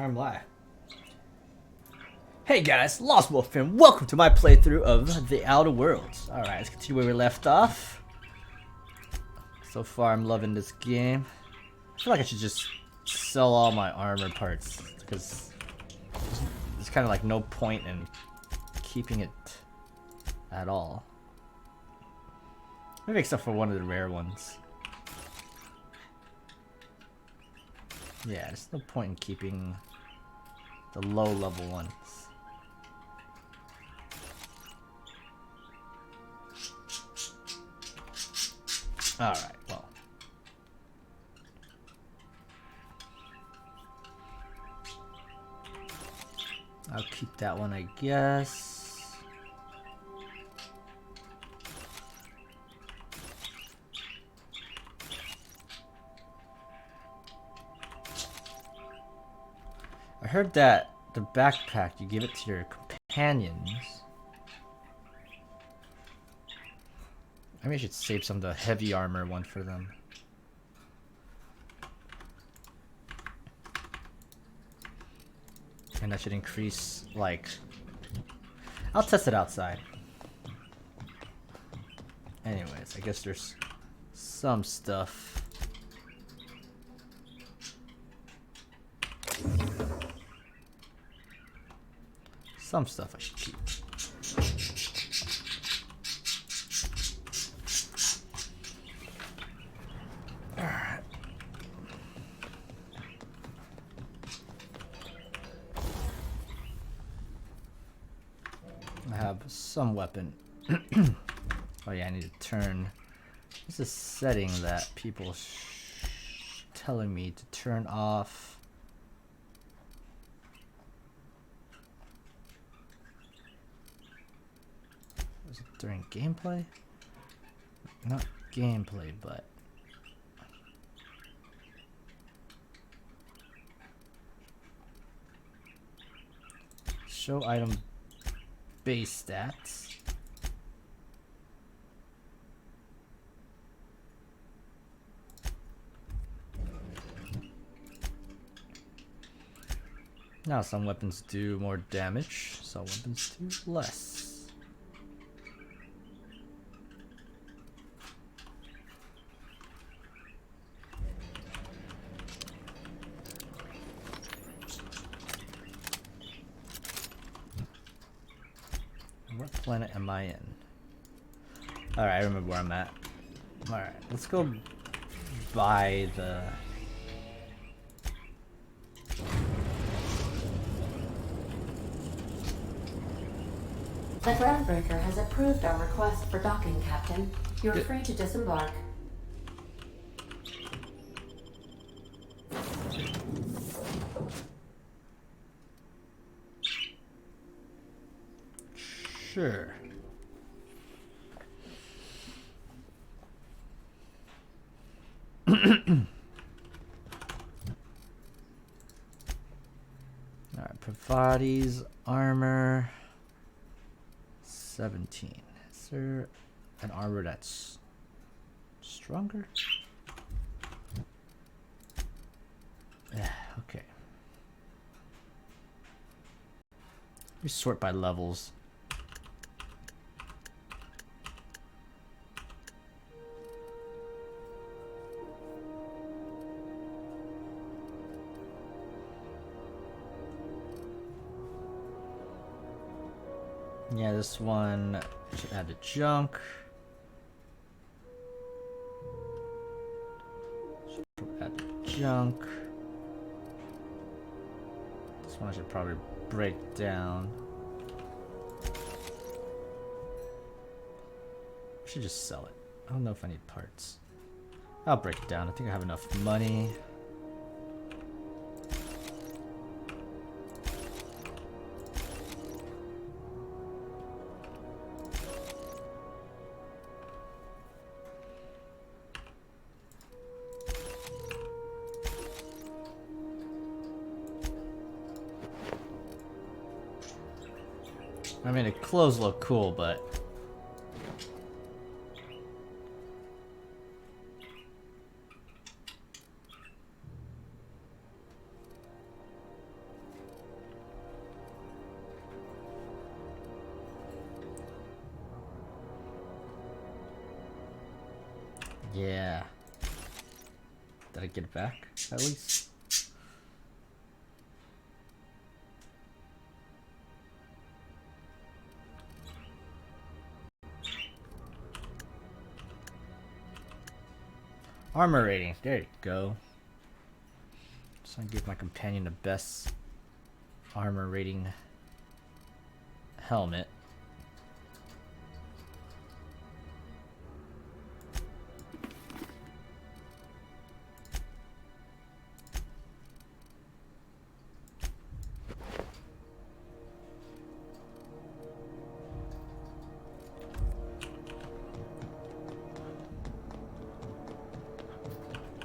arm lie. Hey guys, Lost Wolf and welcome to my playthrough of The Outer Worlds. Alright, let's continue where we left off. So far I'm loving this game. I feel like I should just sell all my armor parts because there's kind of like no point in keeping it at all. Maybe except for one of the rare ones. Yeah, there's no point in keeping the low level ones. Alright, well. I'll keep that one, I guess. I heard that the backpack, you give it to your companions. Maybe I should save some of the heavy armor one for them. And that should increase, like... I'll test it outside. Anyways, I guess there's some stuff. Some stuff I should keep. Alright. I have some weapon. Oh yeah, I need to turn. This is a setting that people telling me to turn off. Was it during gameplay? Not gameplay, but show item base stats. Now some weapons do more damage, some weapons do less. What planet am I in? Alright, I remember where I'm at. Alright, let's go buy the... The groundbreaker has approved our request for docking, Captain. You're free to disembark. Sure. Alright, Pravati's armor 17. Is there an armor that's stronger? Yeah, okay. We sort by levels. Yeah, this one should add the junk. Should add the junk. This one I should probably break down. I should just sell it. I don't know if I need parts. I'll break it down. I think I have enough money. I mean, the clothes look cool, but Yeah. Did I get it back, at least? Armor rating. There you go. Just gonna give my companion the best armor rating helmet.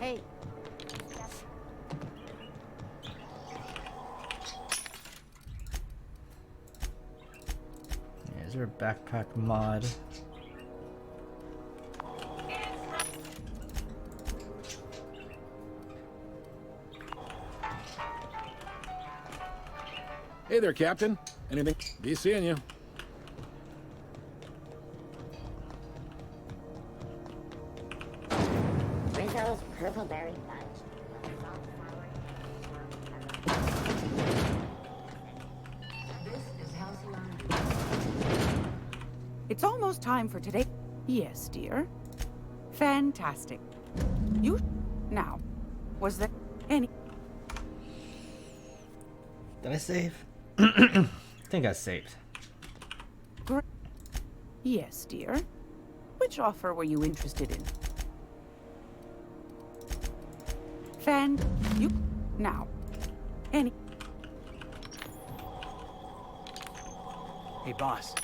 Hey. Yeah, is there a backpack mod? Hey there, Captain. Anything? Be seeing you. Rizzo's purple berry fudge. It's almost time for today. Yes, dear. Fantastic. You now. Was there any? Did I save? I think I saved. Yes, dear. Which offer were you interested in? You now. Any? Hey, boss.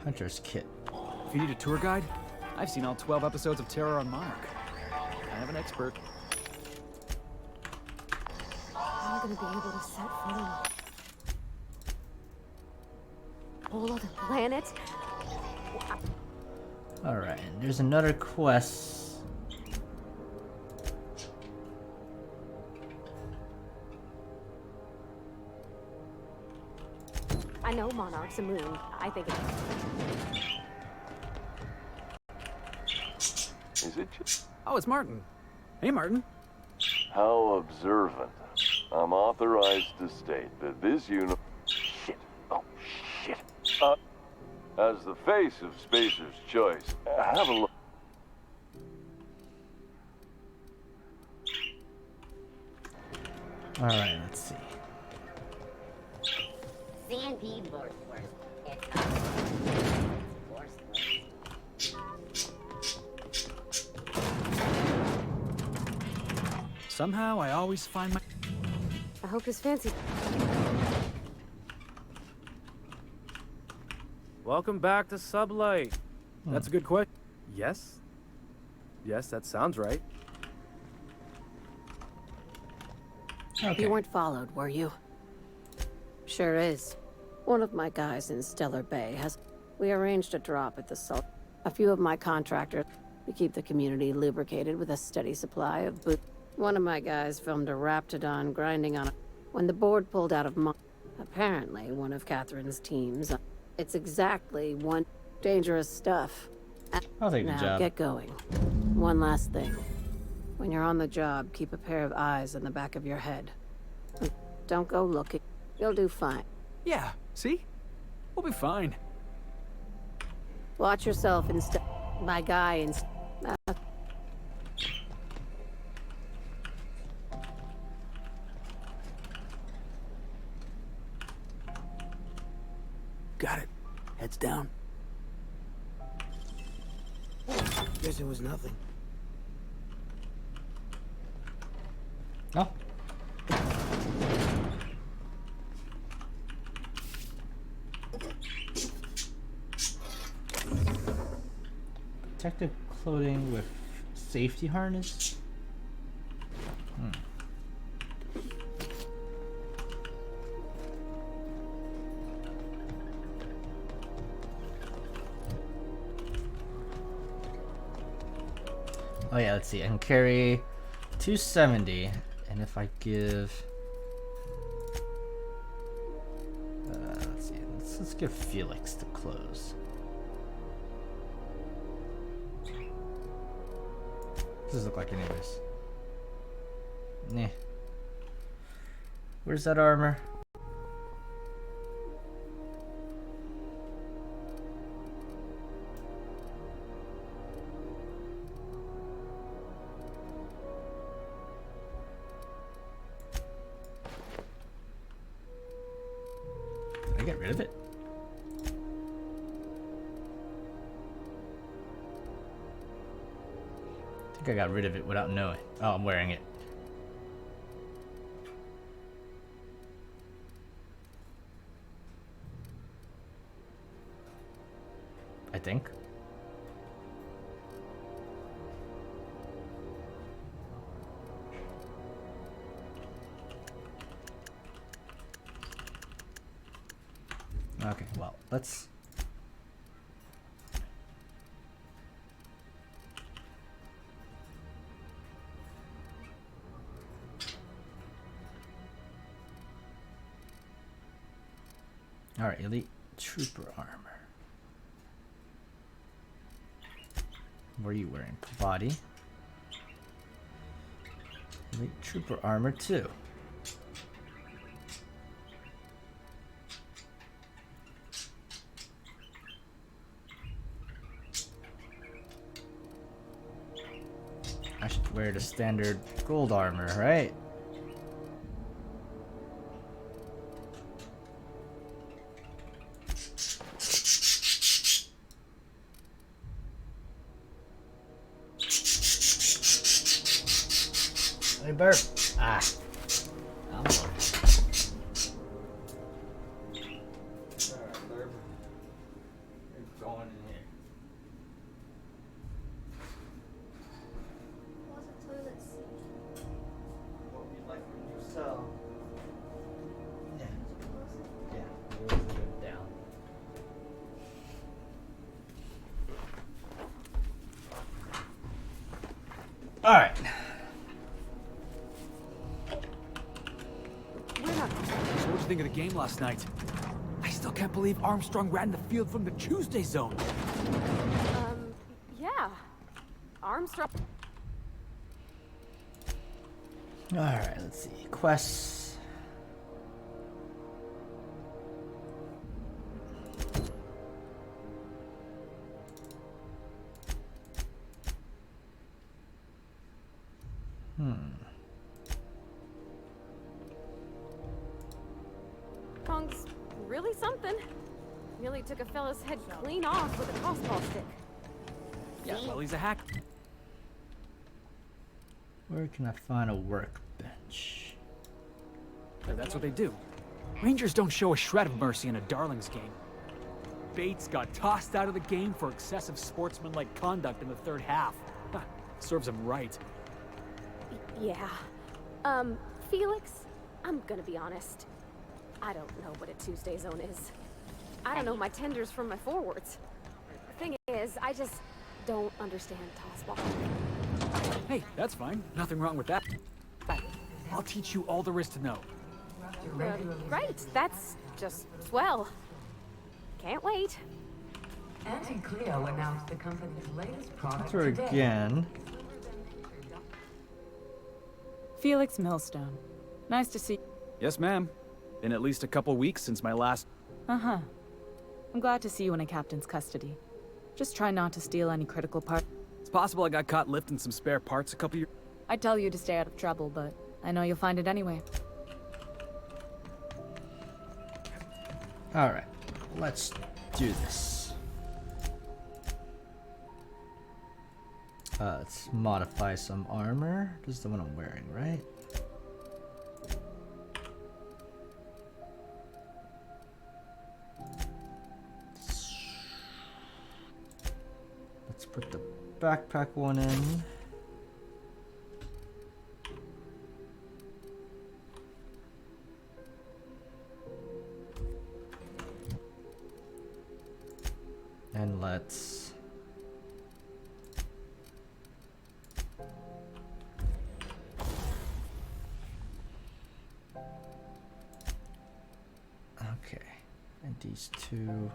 Hunter's kit. If you need a tour guide, I've seen all 12 episodes of Terror on Mark. I have an expert. I'm gonna be able to set foot on a whole other planet. Alright, and there's another quest. I know Monarch's a moon. I think it's... Is it just Oh, it's Martin. Hey, Martin. how observant? I'm authorized to state that this unit... Shit. Oh, shit. As the face of Spacer's Choice, have a look. Alright, let's see. CNP Wordsworth. Somehow, I always find my... I hope his fancy... Welcome back to Sublight. That's a good question. Yes? Yes, that sounds right. Okay. You weren't followed, were you? Sure is. One of my guys in Stellar Bay has... We arranged a drop at the salt. A few of my contractors to keep the community lubricated with a steady supply of boot. One of my guys filmed a raptidon grinding on it when the board pulled out of apparently one of Catherine's teams. It's exactly one dangerous stuff. I'll take the Now job. get going. One last thing. When you're on the job, keep a pair of eyes in the back of your head. Don't go looking. You'll do fine. Yeah, see? We'll be fine. Watch yourself instead. My guy instead. Got it. Heads down. Guess it was nothing. Oh. Protective clothing with safety harness? Oh yeah, let's see. I can carry 270, and if I give, let's see, let's give Felix the clothes. What does this look like anyways? Nah. Where's that armor? Did I get rid of it? I think I got rid of it without knowing. Oh, I'm wearing it. I think. Okay, well, let's... Alright, elite trooper armor. What are you wearing? Body. Elite trooper armor too. I should wear the standard gold armor, right? Hey, burp. Ah. I'm sorry. Alright, burp. You're going in here. Toilet seat. What would you like from your cell? Yeah. Yeah. Yours is good down. Alright. So what'd you think of the game last night? I still can't believe Armstrong ran the field from the Tuesday zone. Yeah. Armstrong. Alright, let's see. Quests. Kong's really something. Nearly took a fella's head clean off with a crossbow stick. Yeah, well, he's a hack. Where can I find a workbench? That's what they do. Rangers don't show a shred of mercy in a Darlings game. Bates got tossed out of the game for excessive sportsmanlike conduct in the third half. Huh, serves him right. Yeah. Felix, I'm gonna be honest. I don't know what a Tuesday zone is. I don't know my tenders from my forwards. The thing is, I just don't understand tossball. Hey, that's fine. Nothing wrong with that. I'll teach you all there is to know. Right, that's just swell. Can't wait. Auntie Cleo announced the company's latest product That's her today. again. Felix Millstone. Nice to see. Yes, ma'am. Been at least a couple weeks since my last... Uh-huh. I'm glad to see you in a captain's custody. Just try not to steal any critical part. It's possible I got caught lifting some spare parts a couple years... I'd tell you to stay out of trouble, but I know you'll find it anyway. Alright, let's do this. Let's modify some armor. This is the one I'm wearing, right? Let's put the backpack one in. And let's okay, and these two.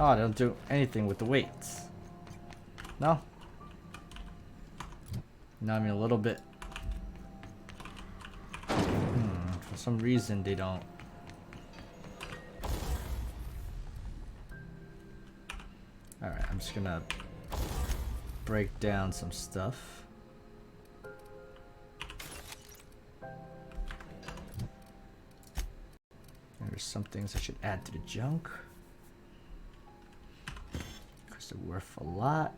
Oh, I don't do anything with the weights. No? Not even a little bit. For some reason they don't. Alright, I'm just gonna break down some stuff. There's some things I should add to the junk, because they're worth a lot.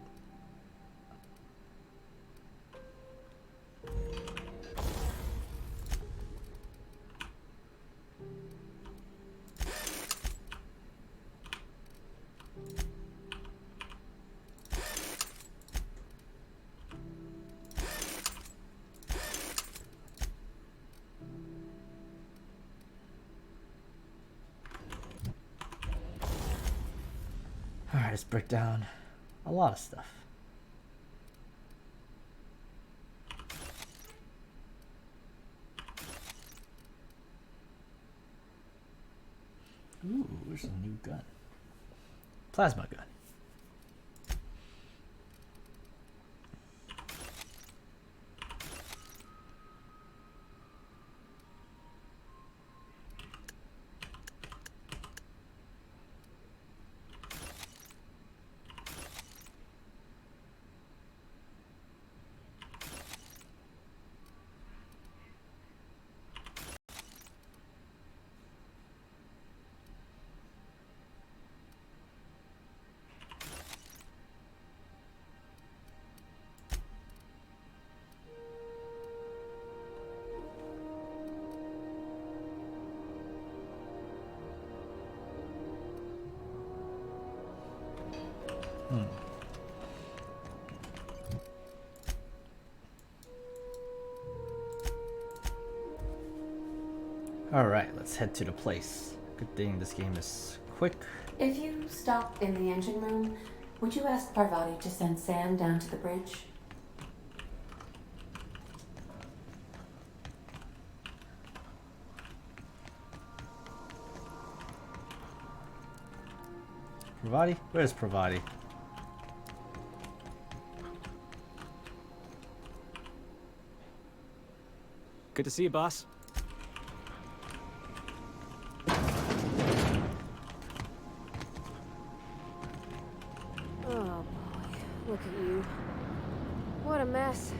Alright, let's break down a lot of stuff. Ooh, there's a new gun. Plasma gun. Alright, let's head to the place. Good thing this game is quick. If you stop in the engine room, would you ask Parvati to send Sam down to the bridge? Pravati? Where's Pravati? Good to see you, boss. Oh boy, look at you. What a mess.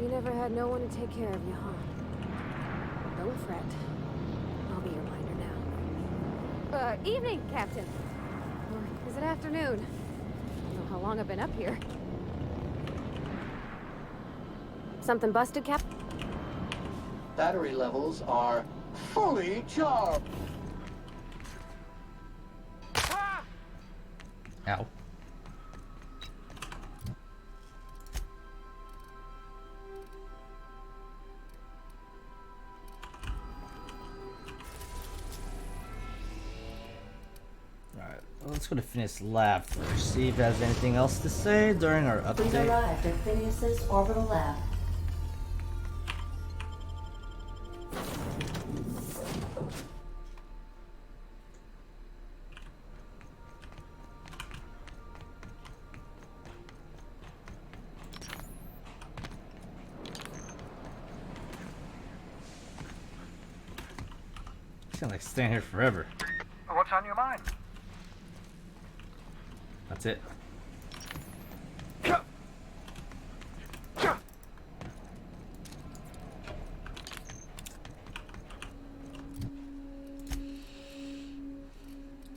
You never had no one to take care of you, huh? Don't fret. I'll be your minder now. Evening, Captain. Or is it afternoon? I don't know how long I've been up here. Something busted, Cap? Battery levels are fully charged. Ow. Alright, well, let's go to Phineas' lab first. See if it has anything else to say during our We've update. arrived at Phineas's orbital lab. It's gonna like stand here forever. What's on your mind? That's it.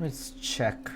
Let's check.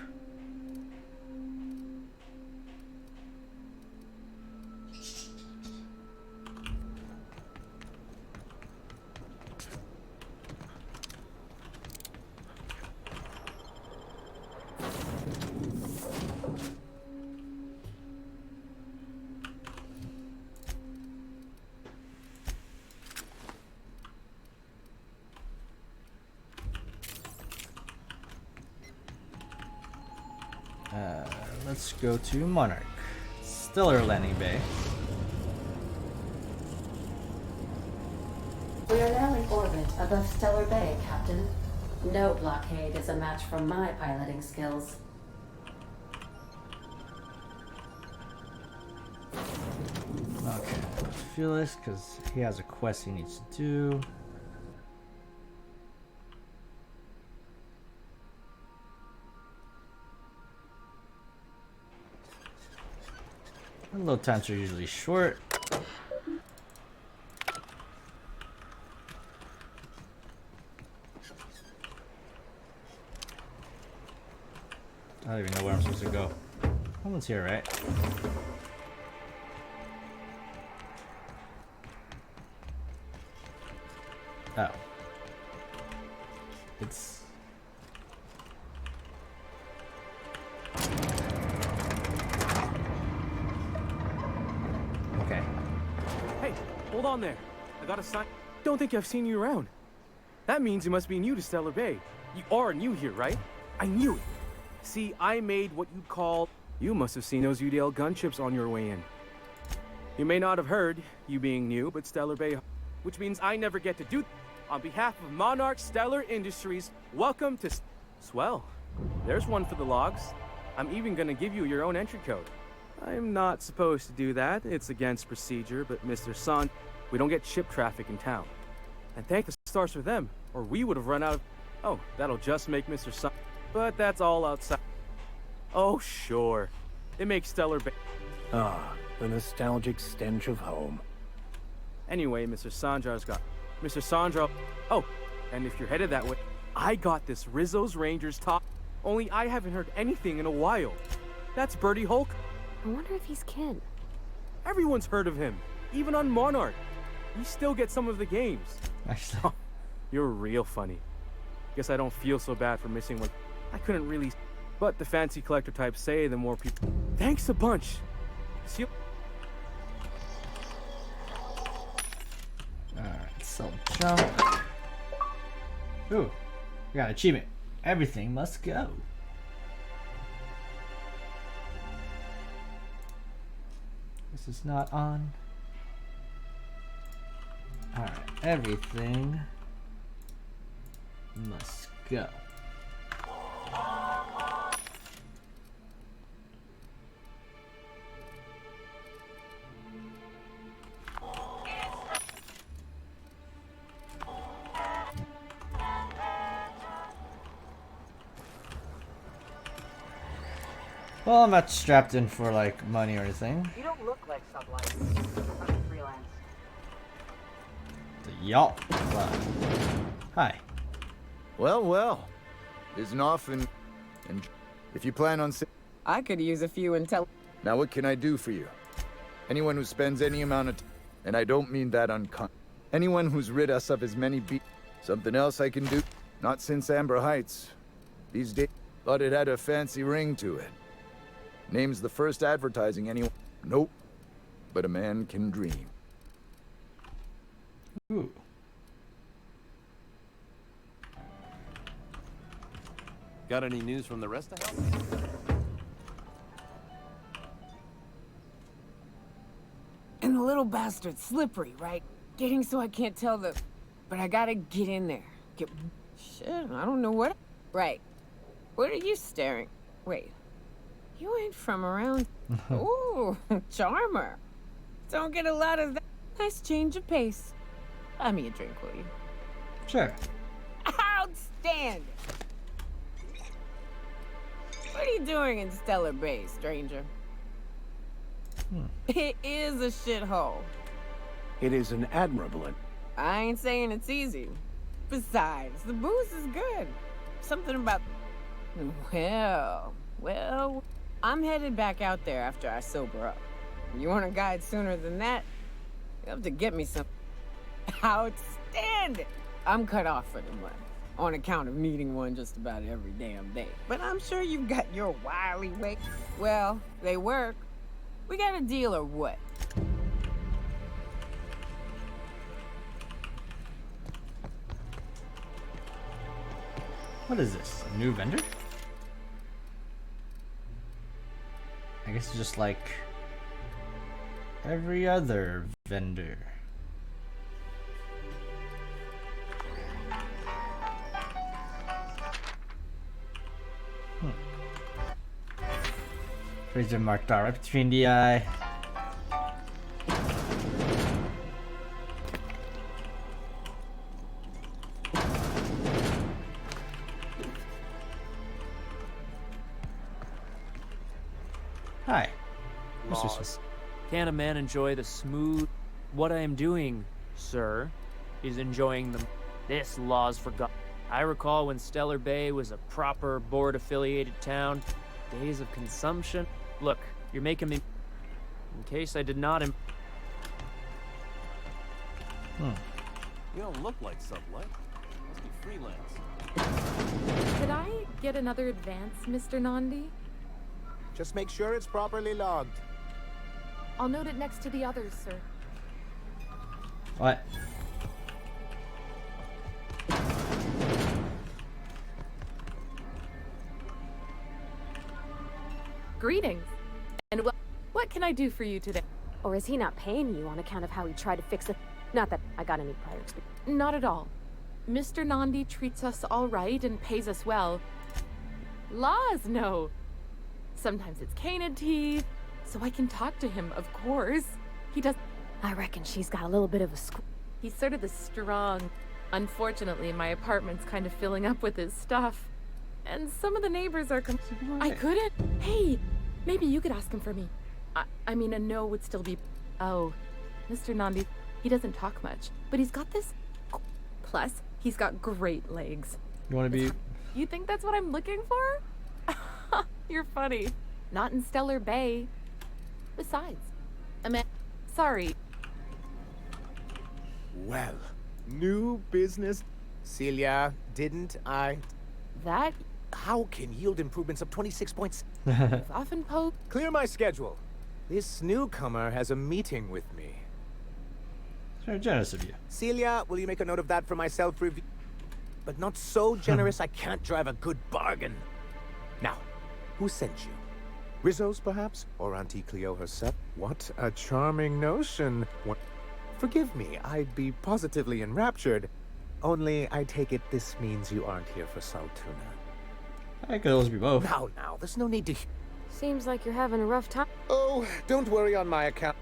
Let's go to Monarch. Stellar landing bay. We are now in orbit above Stellar Bay, Captain. No blockade is a match for my piloting skills. Okay, Felix, because he has a quest he needs to do. Load times are usually short. I don't even know where I'm supposed to go. Someone's here, right? Oh. It's... Okay. Hey, hold on there. I got a sign. Don't think I've seen you around. That means you must be new to Stellar Bay. You are new here, right? I knew it. See, I made what you'd call... You must have seen those UDL gunships on your way in. You may not have heard, you being new, but Stellar Bay... Which means I never get to do... On behalf of Monarch Stellar Industries, welcome to... Swell. There's one for the logs. I'm even gonna give you your own entry code. I'm not supposed to do that. It's against procedure, but Mr. San... We don't get ship traffic in town. And thank the stars for them, or we would have run out of... Oh, that'll just make Mr. San... But that's all outside. Oh, sure. It makes Stellar Bay... Ah, the nostalgic stench of home. Anyway, Mr. Sandra's got... Mr. Sandra... Oh, and if you're headed that way, I got this Rizzo's Rangers top. Only I haven't heard anything in a while. That's Bertie Hulk. I wonder if he's kin. Everyone's heard of him, even on Monarch. You still get some of the games. Actually... You're real funny. Guess I don't feel so bad for missing one. I couldn't really... But the fancy collector types say the more people... Thanks a bunch. See you... Alright, so jump. Ooh, we got an achievement. Everything must go. This is not on. Alright, everything must go. Well, I'm not strapped in for like money or anything. You don't look like Sublight. I'm freelance. The Yacht Club. Hi. Well, well. Isn't often. And if you plan on... I could use a few intel. Now what can I do for you? Anyone who spends any amount of... And I don't mean that anyone who's rid us of as many Something else I can do? Not since Amber Heights. These days, thought it had a fancy ring to it. Name's the first advertising anyone... Nope. But a man can dream. Ooh. Got any news from the rest of the house? And the little bastard's slippery, right? Getting so I can't tell the... But I gotta get in there. Get... Shit, I don't know what... Right. What are you staring? Wait. You ain't from around... Ooh, charmer. Don't get a lot of that. Nice change of pace. Buy me a drink, will you? Sure. Outstanding! What are you doing in Stellar Bay, stranger? It is a shithole. It is an admirable... I ain't saying it's easy. Besides, the booze is good. Something about... Well... I'm headed back out there after I sober up. You want a guide sooner than that? You have to get me some... Outstanding! I'm cut off for the money, on account of needing one just about every damn day. But I'm sure you've got your wily way. Well, they work. We got a deal or what? What is this? A new vendor? I guess it's just like every other vendor. Razor marked out right between the eye. Hi. Mr. Laws. Can a man enjoy the smooth... What I am doing, sir, is enjoying the... This law's forgotten. I recall when Stellar Bay was a proper board-affiliated town. Days of consumption. Look, you're making me... In case I did not... You don't look like Sublight. Must be freelance. Could I get another advance, Mr. Nandi? Just make sure it's properly logged. I'll note it next to the others, sir. What? Greetings. And what can I do for you today? Or is he not paying you on account of how he tried to fix it? Not that I got any prior experience. Not at all. Mr. Nandi treats us all right and pays us well. Laws, no. Sometimes it's canid teeth, so I can talk to him, of course. He does... I reckon she's got a little bit of a He's sort of the strong. Unfortunately, my apartment's kind of filling up with his stuff. And some of the neighbors are I couldn't. Hey, maybe you could ask him for me. I mean, a no would still be... Oh, Mr. Nandi, he doesn't talk much, but he's got this... Plus, he's got great legs. You want to be... You think that's what I'm looking for? You're funny. Not in Stellar Bay. Besides, sorry. Well, new business. Celia, didn't I? That... How can yield improvements of 26 points? You've often poked... Clear my schedule. This newcomer has a meeting with me. It's very generous of you. Celia, will you make a note of that for my self-review? But not so generous I can't drive a good bargain. Now, who sent you? Rizzo's, perhaps? Or Auntie Cleo herself? What a charming notion. Forgive me, I'd be positively enraptured. Only, I take it this means you aren't here for Saltuna. I could always be both. Now, there's no need to... Seems like you're having a rough time. Oh, don't worry on my account.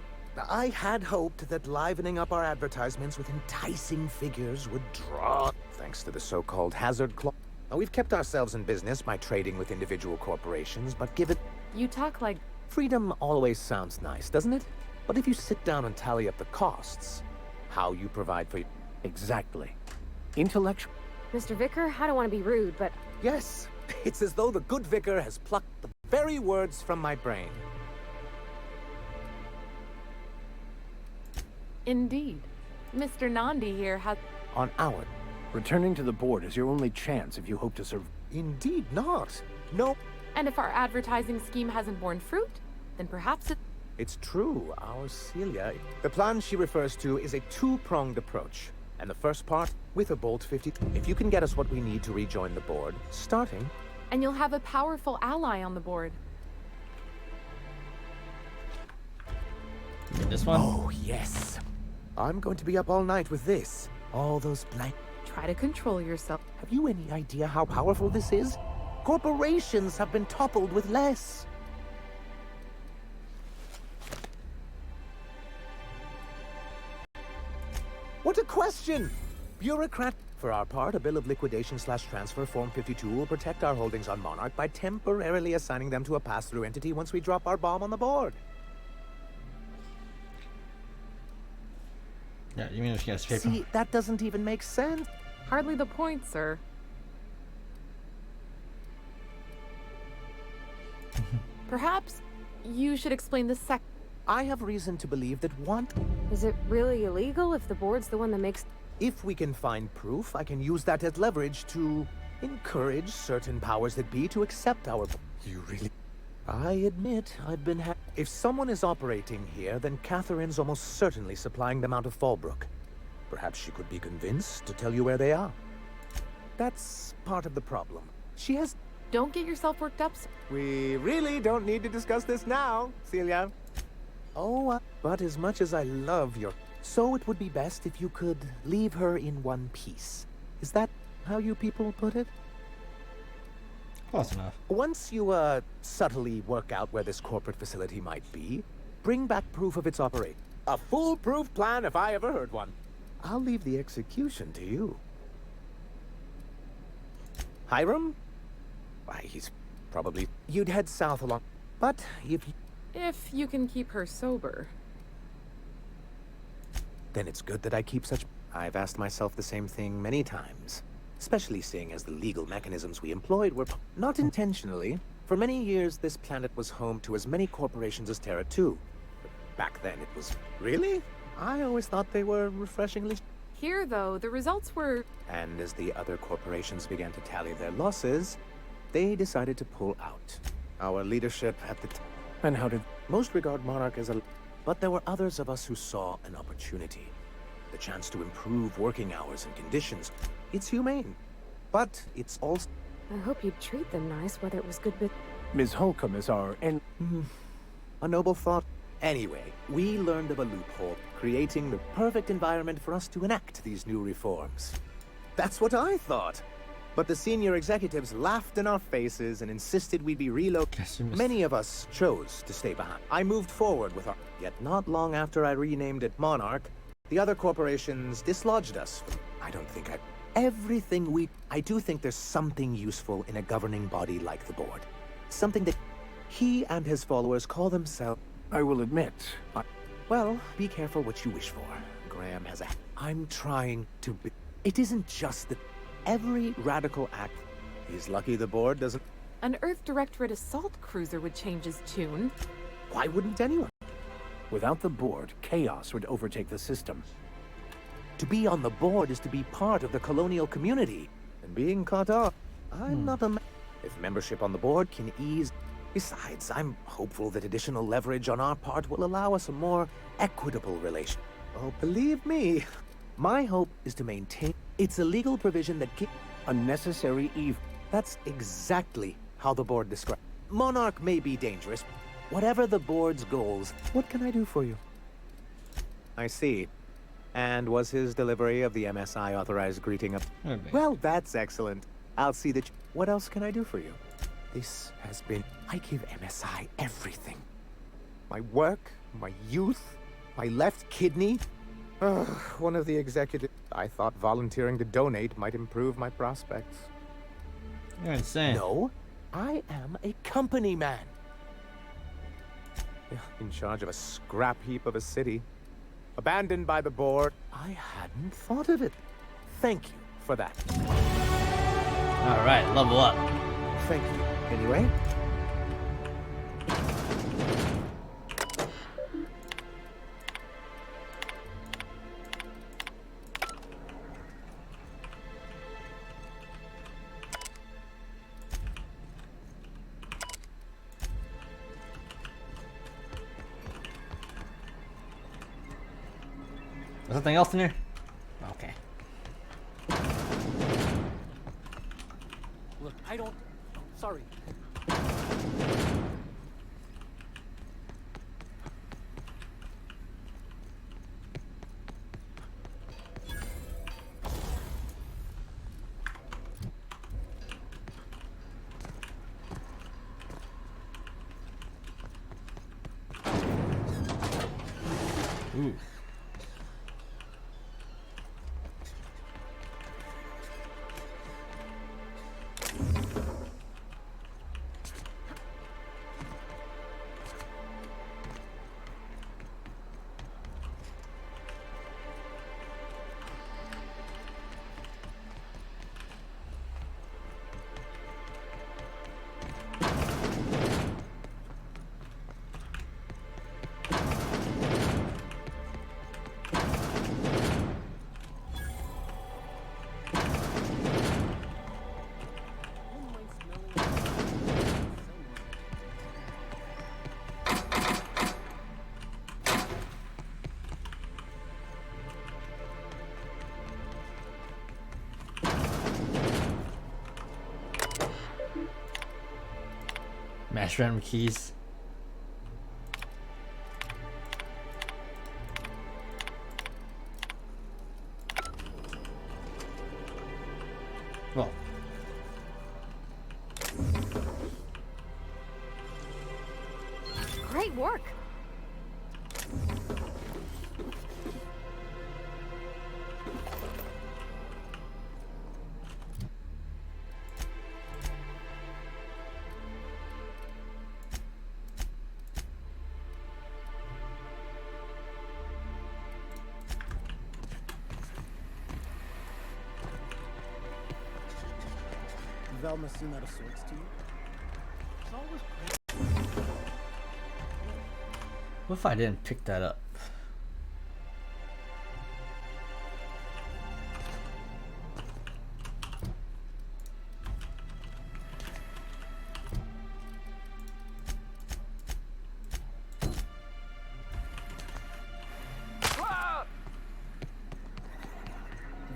I had hoped that livening up our advertisements with enticing figures would draw, thanks to the so-called hazard clause. Now, we've kept ourselves in business by trading with individual corporations, but given... You talk like... Freedom always sounds nice, doesn't it? But if you sit down and tally up the costs, how you provide for... Exactly. Intellectual... Mr. Vicar, I don't want to be rude, but... Yes, it's as though the good vicar has plucked the very words from my brain. Indeed. Mr. Nandi here has... On our... Returning to the board is your only chance if you hope to survive. Indeed not. No. And if our advertising scheme hasn't borne fruit, then perhaps it... It's true, our Celia... The plan she refers to is a two-pronged approach. And the first part, with a bolt 50... If you can get us what we need to rejoin the board, starting... And you'll have a powerful ally on the board. This one? Oh, yes. I'm going to be up all night with this. All those blank... Try to control yourself. Have you any idea how powerful this is? Corporations have been toppled with less. What a question! Bureaucrat. For our part, a bill of liquidation/transfer Form 52 will protect our holdings on Monarch by temporarily assigning them to a pass-through entity once we drop our bomb on the board. Yeah, you mean if you guys paper? See, that doesn't even make sense. Hardly the point, sir. Perhaps you should explain the sec... I have reason to believe that one... Is it really illegal if the board's the one that makes... If we can find proof, I can use that as leverage to encourage certain powers that be to accept our... You really... I admit I've been If someone is operating here, then Catherine's almost certainly supplying them out of Fallbrook. Perhaps she could be convinced to tell you where they are. That's part of the problem. She has... Don't get yourself worked up, sir. We really don't need to discuss this now, Celia. Oh, but as much as I love your... So it would be best if you could leave her in one piece. Is that how you people put it? Close enough. Once you, subtly work out where this corporate facility might be, bring back proof of its operation. A foolproof plan if I ever heard one. I'll leave the execution to you. Hiram? Why, he's probably... You'd head south along... But if you... If you can keep her sober. Then it's good that I keep such... I've asked myself the same thing many times, especially seeing as the legal mechanisms we employed were not intentionally. For many years, this planet was home to as many corporations as Terra 2. But back then, it was... Really? I always thought they were refreshingly... Here, though, the results were... And as the other corporations began to tally their losses, they decided to pull out. Our leadership at the time... And how did... Most regard Monarch as a... But there were others of us who saw an opportunity. The chance to improve working hours and conditions. It's humane. But it's also... I hope you'd treat them nice, whether it was good but... Ms. Holcomb is our... A noble thought. Anyway, we learned of a loophole, creating the perfect environment for us to enact these new reforms. That's what I thought. But the senior executives laughed in our faces and insisted we'd be relocated. Many of us chose to stay behind. I moved forward with our... Yet not long after I renamed it Monarch, the other corporations dislodged us. I don't think Everything we... I do think there's something useful in a governing body like the board. Something that he and his followers call themselves... I will admit, Well, be careful what you wish for. Graham has a... I'm trying to be... It isn't just that every radical act... He's lucky the board doesn't... An Earth Directorate assault cruiser would change his tune. Why wouldn't anyone? Without the board, chaos would overtake the system. To be on the board is to be part of the colonial community. And being caught up, I'm not a... If membership on the board can ease... Besides, I'm hopeful that additional leverage on our part will allow us a more equitable relation. Oh, believe me, my hope is to maintain... It's a legal provision that unnecessary evil. That's exactly how the board describes. Monarch may be dangerous. Whatever the board's goals, what can I do for you? I see. And was his delivery of the MSI authorized greeting up? Well, that's excellent. I'll see that... What else can I do for you? This has been... I give MSI everything. My work, my youth, my left kidney. One of the executives... I thought volunteering to donate might improve my prospects. You're insane. No, I am a company man. In charge of a scrap heap of a city. Abandoned by the board. I hadn't thought of it. Thank you for that. Alright, level up. Thank you. Anyway. There's something else in here? Okay. Look, I don't... Sorry. Ooh. Mash random keys. Well. Great work. Velma seem out of sorts to you? It's always What if I didn't pick that up?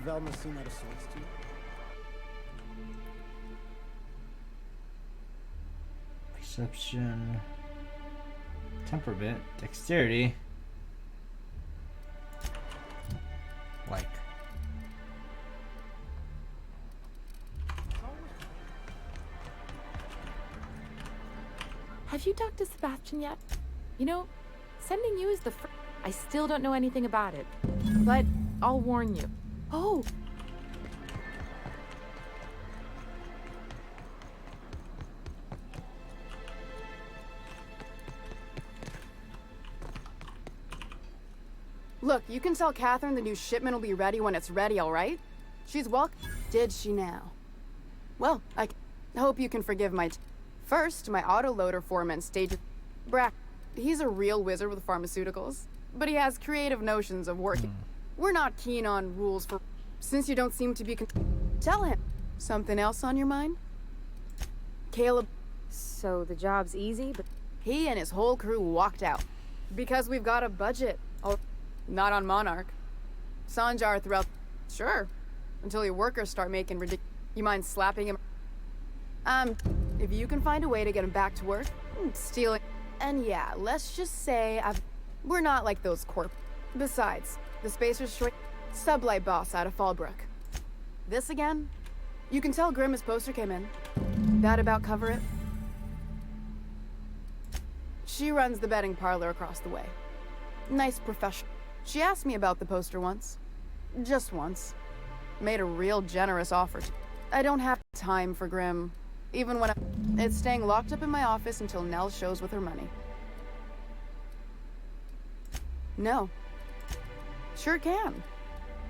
Velma seem out of sorts to you? Perception, temperament, dexterity. Like. Have you talked to Sebastian yet? You know, sending you is the first. I still don't know anything about it, but I'll warn you. Oh! Look, you can tell Catherine the new shipment will be ready when it's ready, all right? She's Did she now? Well, I hope you can forgive my first, my autoloader foreman staged Brack. He's a real wizard with pharmaceuticals, but he has creative notions of working. We're not keen on rules for since you don't seem to be tell him. Something else on your mind? Caleb. So the job's easy, but he and his whole crew walked out. Because we've got a budget. Oh, not on Monarch. Sanjar throughout. Sure. Until your workers start making ridiculous. You mind slapping him? If you can find a way to get him back to work, stealing. And yeah, let's just say we're not like those corp. Besides, the Spacer's short sublight boss out of Fallbrook. This again? You can tell Grima's poster came in. That about cover it? She runs the betting parlor across the way. Nice professional. She asked me about the poster once. Just once. Made a real generous offer. I don't have time for Grim. Even when it's staying locked up in my office until Nell shows with her money. No. Sure can.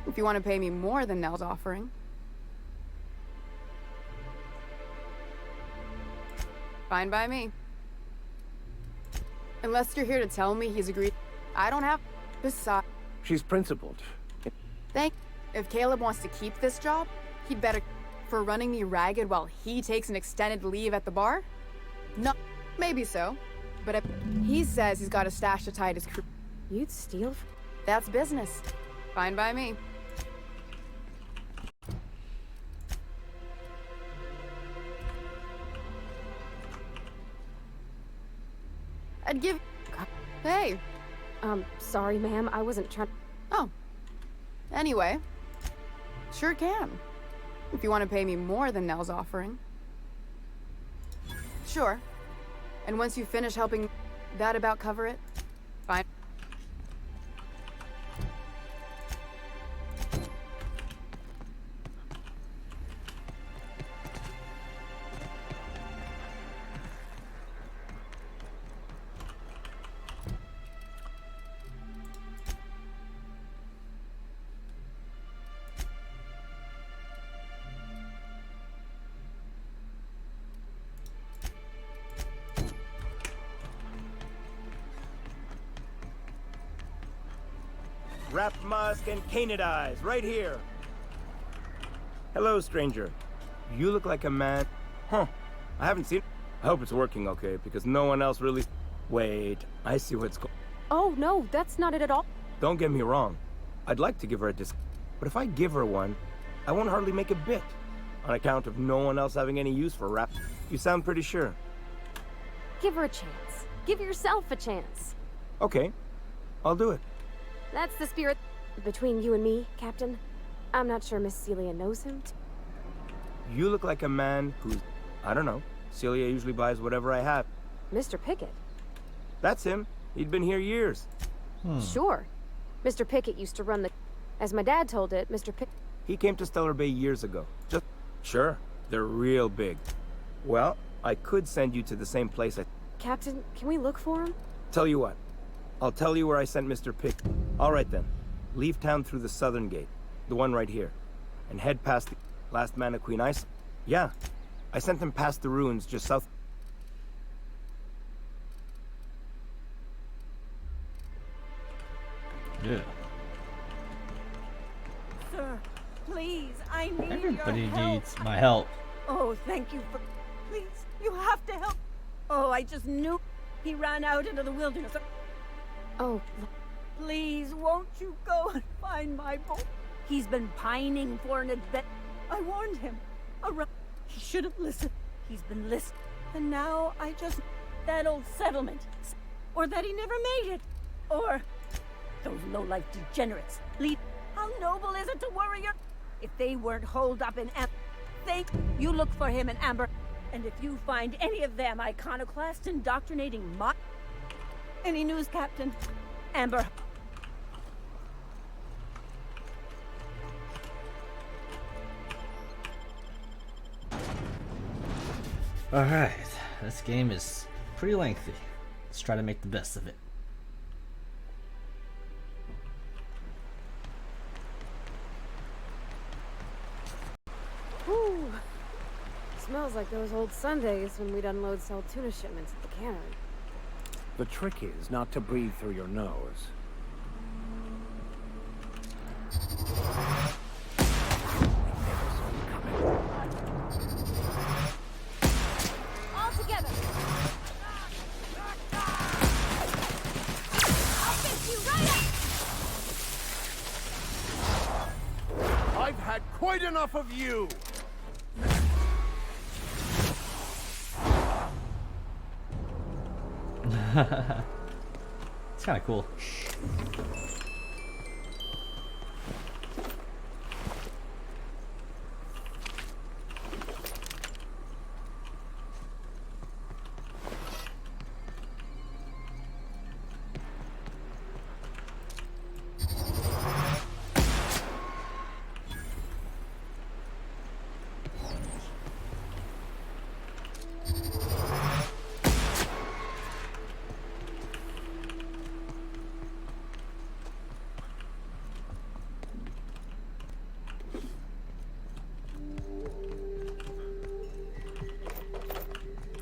If you want to pay me more than Nell's offering. Fine by me. Unless you're here to tell me he's agreed. I don't have. Besides. She's principled. If Caleb wants to keep this job, he'd better. For running me ragged while he takes an extended leave at the bar? No, maybe so. But if he says he's got a stash to tie his crew. You'd steal? That's business. Fine by me. I'd give. Hey. Sorry, ma'am. I wasn't trying. Oh. Anyway. Sure can. If you want to pay me more than Nell's offering. Sure. And once you finish helping that about cover it? Fine. Wrap musk and canid eyes, right here. Hello, stranger. You look like a man. Huh. I haven't seen. I hope it's working okay, because no one else really. Wait, I see what's going. Oh, no, that's not it at all. Don't get me wrong. I'd like to give her a disc. But if I give her one, I won't hardly make a bit. On account of no one else having any use for wrap. You sound pretty sure. Give her a chance. Give yourself a chance. Okay. I'll do it. That's the spirit. Between you and me, Captain, I'm not sure Miss Celia knows him. You look like a man who's... I don't know. Celia usually buys whatever I have. Mr. Pickett. That's him. He'd been here years. Sure. Mr. Pickett used to run the... As my dad told it, Mr. Pickett... He came to Stellar Bay years ago. Just... Sure. They're real big. Well, I could send you to the same place I... Captain, can we look for him? Tell you what. I'll tell you where I sent Mr. Pick. All right, then. Leave town through the southern gate. The one right here. And head past the last man of Queen Ice. Yeah. I sent him past the ruins just south. Yeah. Sir, please, I need Everybody your help. needs my help. Oh, thank you for... Please, you have to help. Oh, I just knew he ran out into the wilderness. Oh, please, won't you go and find my boy? He's been pining for an adventure. I warned him. He should have listened. He's been listening. And now I just... That old settlement. Or that he never made it. Or... Those low-life degenerates. Leave. How noble is it to worry your... If they weren't holed up in Amber... You look for him in Amber. And if you find any of them iconoclasts indoctrinating my... Any news, Captain? Amber... Alright, this game is pretty lengthy. Let's try to make the best of it. Whew. Smells like those old Sundays when we'd unload sell tuna shipments at the cannery. The trick is not to breathe through your nose. All together! I'll fix you right up! I've had quite enough of you! It's kind of cool.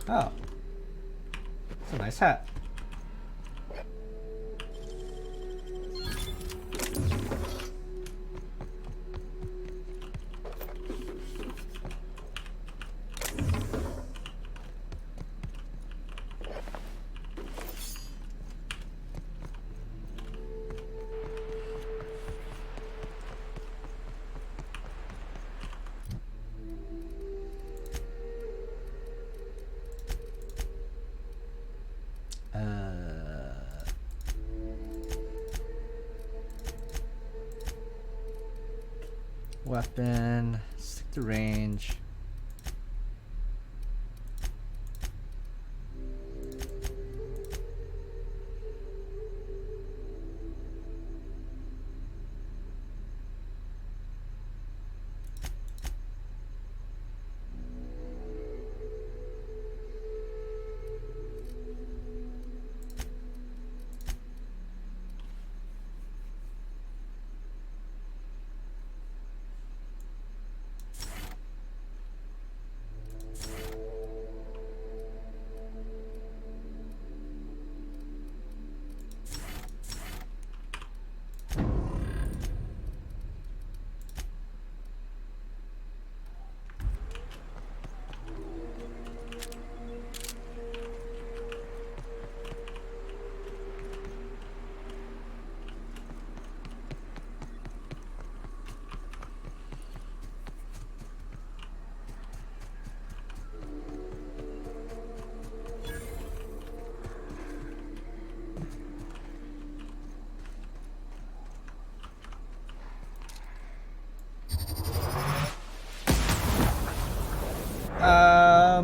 Oh, it's a nice hat. Weapon, stick to range.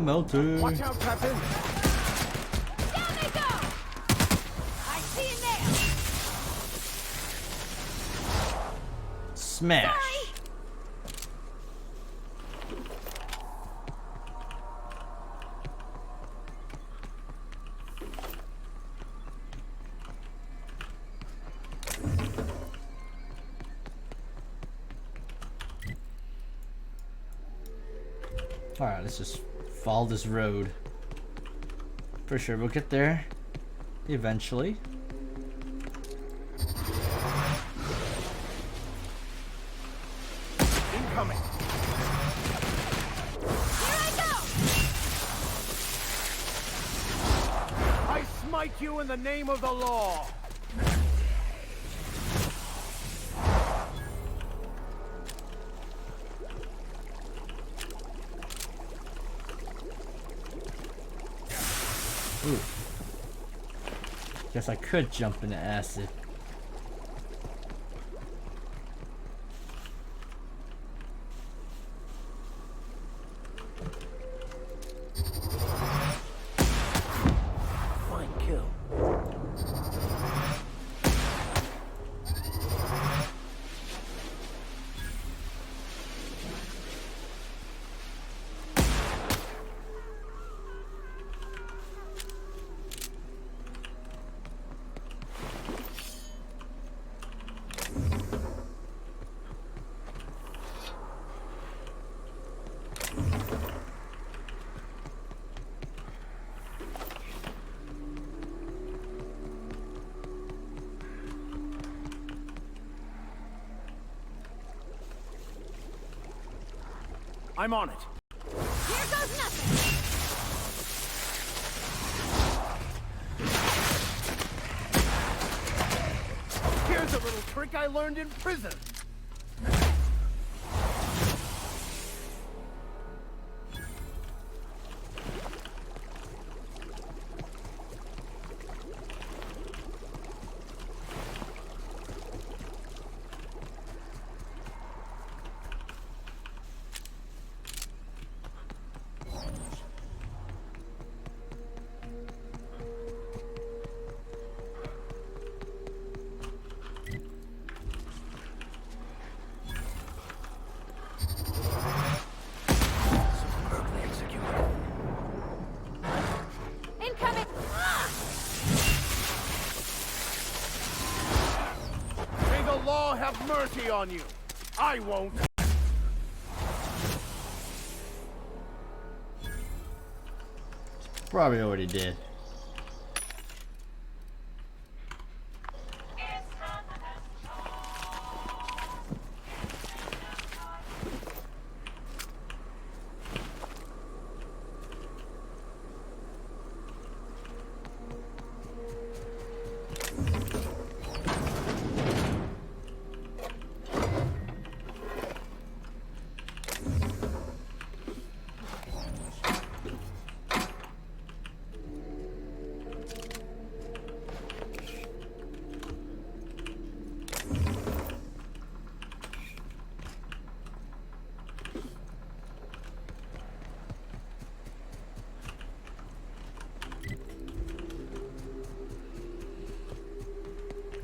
Melting. Watch out, Captain! Down they go! I see you now! Smash. Alright, let's just Follow this road. For sure, we'll get there eventually. Incoming. I smite you in the name of the law. Ooh. Guess I could jump into acid. Fine kill. I'm on it. Here goes nothing. Here's a little trick I learned in prison. Incoming. May the law have mercy on you. I won't. Probably already did.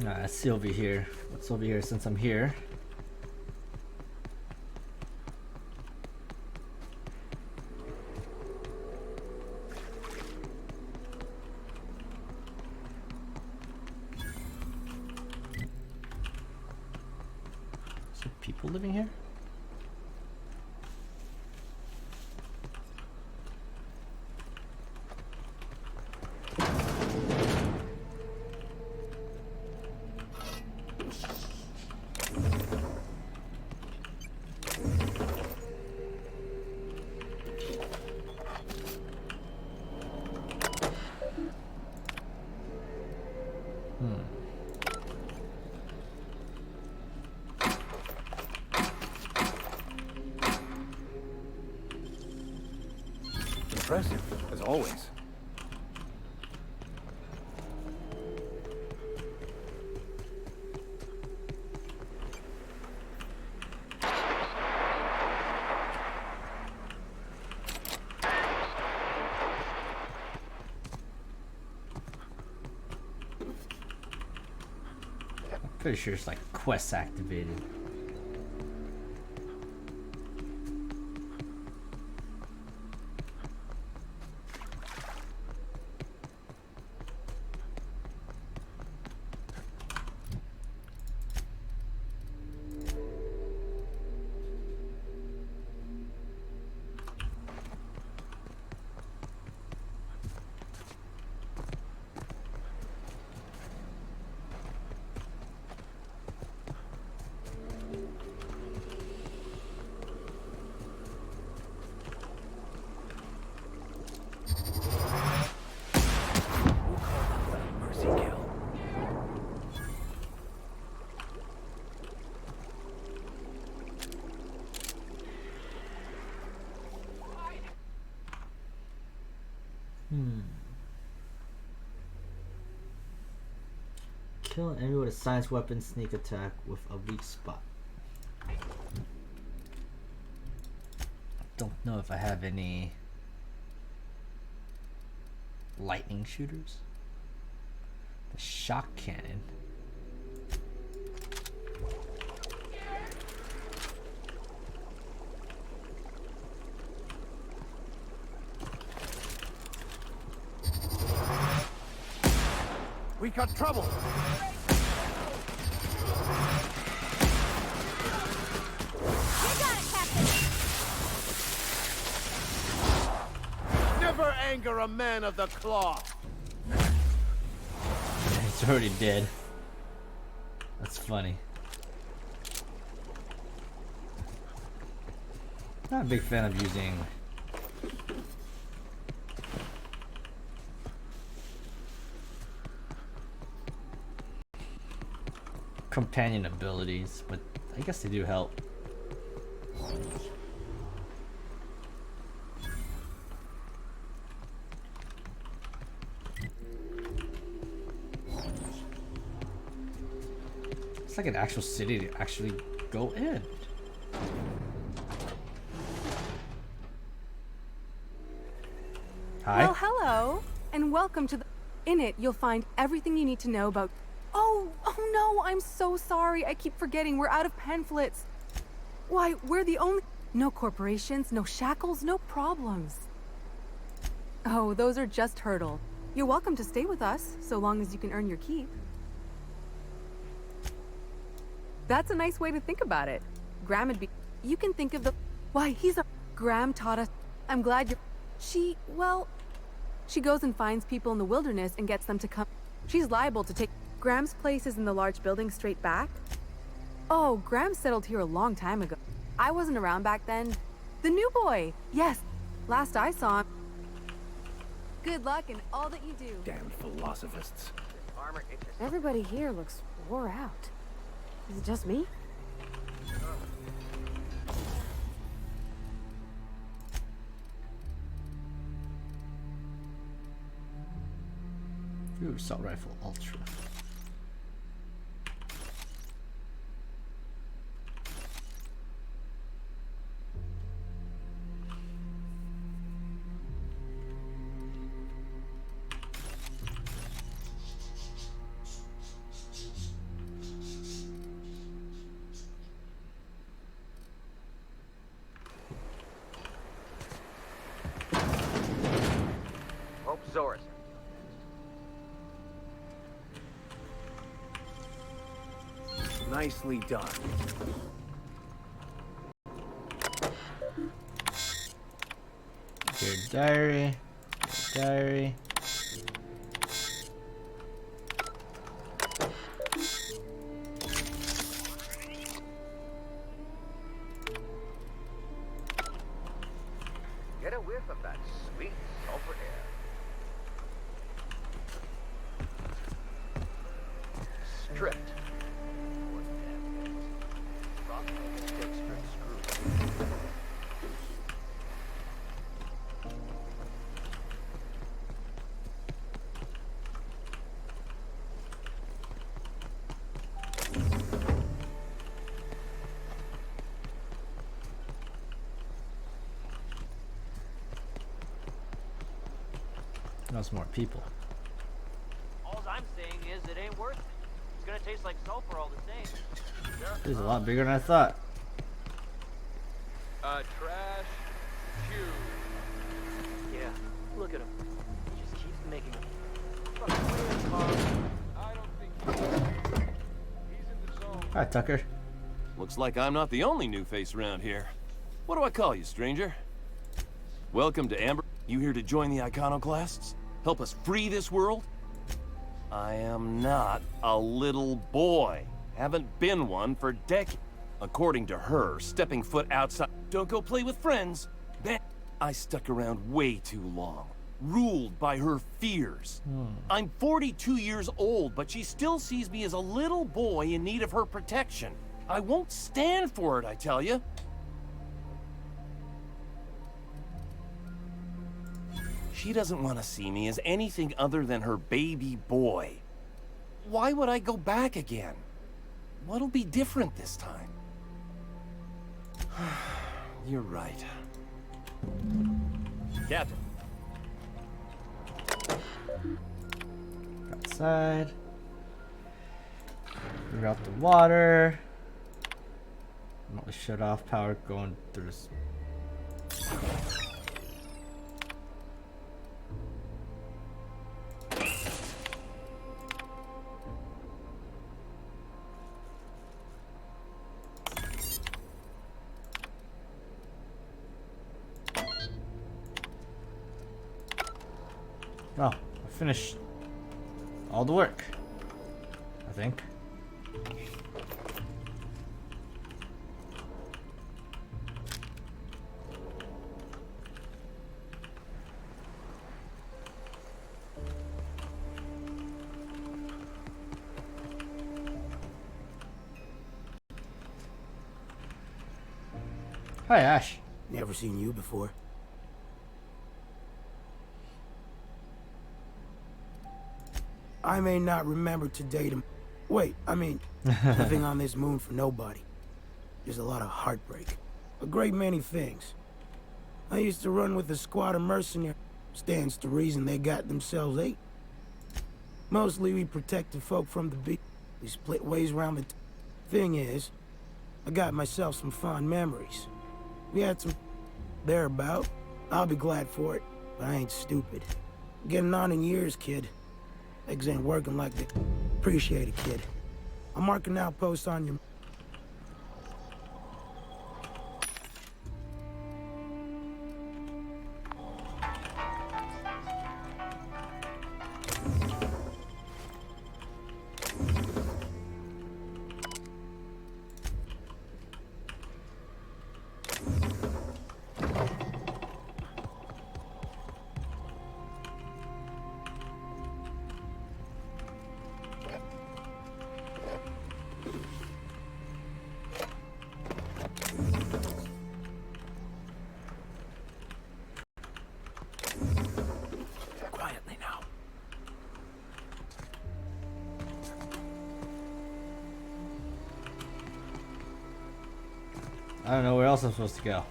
Alright, let's see over here. What's over here since I'm here? Is there people living here? Impressive, as always. Pretty sure it's like quest activated. Kill an enemy with a science weapon sneak attack with a weak spot. Don't know if I have any lightning shooters. The shock cannon. We got trouble. Never anger a man of the cloth. It's already dead. That's funny. Not a big fan of using companion abilities, but I guess they do help. It's like an actual city to actually go in. Hi. Well, hello, and welcome to the... In it, you'll find everything you need to know about... Oh no, I'm so sorry. I keep forgetting. We're out of pamphlets. Why, we're the only... No corporations, no shackles, no problems. Oh, those are just hurdles. You're welcome to stay with us, so long as you can earn your keep. That's a nice way to think about it. Graham would be... You can think of the... Why, he's a... Graham taught us... I'm glad you're... She... Well... She goes and finds people in the wilderness and gets them to come... She's liable to take... Graham's place is in the large building straight back. Oh, Graham settled here a long time ago. I wasn't around back then. The new boy! Yes. Last I saw him. Good luck in all that you do. Damned philosophists. Everybody here looks wore out. Is it just me? Ooh, assault rifle ultra. Zoris. Nicely done. Your diary. Your diary. Get a whiff of that sweet sulfur air. Stripped. Knows more people. All I'm saying is it ain't worth it. It's gonna taste like sulfur all the same. This is a lot bigger than I thought. Trash cube. Yeah, look at him. He just keeps making them. Fucking weird, Carl. I don't think he's in the zone. Hi, Tucker. Looks like I'm not the only new face around here. What do I call you, stranger? Welcome to Amber. You here to join the Iconoclasts? Help us free this world? I am not a little boy. Haven't been one for decades. According to her, stepping foot outside... Don't go play with friends. Then I stuck around way too long. Ruled by her fears. I'm 42 years old, but she still sees me as a little boy in need of her protection. I won't stand for it, I tell you. She doesn't want to see me as anything other than her baby boy. Why would I go back again? What'll be different this time? You're right. Captain. Outside. Figure out the water. Not shut off power going through this. Oh, I finished all the work, I think. Hi, Ash. Never seen you before. I may not remember to date him. Wait, I mean, living on this moon for nobody. There's a lot of heartbreak. A great many things. I used to run with a squad of mercenaries. Stands to reason they got themselves ate. Mostly we protected folk from the beast. We split ways around the thing is, I got myself some fond memories. We had some thereabout. I'll be glad for it, but I ain't stupid. Getting on in years, kid. Legs ain't working like they appreciate it, kid. I'm marking outposts on your... Quietly now. I don't know where else I'm supposed to go.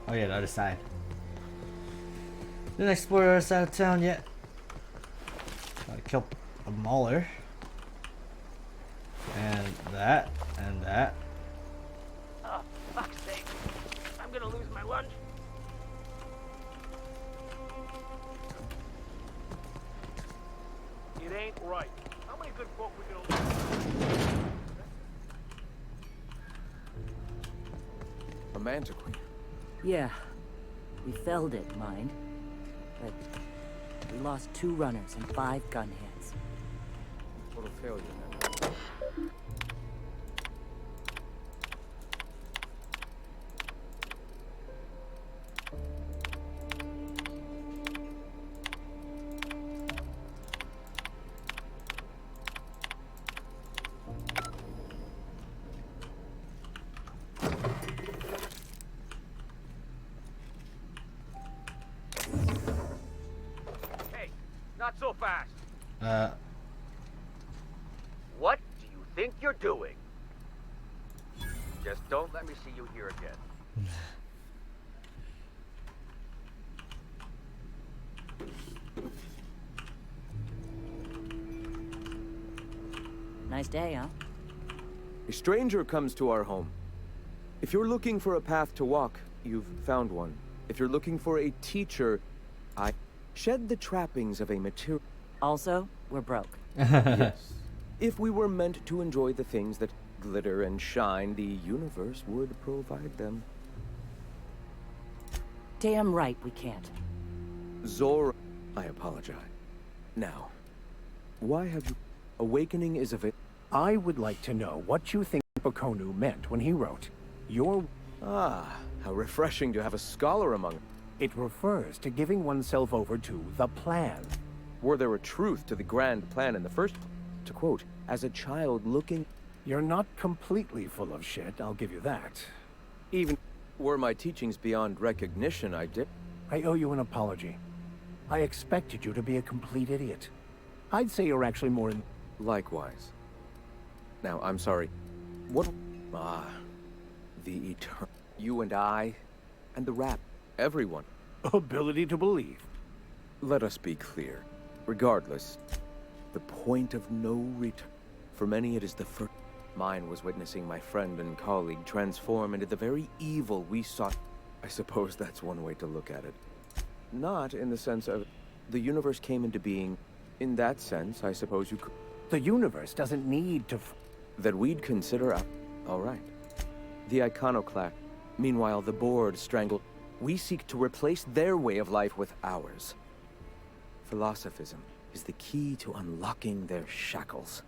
Oh yeah, the other side. Didn't explore the other side of town yet. Gotta kill a mauler. And that, and that. Oh, fuck's sake. I'm gonna lose my lunch. It ain't right. How many good folk we gonna lose? A mantiquine. Yeah. We felled it, mind. But we lost 2 runners and 5 gun hands. Total failure then. Hey, not so fast. Uh, What do you think you're doing? Just don't let me see you here again. Nice day, huh? A stranger comes to our home. If you're looking for a path to walk, you've found one. If you're looking for a teacher, I shed the trappings of a material. Also, we're broke. Yes. If we were meant to enjoy the things that glitter and shine, the universe would provide them. Damn right we can't. Zor, I apologize. Now, why have you... Awakening is of it. I would like to know what you think Bakonu meant when he wrote, "Your..." Ah, how refreshing to have a scholar among... It refers to giving oneself over to the plan. Were there a truth to the grand plan in the first... To quote, as a child looking... You're not completely full of shit, I'll give you that. Even were my teachings beyond recognition, I did... I owe you an apology. I expected you to be a complete idiot. I'd say you're actually more in... Likewise. Now, I'm sorry. What? The eternal. You and I, and the rap. Everyone. Ability to believe. Let us be clear. Regardless, the point of no return. For many, it is the first. Mine was witnessing my friend and colleague transform into the very evil we sought. I suppose that's one way to look at it. Not in the sense of the universe came into being. In that sense, I suppose you could. The universe doesn't need to. That we'd consider. All right. The iconoclast. Meanwhile, the board strangled. We seek to replace their way of life with ours. Philosophism is the key to unlocking their shackles.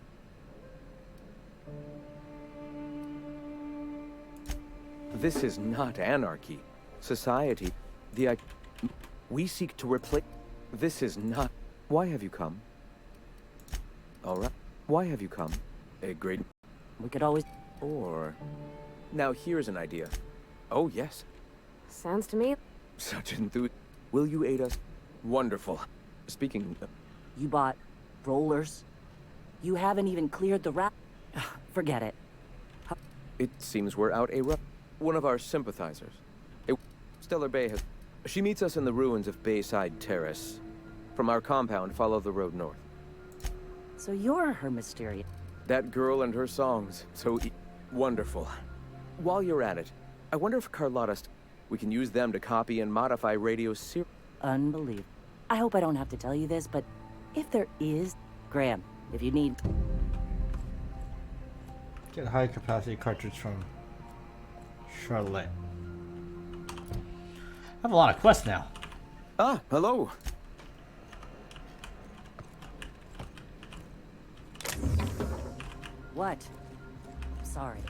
This is not anarchy. Society. We seek to replace. This is not. Why have you come? All right. Why have you come? A great. We could always. Or. Now here's an idea. Oh, yes. Sounds to me. Such enthusiasm. Will you aid us? Wonderful. Speaking of... You bought rollers? You haven't even cleared the wrap. Forget it. It seems we're out a one of our sympathizers. Stellar Bay has... She meets us in the ruins of Bayside Terrace. From our compound, follow the road north. So you're her mysterious... That girl and her songs. So wonderful. While you're at it, I wonder if Carlotta... We can use them to copy and modify radio series. Unbelievable. I hope I don't have to tell you this, but if there is... Graham, if you need... Get a high capacity cartridge from Charlotte. I have a lot of quests now. Ah, hello. What? Sorry.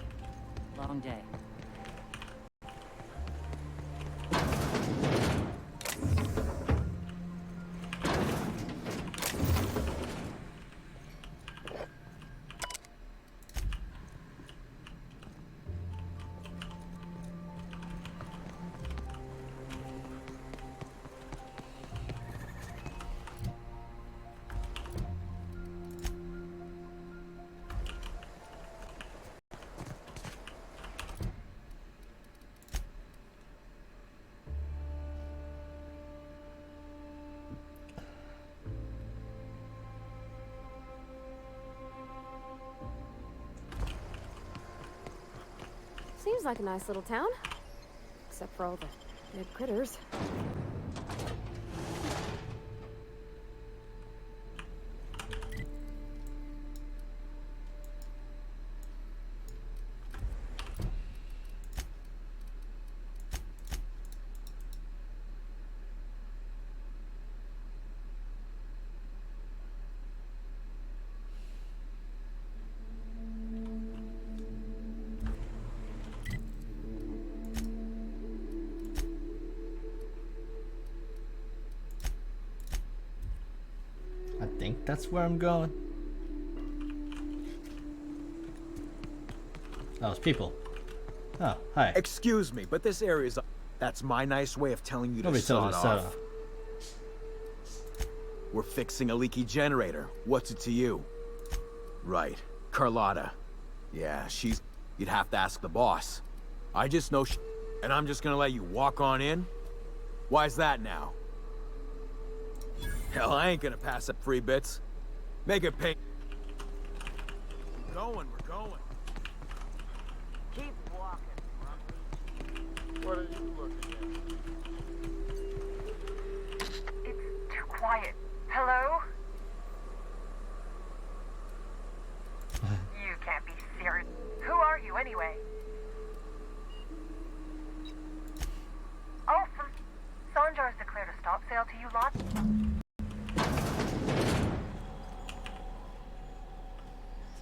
Long day. Seems like a nice little town. Except for all the dead critters. I think that's where I'm going. Oh, it's people. Oh, hi. Excuse me, but this area's... That's my nice way of telling you to sod off. We're fixing a leaky generator. What's it to you? Right. Carlotta. Yeah, she's... You'd have to ask the boss. I just know and I'm just gonna let you walk on in? Why's that now? Hell, I ain't gonna pass up free bits. Make it pay. We're going. Keep walking, Grumpy. What are you looking at? It's too quiet. Hello? You can't be serious. Who are you, anyway? Oh, Sanjar's declared a stop sale to you lot.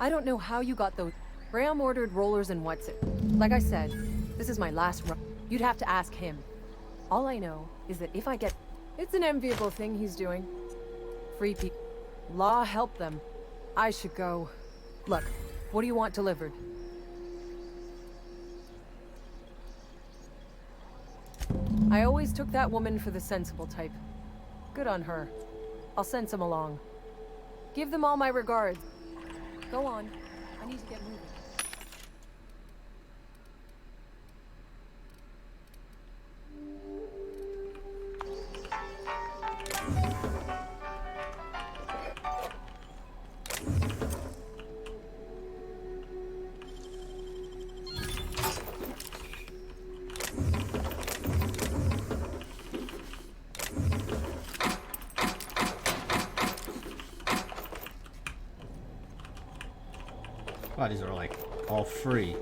I don't know how you got those. Graham ordered rollers and what's it. Like I said, this is my last run. You'd have to ask him. All I know is that if I get... It's an enviable thing he's doing. Free people. Law help them. I should go. Look, what do you want delivered? I always took that woman for the sensible type. Good on her. I'll send some along. Give them all my regards. Go on. I need to get moving. Wow, these are like all free.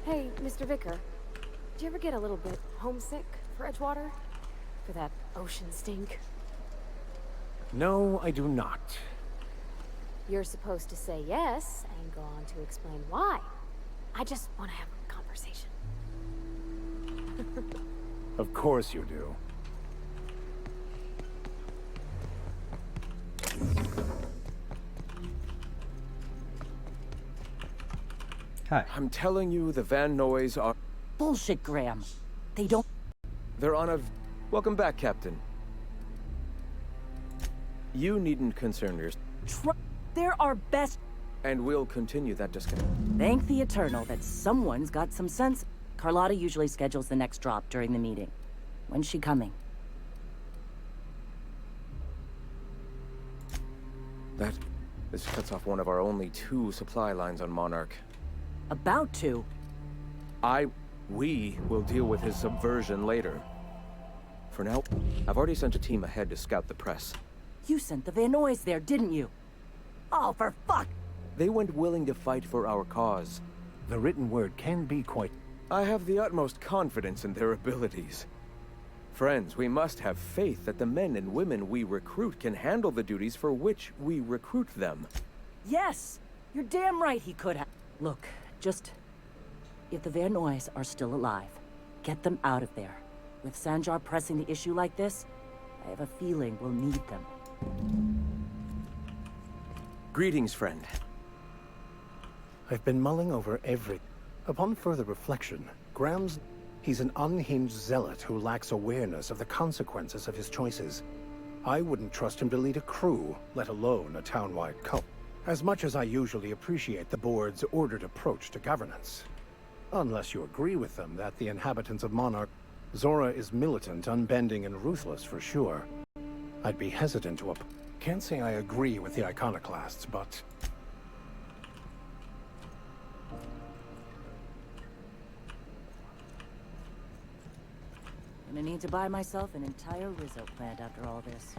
Hey, Mr. Vicker. Do you ever get a little bit homesick for Edgewater? For that ocean stink? No, I do not. You're supposed to say yes and go on to explain why. I just want to have a conversation. Of course you do. Hi. I'm telling you, the Van Noys are... Bullshit, Graham. They don't... They're on a... Welcome back, Captain. You needn't concern yourself. They're our best... And we'll continue that discussion. Thank the Eternal that someone's got some sense. Carlotta usually schedules the next drop during the meeting. When's she coming? This cuts off one of our only 2 supply lines on Monarch. About to. We will deal with his subversion later. For now, I've already sent a team ahead to scout the press. You sent the Van Noys there, didn't you? Oh, for fuck! They went willing to fight for our cause. The written word can be quite... I have the utmost confidence in their abilities. Friends, we must have faith that the men and women we recruit can handle the duties for which we recruit them. Yes! You're damn right he could have. Look, just... If the Van Noys are still alive, get them out of there. With Sanjar pressing the issue like this, I have a feeling we'll need them. Greetings, friend. I've been mulling over every... Upon further reflection, Graham's... He's an unhinged zealot who lacks awareness of the consequences of his choices. I wouldn't trust him to lead a crew, let alone a town-wide cult. As much as I usually appreciate the board's ordered approach to governance. Unless you agree with them that the inhabitants of Monarch... Zora is militant, unbending, and ruthless for sure. I'd be hesitant to Can't say I agree with the iconoclasts, but... I'm gonna need to buy myself an entire Rizzo plant after all this.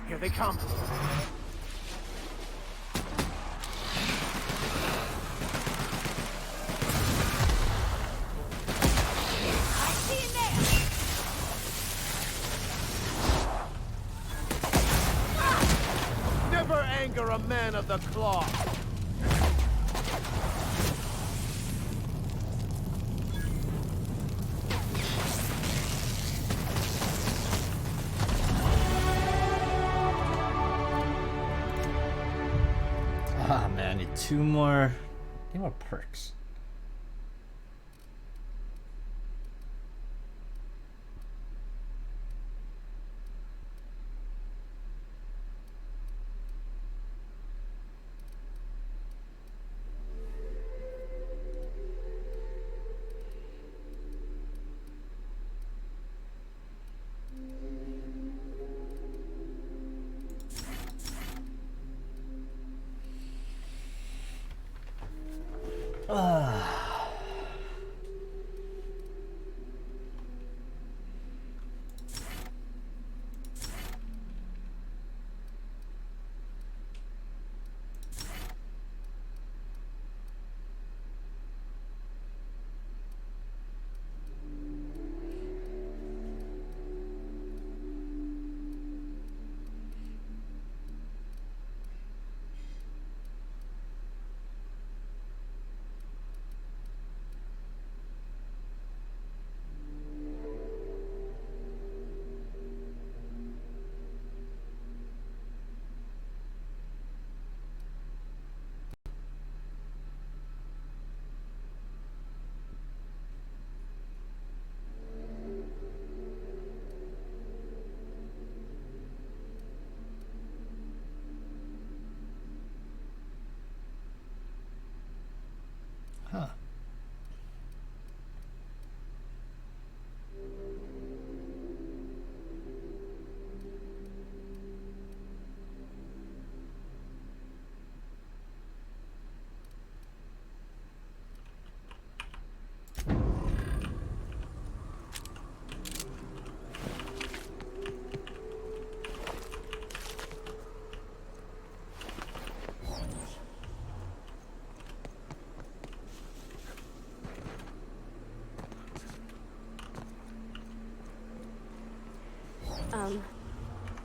Here they come. Never anger a man of the cloth. Ah man, I need 2 more perks.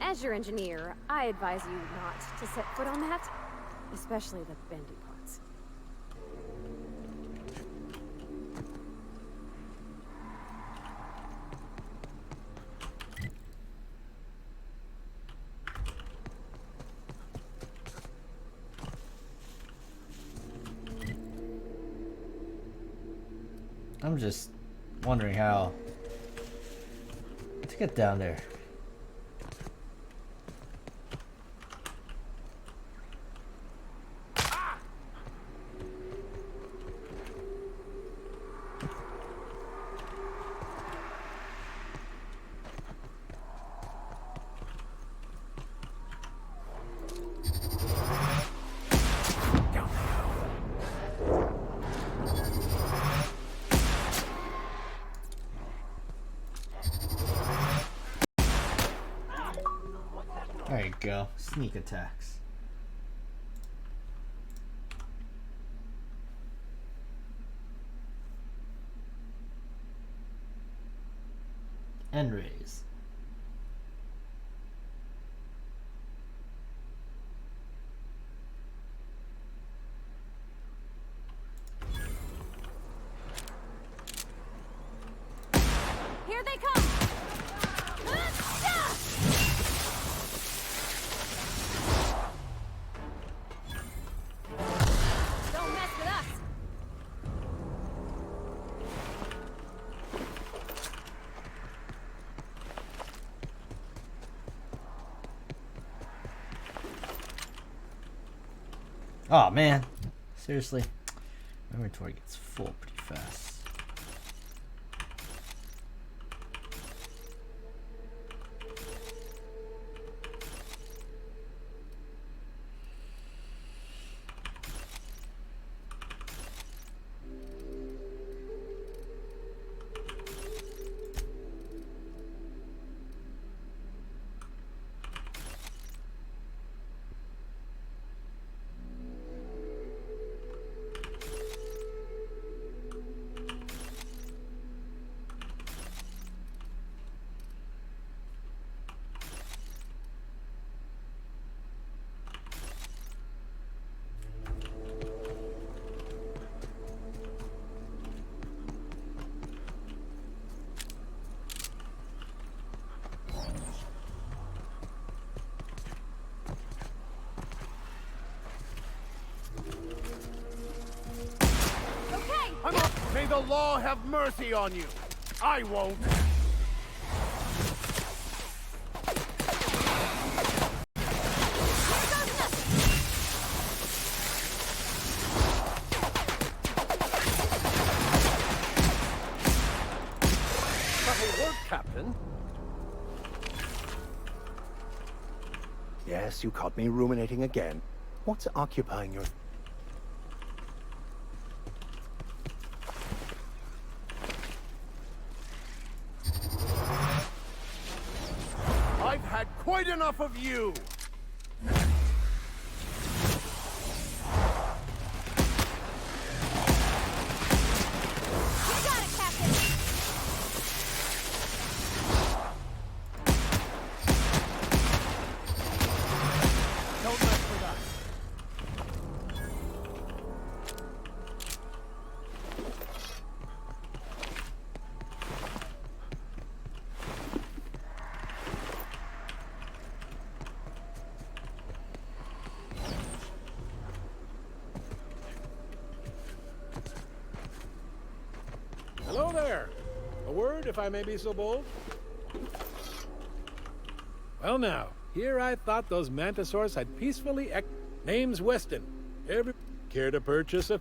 As your engineer, I advise you not to set foot on that, especially the bendy parts. I'm just wondering how to get down there. There you go. Sneak attacks. End raise. Here they come! Don't mess with us! Oh man, seriously, my inventory gets full pretty fast. May the law have mercy on you. I won't. Subtle work, Captain. Yes, you caught me ruminating again. What's occupying your... I've had quite enough of you. Don't mess with us. Hello there. A word, if I may be so bold? Well now, here I thought those mantisaurs had peacefully Name's Weston. Care to purchase a...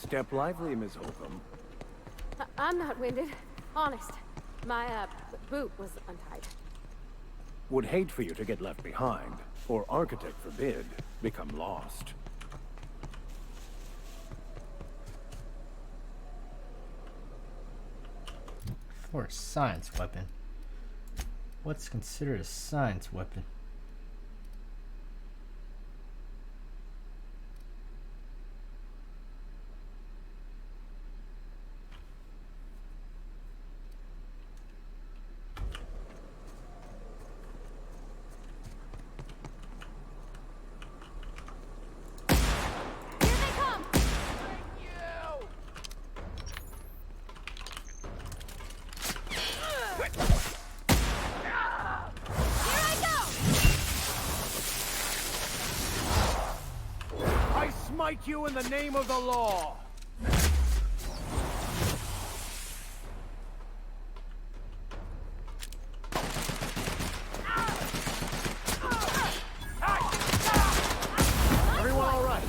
Step lively, Miss Holcomb. I'm not winded. Honest. My, boot was untied. Would hate for you to get left behind, or architect forbid, become lost. For a science weapon. What's considered a science weapon? I smite you in the name of the law! Everyone all right?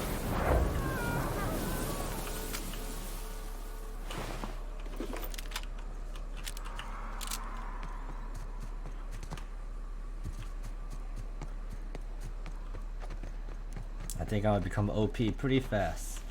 I think I'm gonna become OP pretty fast.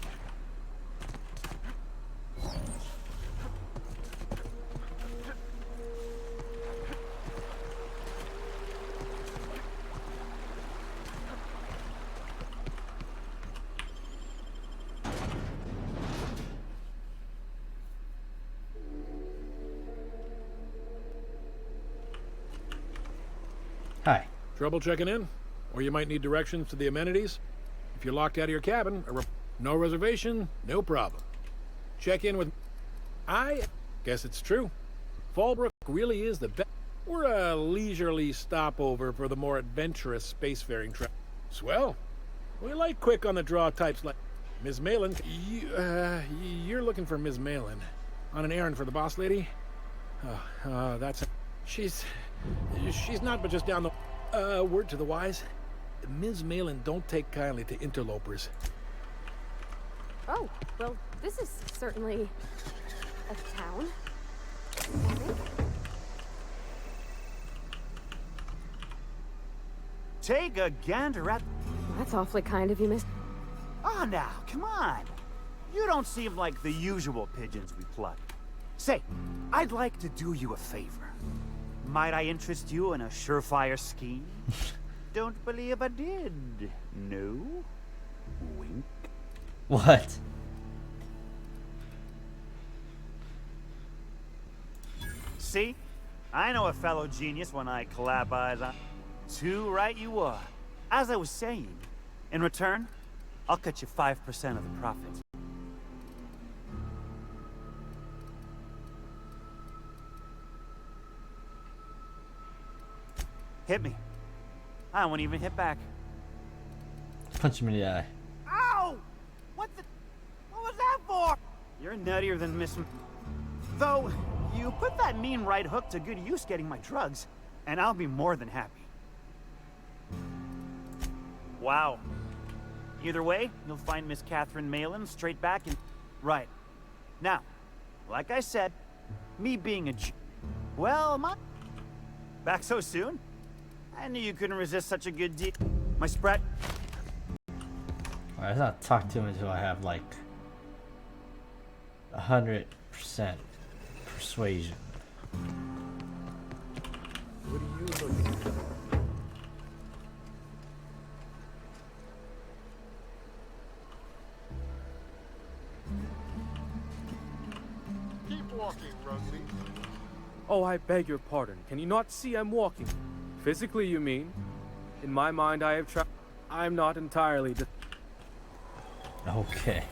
Hi. Trouble checking in? Or you might need directions to the amenities? If you're locked out of your cabin, no reservation, no problem. Check in with... I guess it's true. Fallbrook really is the best. We're a leisurely stopover for the more adventurous spacefaring travel. Swell. We like quick on the draw types like Ms. Malin. You're looking for Ms. Malin on an errand for the boss lady? That's... She's not but just down the... word to the wise. Ms. Malin don't take kindly to interlopers. Oh, well, this is certainly a town, I think. Take a gander at... That's awfully kind of you, miss. Oh, now, come on. You don't seem like the usual pigeons we pluck. Say, I'd like to do you a favor. Might I interest you in a surefire scheme? Don't believe I did. No? Wink. What? See? I know a fellow genius when I clap eyes on... Too right you are. As I was saying, in return, I'll cut you 5% of the profits. Hit me. I won't even hit back. Punch him in the eye. Ow! What was that for? You're nuttier than Miss... Though, you put that mean right hook to good use getting my drugs, and I'll be more than happy. Wow. Either way, you'll find Miss Catherine Malin straight back in... Right. Now, like I said, me being a... Well, back so soon? I knew you couldn't resist such a good deal. My spread... Alright, let's not talk to him until I have like 100% persuasion. What are you looking for? Keep walking, Rugby. Oh, I beg your pardon. Can you not see I'm walking? Physically, you mean? In my mind, I have tried. I'm not entirely. Okay.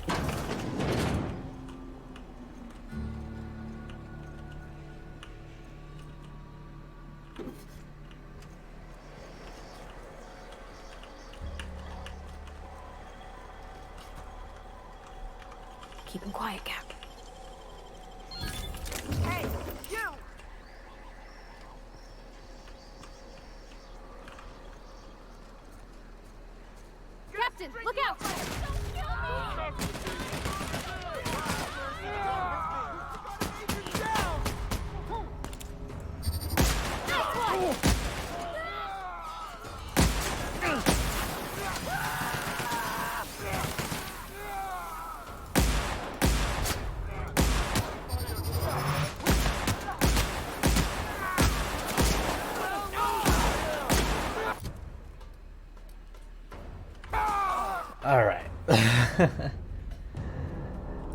Keep him quiet, Cap. Hey, you! Captain, look out!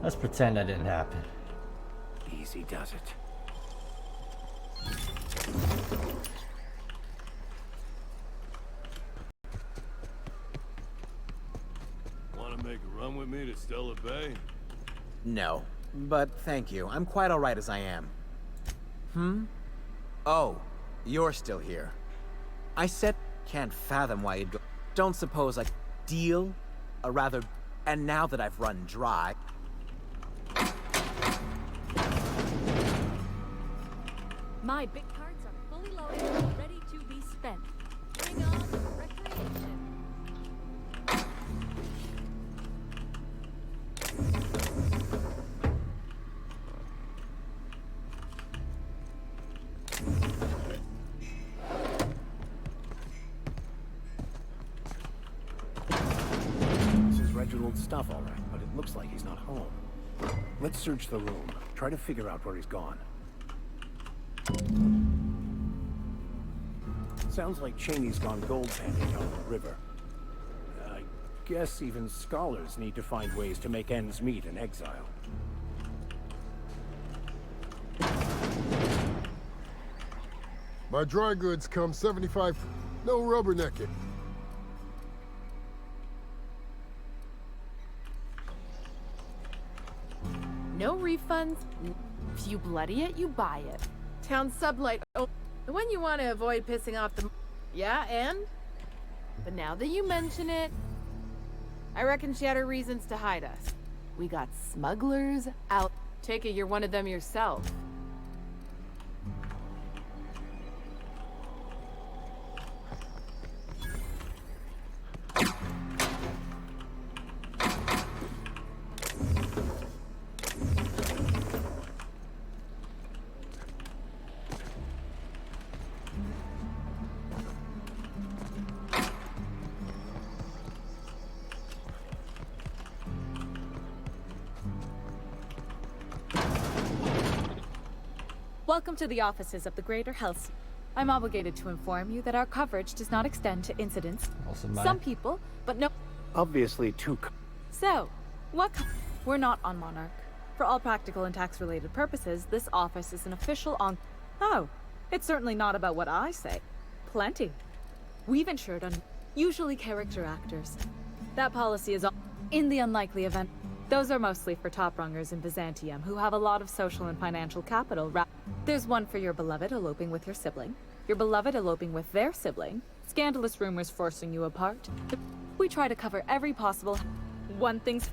Let's pretend that didn't happen. Easy does it. Want to make a run with me to Stellar Bay? No, but thank you. I'm quite alright as I am. Oh, you're still here. I said, can't fathom why you'd go. Don't suppose I deal? Or rather, and now that I've run dry. My big cards are fully loaded and ready to be spent. Bring on the recreation. This is Reginald's stuff, all right, but it looks like he's not home. Let's search the room. Try to figure out where he's gone. Sounds like Cheney's gone gold panning down the river. I guess even scholars need to find ways to make ends meet in exile. My dry goods come 75. No rubbernecking. No refunds. If you bloody it, you buy it. Town sublight. Oh, the one you want to avoid pissing off the. Yeah, and? But now that you mention it, I reckon she had her reasons to hide us. We got smugglers out. Take it you're one of them yourself. Welcome to the offices of the Greater Health. I'm obligated to inform you that our coverage does not extend to incidents. Also mine. Some people, but no. Obviously, So, we're not on Monarch. For all practical and tax-related purposes, this office is an official on. Oh, it's certainly not about what I say. Plenty. We've insured usually character actors. That policy is in the unlikely event. Those are mostly for top-rungers in Byzantium who have a lot of social and financial capital. There's one for your beloved eloping with your sibling, your beloved eloping with their sibling, scandalous rumors forcing you apart. We try to cover every possible. One thing's.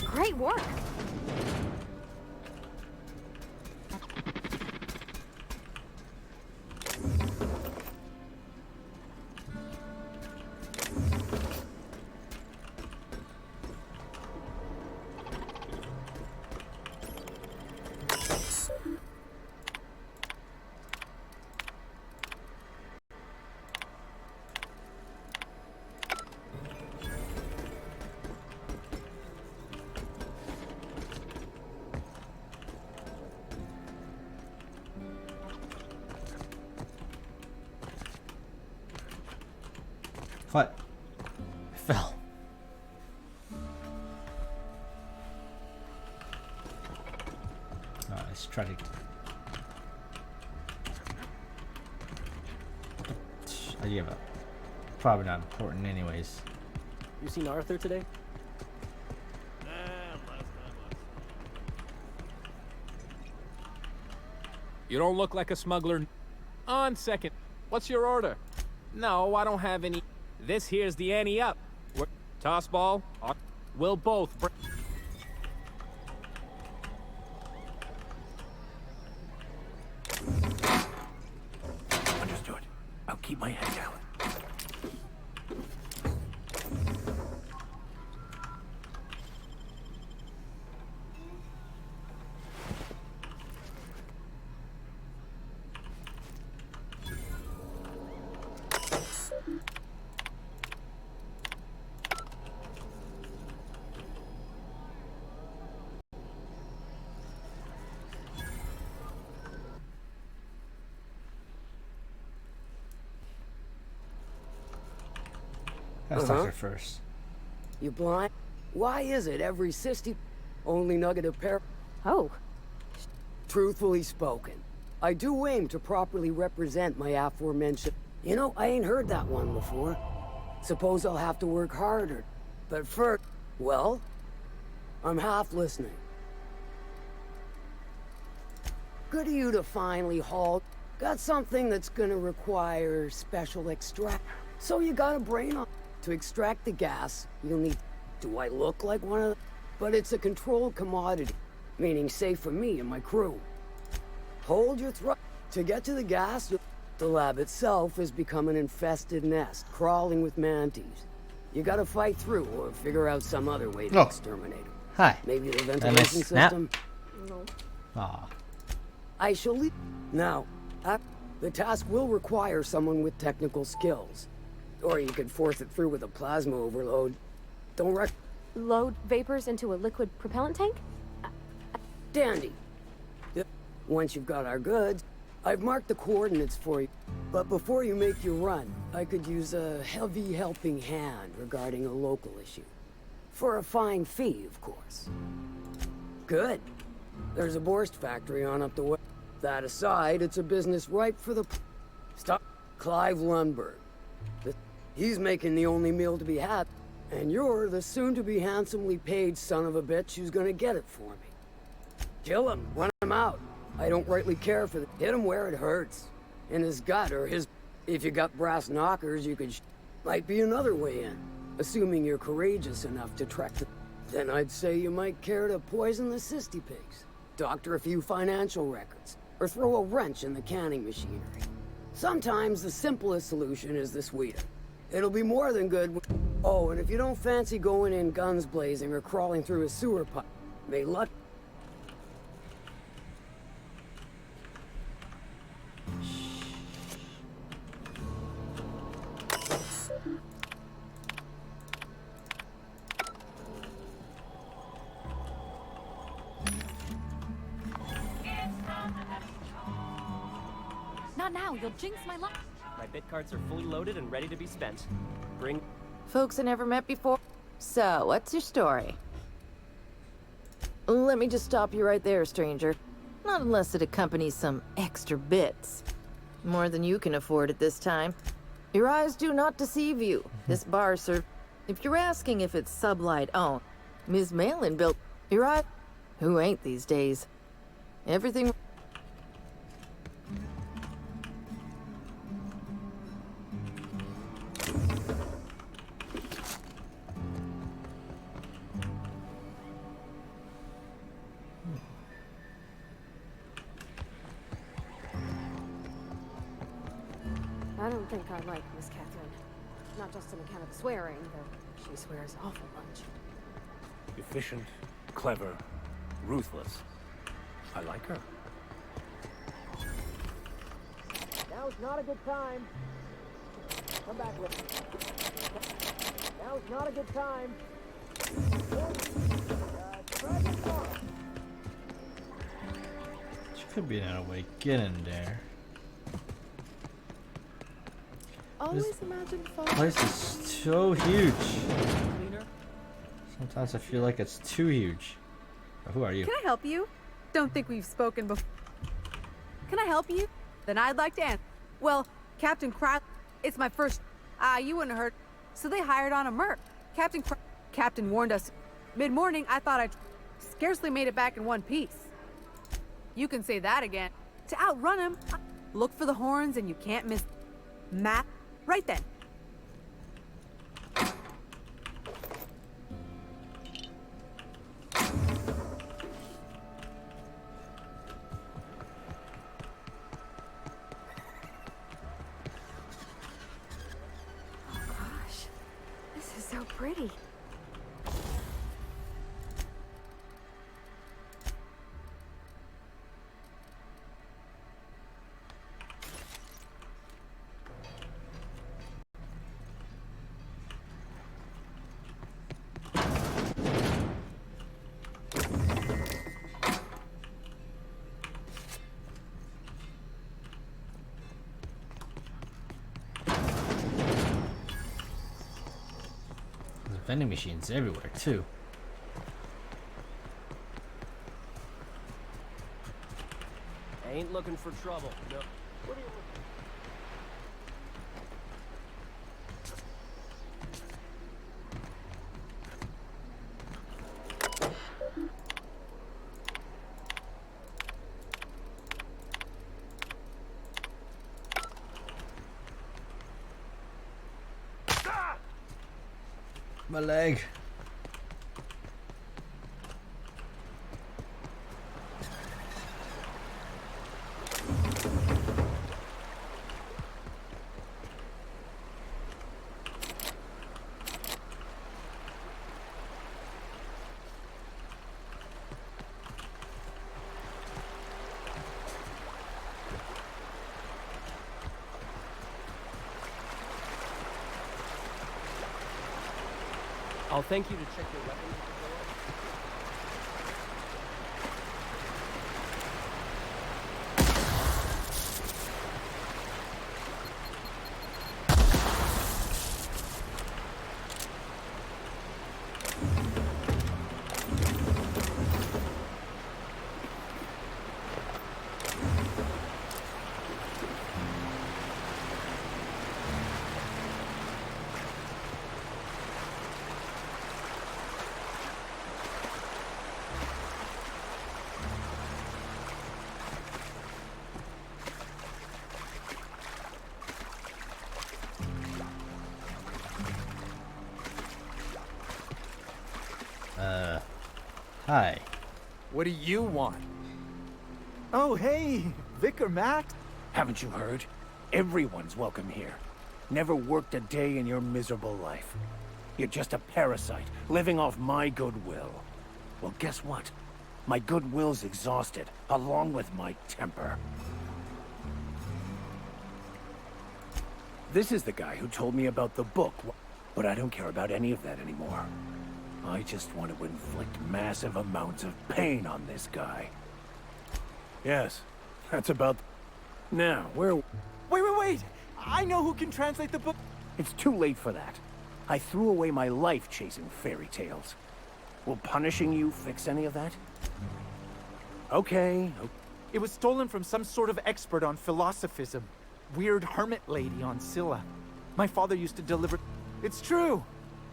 Great work. What? I fell. Alright, let's try to. I give up. Probably not important, anyways. You seen Arthur today? You don't look like a smuggler. On second, what's your order? No, I don't have any. This here's the ante up. Toss ball. We'll both bring. Understood. I'll keep my head down. Let's talk to her first. You blind? Why is it every 60 only nugget of pair? Oh. Truthfully spoken, I do aim to properly represent my aforementioned. You know, I ain't heard that one before. Suppose I'll have to work harder. But first, well, I'm half listening. Good of you to finally haul. Got something that's gonna require special extract. So you got a brain on. To extract the gas, you'll need... Do I look like one of them? But it's a controlled commodity, meaning safe for me and my crew. Hold your throat. To get to the gas, the lab itself has become an infested nest, crawling with mantis. You gotta fight through or figure out some other way to exterminate them. Hi. Maybe the Nice ventilation snap. system? No. Aw. I shall leave. Now, the task will require someone with technical skills. Or you could force it through with a plasma overload. Don't Load vapors into a liquid propellant tank? Dandy. Once you've got our goods, I've marked the coordinates for you. But before you make your run, I could use a heavy helping hand regarding a local issue. For a fine fee, of course. Good. There's a Borst factory on up the way. That aside, it's a business ripe for the... Stop. Clive Lundberg. He's making the only meal to be had. And you're the soon-to-be handsomely paid son of a bitch who's gonna get it for me. Kill him, run him out. I don't rightly care for hit him where it hurts. In his gut or his... If you got brass knockers, you could might be another way in. Assuming you're courageous enough to trek the... Then I'd say you might care to poison the cysty pigs. Doctor a few financial records. Or throw a wrench in the canning machinery. Sometimes the simplest solution is the sweeter. It'll be more than good. Oh, and if you don't fancy going in guns blazing or crawling through a sewer pipe, may luck. Not now, you'll jinx my luck. My bit cards are fully loaded and ready to be spent. Bring... Folks I never met before. So, what's your story? Let me just stop you right there, stranger. Not unless it accompanies some extra bits. More than you can afford at this time. Your eyes do not deceive you. This bar serves... If you're asking if it's sublight owned, Ms. Malin built... Your eye... Who ain't these days? Everything... I don't think I like Miss Catherine. Not just on account of the swearing, though she swears awful much. Efficient, clever, ruthless. I like her. Now's not a good time. Come back with me. Now's not a good time. Try again tomorrow. She could be another way. Get in there. Always imagine fun. This place is so huge. Sometimes I feel like it's too huge. But who are you? Can I help you? Don't think we've spoken before. Can I help you? Then I'd like to answer. Well, Captain it's my first... you wouldn't have heard. So they hired on a merc. Captain warned us. Mid-morning, I thought I'd... Scarcely made it back in one piece. You can say that again. To outrun him, look for the horns and you can't miss... Map. Right then. Gosh, this is so pretty. Vending machines everywhere too. Ain't looking for trouble. No. What are you looking? My leg. I'll thank you to check your weapons. Hi. What do you want? Oh, hey, Vicar Matt. Haven't you heard? Everyone's welcome here. Never worked a day in your miserable life. You're just a parasite, living off my goodwill. Well, guess what? My goodwill's exhausted, along with my temper. This is the guy who told me about the book, but I don't care about any of that anymore. I just want to inflict massive amounts of pain on this guy. Yes, that's about... Now, where... Wait! I know who can translate the book. It's too late for that. I threw away my life chasing fairy tales. Will punishing you fix any of that? Okay. It was stolen from some sort of expert on philosophism. Weird hermit lady on Scylla. My father used to deliver... It's true!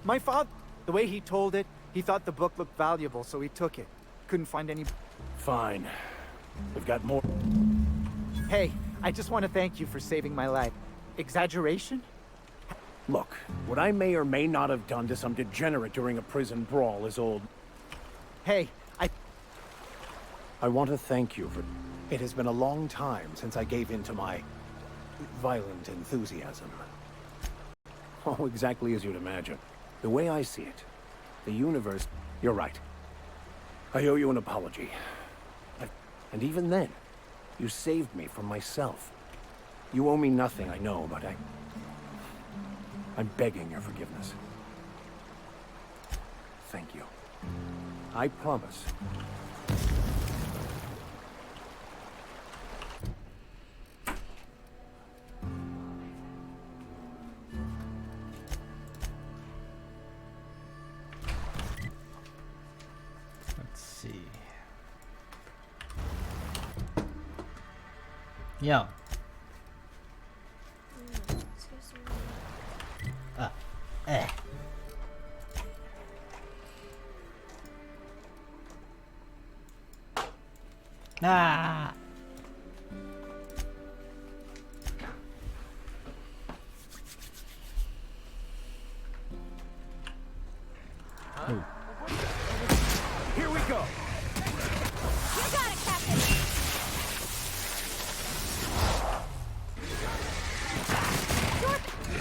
My father... The way he told it, he thought the book looked valuable, so he took it. Couldn't find any... Fine. We've got more... Hey, I just want to thank you for saving my life. Exaggeration? Look, what I may or may not have done to some degenerate during a prison brawl is old... Hey, I want to thank you for... It has been a long time since I gave in to my... violent enthusiasm. Oh, exactly as you'd imagine. The way I see it, the universe... You're right. I owe you an apology. And even then, you saved me from myself. You owe me nothing, I know, but I'm begging your forgiveness. Thank you. I promise. Let's see. Yeah. Eh. Ah. Oh. Here we go. You got it, Captain.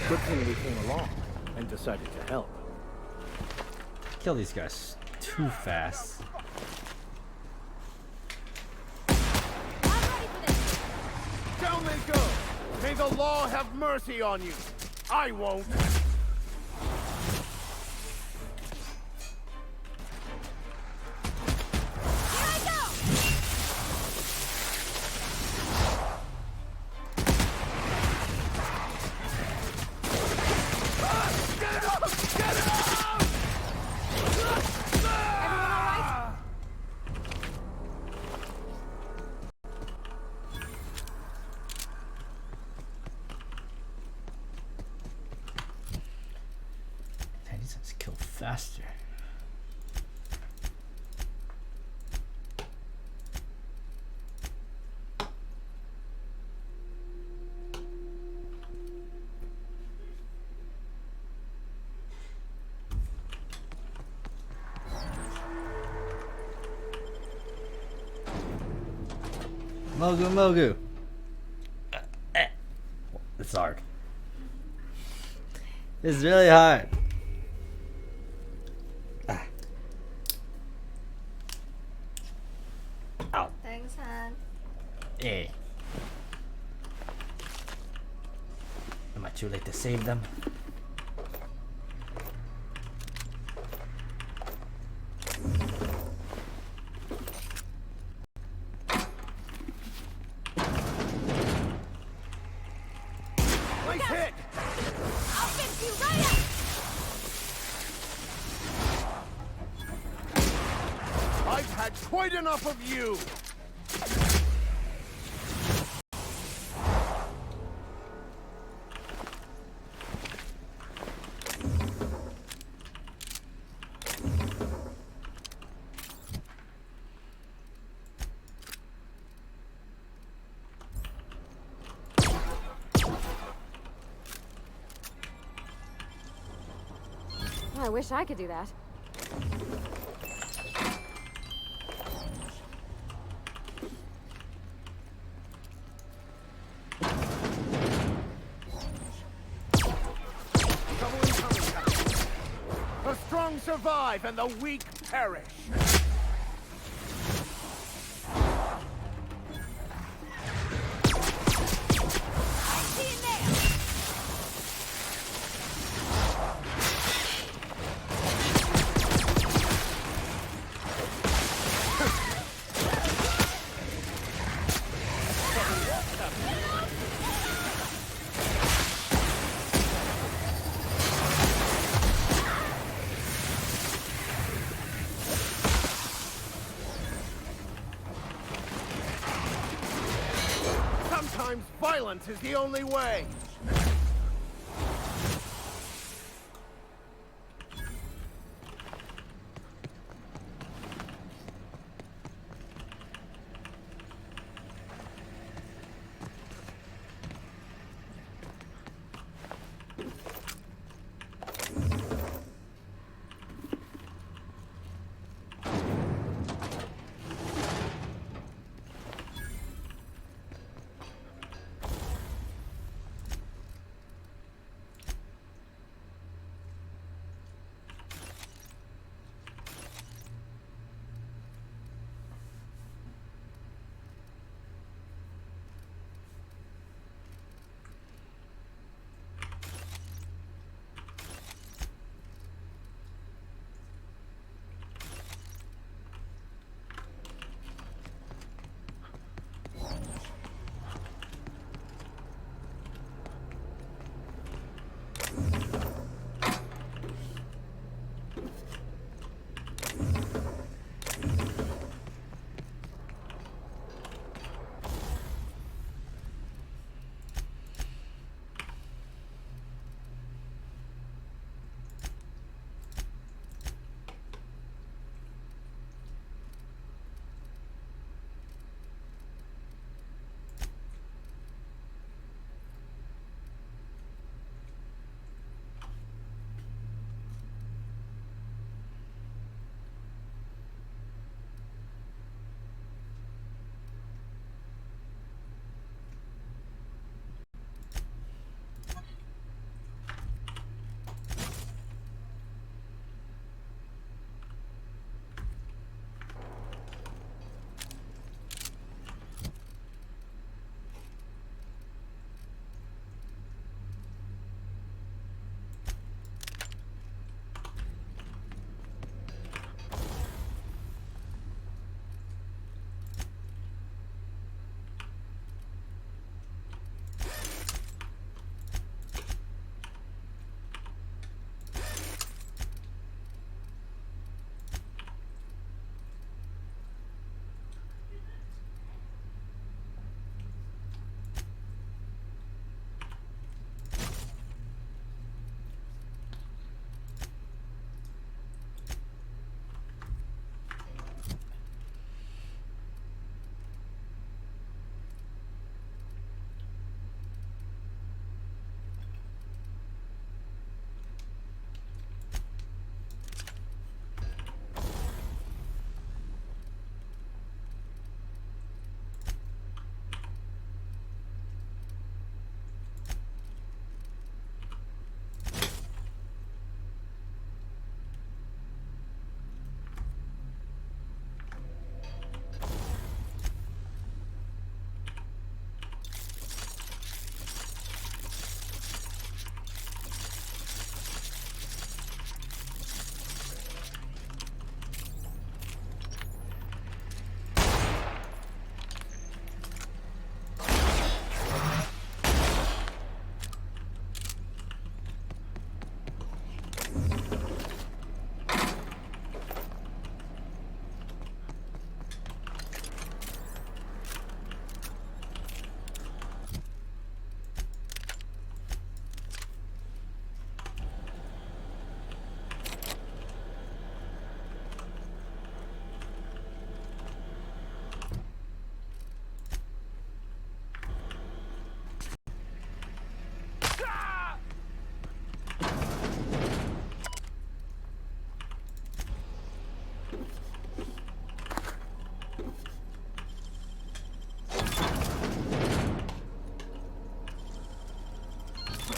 Good thing we came along and decided to help. Kill these guys too fast. Down they go. May the law have mercy on you. I won't. faster. Mogu Mogu. It's hard. It's really hard. Ow. Thanks, hon. Hey. Am I too late to save them? Nice hit! I'll fix you right up! I've had quite enough of you! I wish I could do that. Trouble incoming, Captain. The strong survive and the weak perish. Sometimes violence is the only way.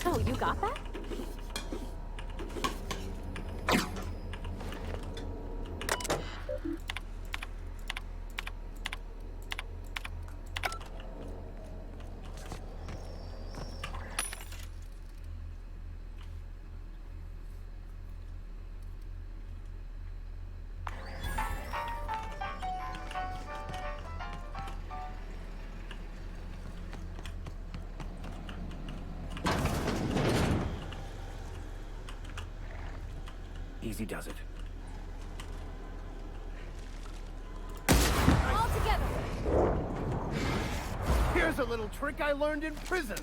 Oh, you got that? Easy does it. All together. Here's a little trick I learned in prison.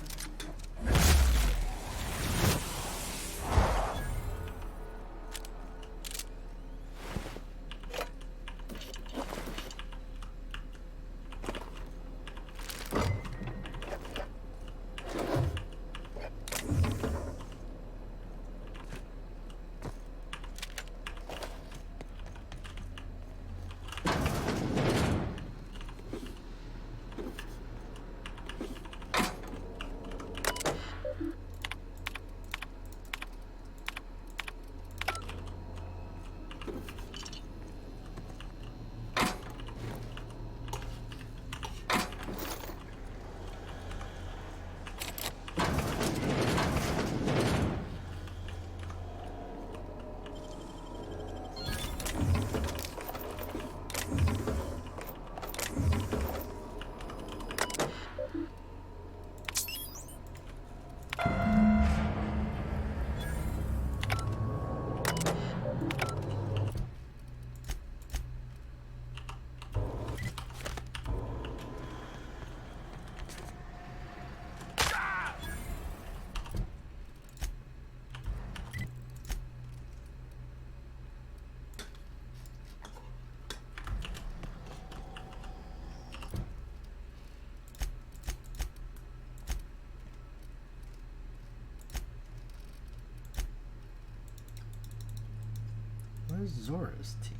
Where's Zora's team?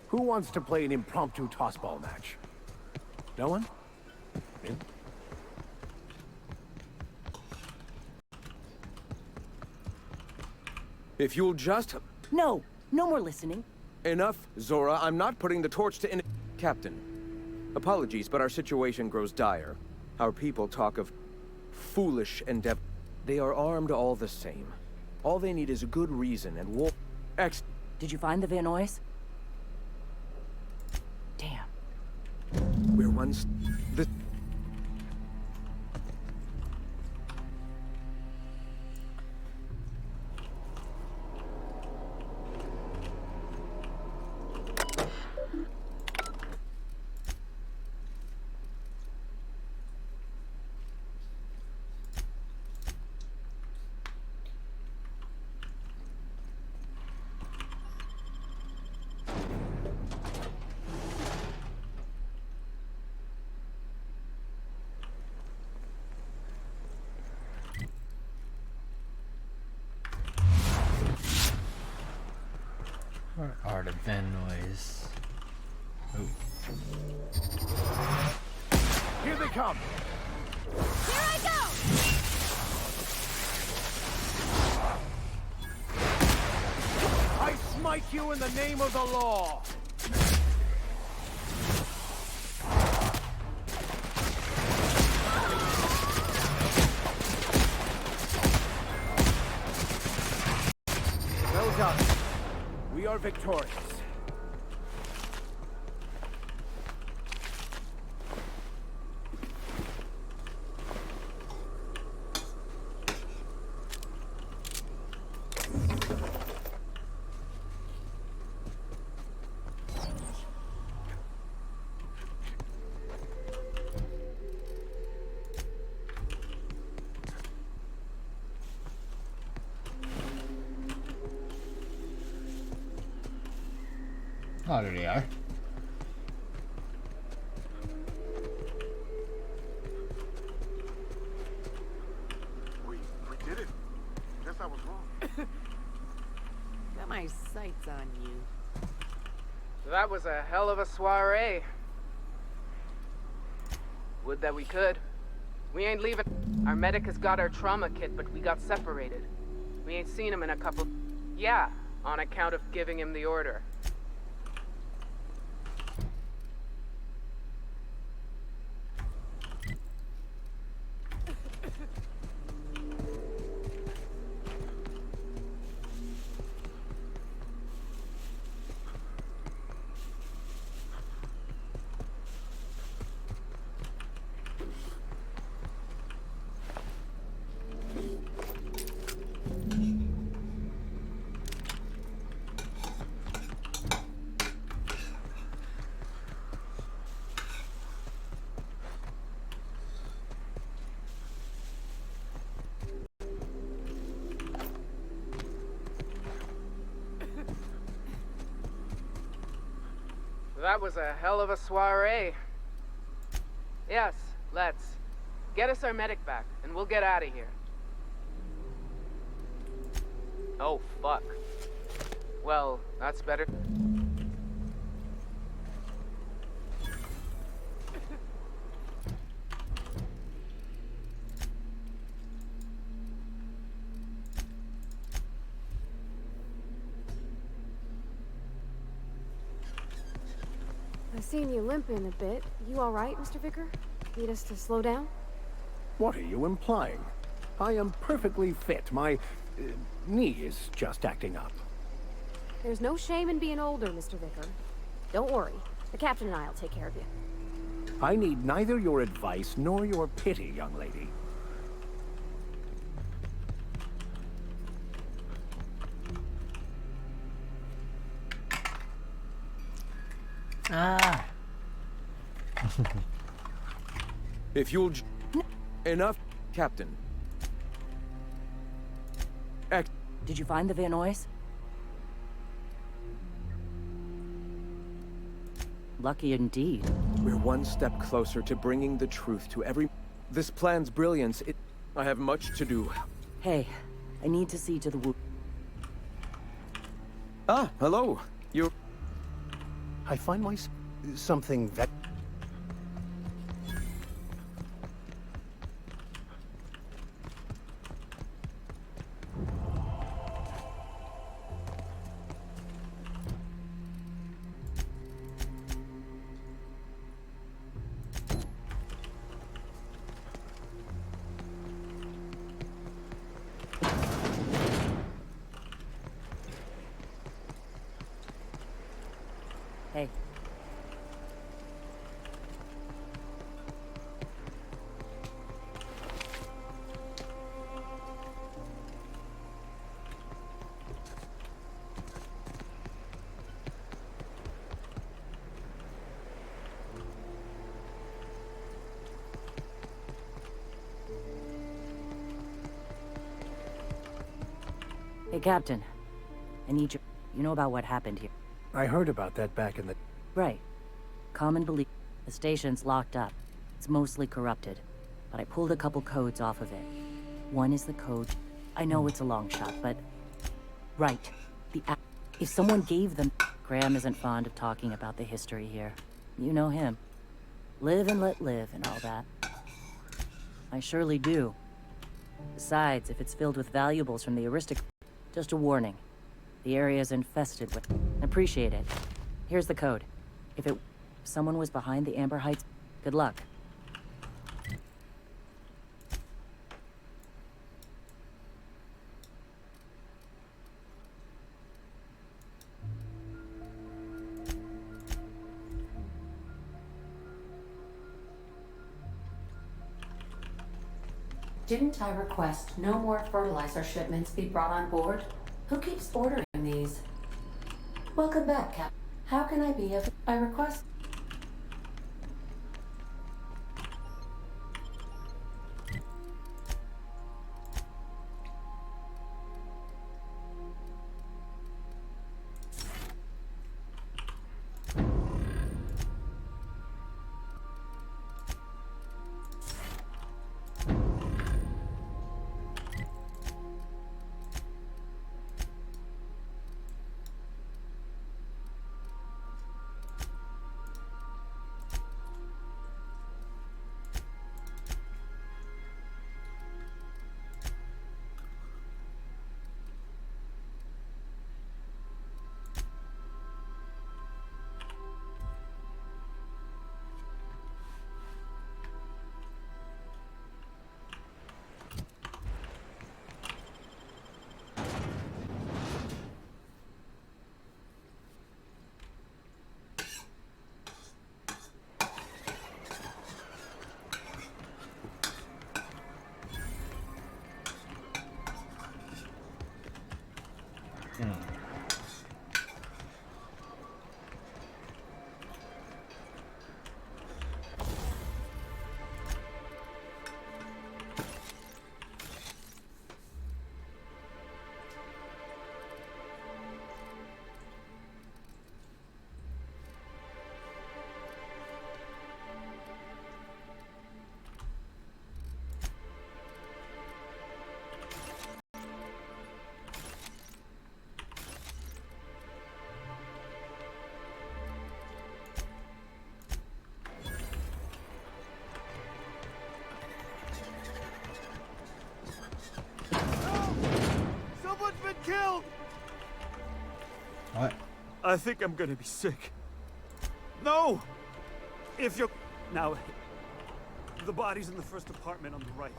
Who wants to play an impromptu tossball match? No one? In? If you'll just... No, no more listening. Enough, Zora. I'm not putting the torch to Captain, apologies, but our situation grows dire. Our people talk of foolish endeavor. They are armed all the same. All they need is a good reason and war... Did you find the Vanois? Damn. We're once... Where are the Vanois? Oh. Here they come! Here I go! I smite you in the name of the law! Well done. We are victorious. Oh, there they are. We did it. Guess I was wrong. Got my sights on you. That was a hell of a soiree. Would that we could. We ain't leaving. Our medic has got our trauma kit, but we got separated. We ain't seen him in a couple... Yeah, on account of giving him the order. That was a hell of a soiree. Yes, let's. Get us our medic back, and we'll get out of here. Oh, fuck. Well, that's better. I've seen you limping a bit. You all right, Mr. Vicar? Need us to slow down? What are you implying? I am perfectly fit. My knee is just acting up. There's no shame in being older, Mr. Vicar. Don't worry. The captain and I'll take care of you. I need neither your advice nor your pity, young lady. Ah. If you'll... Enough, Captain. Did you find the Vanois? Lucky indeed. We're one step closer to bringing the truth to every... This plan's brilliance, I have much to do. Hey, I need to see to the Ah, hello. You're... I find something that... Hey, Captain. I need you. You know about what happened here? I heard about that back in the... Right. Common belief. The station's locked up. It's mostly corrupted. But I pulled a couple codes off of it. One is the code. I know it's a long shot, but... Right. If someone gave them... Graham isn't fond of talking about the history here. You know him. Live and let live and all that. I surely do. Besides, if it's filled with valuables from the aristocrat... Just a warning. The area's infested with... Appreciate it. Here's the code. If someone was behind the Amber Heights, good luck. Didn't I request no more fertilizer shipments be brought on board? Who keeps ordering these? Welcome back, Cap. How can I be of... I request... Someone's been killed! What? I think I'm gonna be sick. No! If you're... Now, the body's in the first apartment on the right.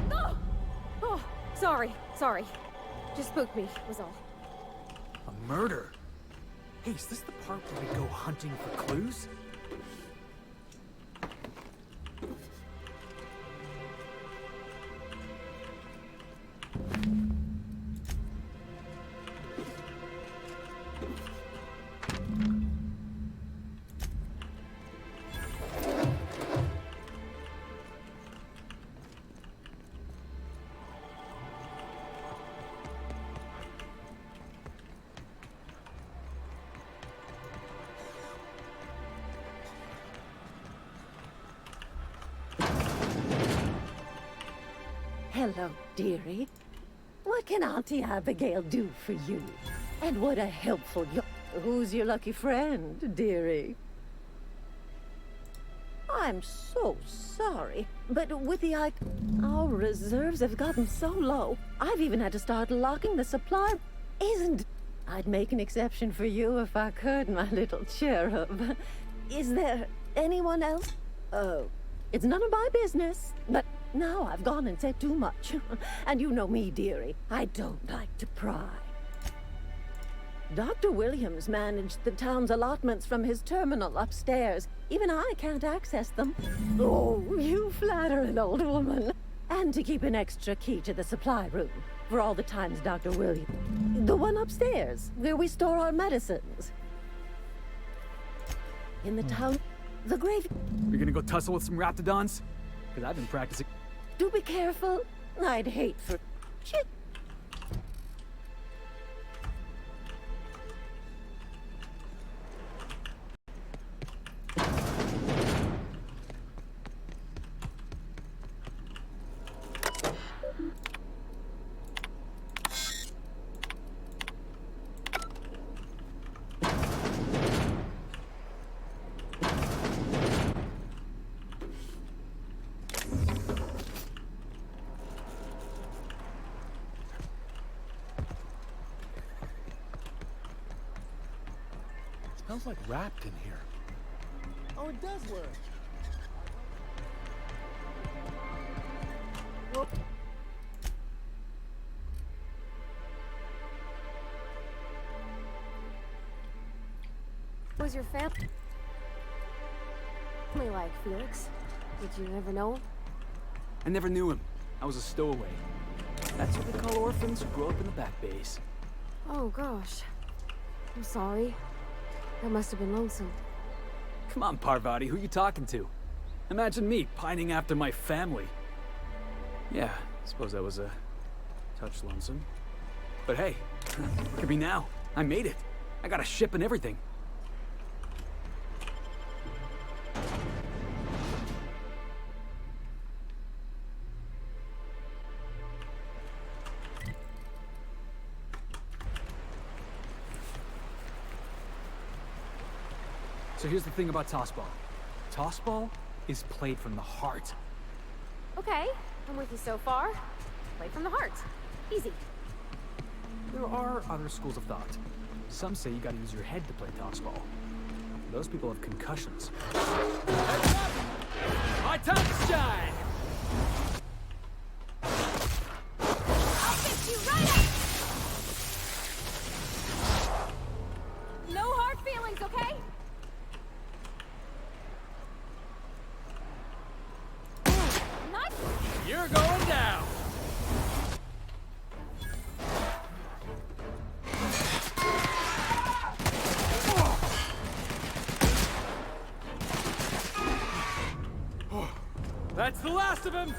No! Oh, sorry. Just spooked me, was all. A murder? Hey, is this the part where we go hunting for clues? Hello, dearie. What can Auntie Abigail do for you? And what a helpful Who's your lucky friend, dearie? I'm so sorry, but with the our reserves have gotten so low, I've even had to start locking the supply. I'd make an exception for you if I could, my little cherub. Is there anyone else? Oh, it's none of my business, but now I've gone and said too much. And you know me, dearie. I don't like to pry. Dr. Williams managed the town's allotments from his terminal upstairs. Even I can't access them. Oh, you flatter an old woman. And to keep an extra key to the supply room for all the times Dr. Williams... The one upstairs, where we store our medicines. In the town... The grave... You're gonna go tussle with some raptidons? because I've been practicing. Do be careful. I'd hate for... Shit. Smells like wrapped in here. Oh, it does work. Whoop. Was your family like, Felix? Did you ever know him? I never knew him. I was a stowaway. That's what they call orphans who grow up in the back bays. Oh, gosh. I'm sorry. That must have been lonesome. Come on, Parvati, who you talking to? Imagine me pining after my family. Yeah, I suppose that was a touch lonesome. But hey, look at me now. I made it. I got a ship and everything. So here's the thing about tossball. Tossball is played from the heart. Okay, I'm with you so far. Play from the heart. Easy. There are other schools of thought. Some say you gotta use your head to play tossball. Those people have concussions. Heads up! My time to shine! I'll fix you right up! No hard feelings, okay? You're going down! That's the last of him!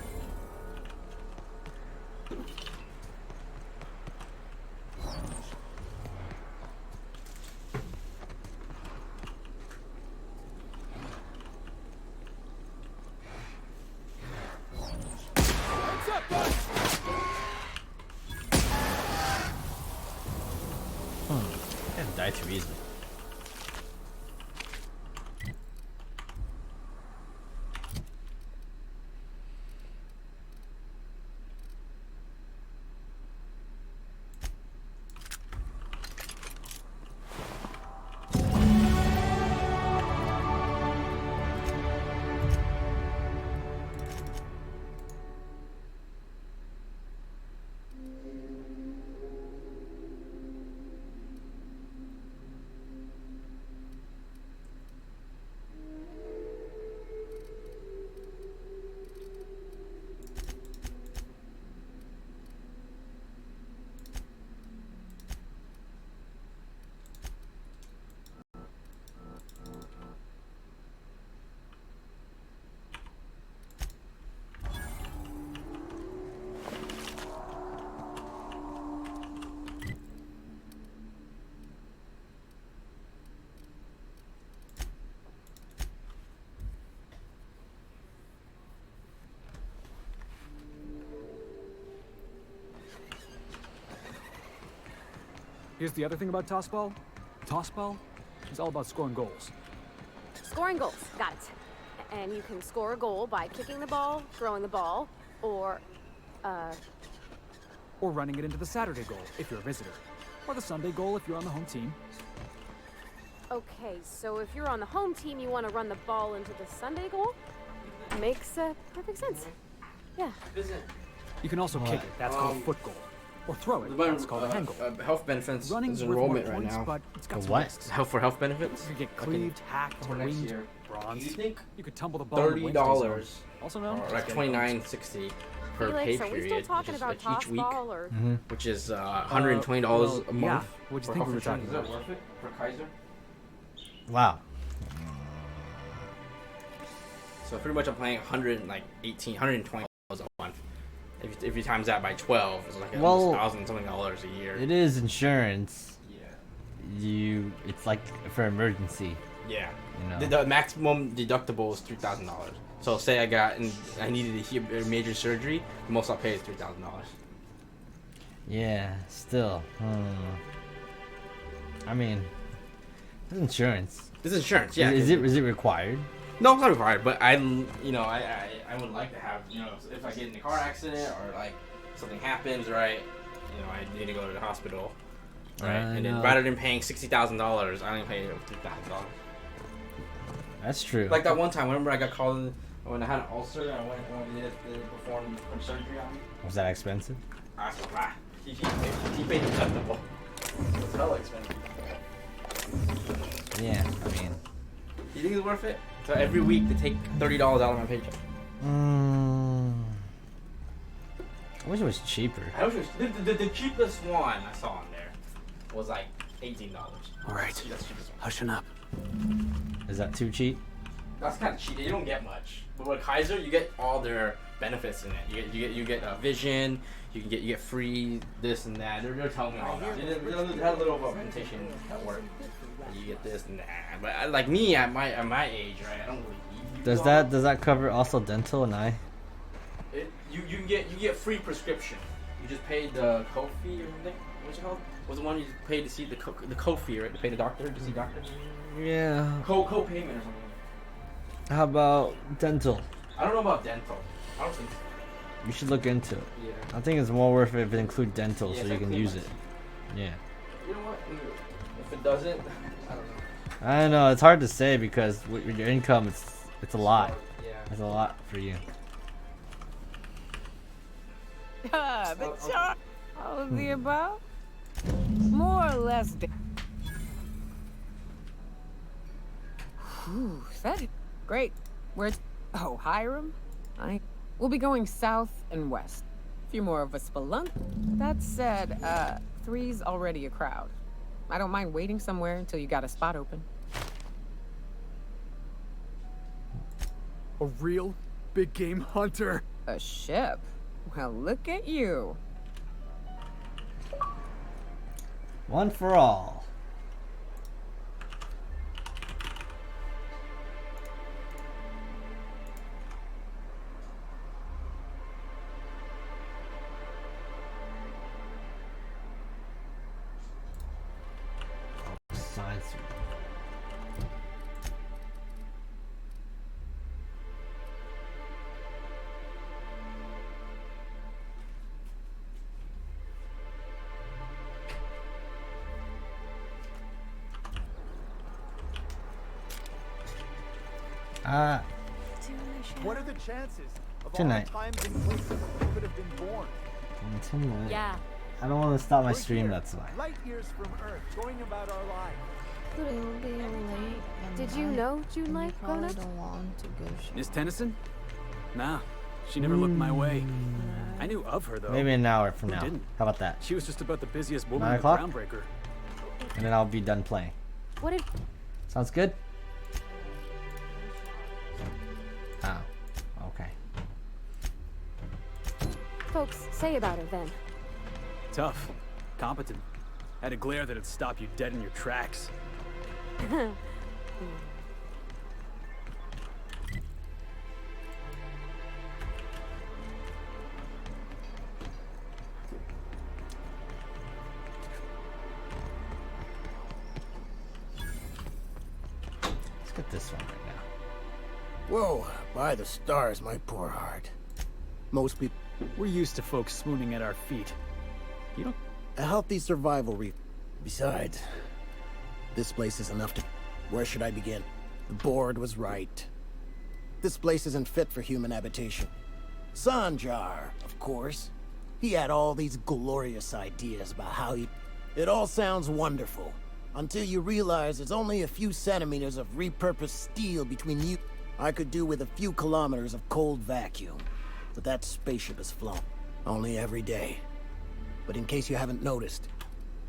Can't die too easily. Here's the other thing about tossball. Tossball is all about scoring goals. Scoring goals. Got it. And you can score a goal by kicking the ball, throwing the ball, or running it into the Saturday goal if you're a visitor. Or the Sunday goal if you're on the home team. Okay, so if you're on the home team, you want to run the ball into the Sunday goal? Makes perfect sense. Yeah. You can also kick it. That's called a foot goal. Or throw it. That's called a hand goal. Health benefits Running is is worth enrollment more right points, now. but it's got some What? risks. Health benefits? You could get cleaved, hacked, for next winged, year. bronzed. You think You could tumble the ball in the Wednesday $30 zone. Also known or as like getting $29.60 per Felix, pay are we period, still talking which is about like each week, tossball or? which is $120 a month. Yeah. What'd you for think we health were talking insurance. about? Is that worth it for Kaiser? Wow. So pretty much I'm paying 120 dollars a month. If you times that by 12, it's like almost $1,000 a year. It is insurance. It's like for emergency. Yeah. You know. The maximum deductible is $3,000. So say I needed a major surgery, the most I'll pay is $3,000. Yeah, still. I mean, it's insurance. It's insurance, yeah. Is it required? No, it's not required, but I would like to have, if I get in a car accident or like something happens, right? I need to go to the hospital, right? And then rather than paying $60,000, I only pay $3,000. That's true. Like that one time, remember I got called when I had an ulcer. I went and needed to perform surgery on me. Was that expensive? I said, he paid the deductible. It was hella expensive. Yeah, I mean. You think it's worth it? So every week they take $30 out of my paycheck. I wish it was cheaper. I wish it was, the cheapest one I saw on there was like $18. All right, that's the cheapest one. Hushing up. Is that too cheap? That's kind of cheap. You don't get much. But with Kaiser, you get all their benefits in it. You get vision. You get free this and that. They're telling me all that. They had a little representation at work. You get this and that. But like me at my age, right? I don't really need. Does that cover also dental and eye? You get free prescription. You just pay the co-fee or something. What's it called? What's the one you pay to see the co-fee, right? To pay the doctor to see doctors. Yeah. Co-payment or something. How about dental? I don't know about dental. I don't think so. You should look into it. Yeah. I think it's more worth it if it includes dental, Yeah, so you can use it. Yeah. You know what? If it doesn't, I don't know. I don't know. It's hard to say because with your income, it's a lot. Yeah. It's a lot for you. But sure, all of the above, more or less. Ooh, that is great. Where's Hiram? We'll be going south and west. A few more of us spelunk. That said, 3's already a crowd. I don't mind waiting somewhere until you got a spot open. A real big game hunter. A ship? Well, look at you. One for all. Science. What are the chances of Tonight. all the times and places you could have been born? Tonight. Yeah. I don't want to stop my We're stream, here, that's why. light years from Earth, going about our lives. Did you know June life grown up? Miss Tennyson? Nah, she never looked my way. I knew of her though. Maybe an hour from Who now. didn't? How about that? She was just about the busiest woman 9 in the o'clock? Groundbreaker. And then I'll be done playing. What did... Sounds good? Oh. Okay. folks say about her then? Tough. Competent. Had a glare that'd stop you dead in your tracks. Let's get this one right now. Whoa, by the stars, my poor heart. Most people... We're used to folks swooning at our feet. You don't... A healthy survival reef. Besides, this place is enough to... Where should I begin? The board was right. This place isn't fit for human habitation. Sanjar, of course. He had all these glorious ideas about how he... It all sounds wonderful. Until you realize it's only a few centimeters of repurposed steel between you. I could do with a few kilometers of cold vacuum. But that spaceship is flown. Only every day. But in case you haven't noticed,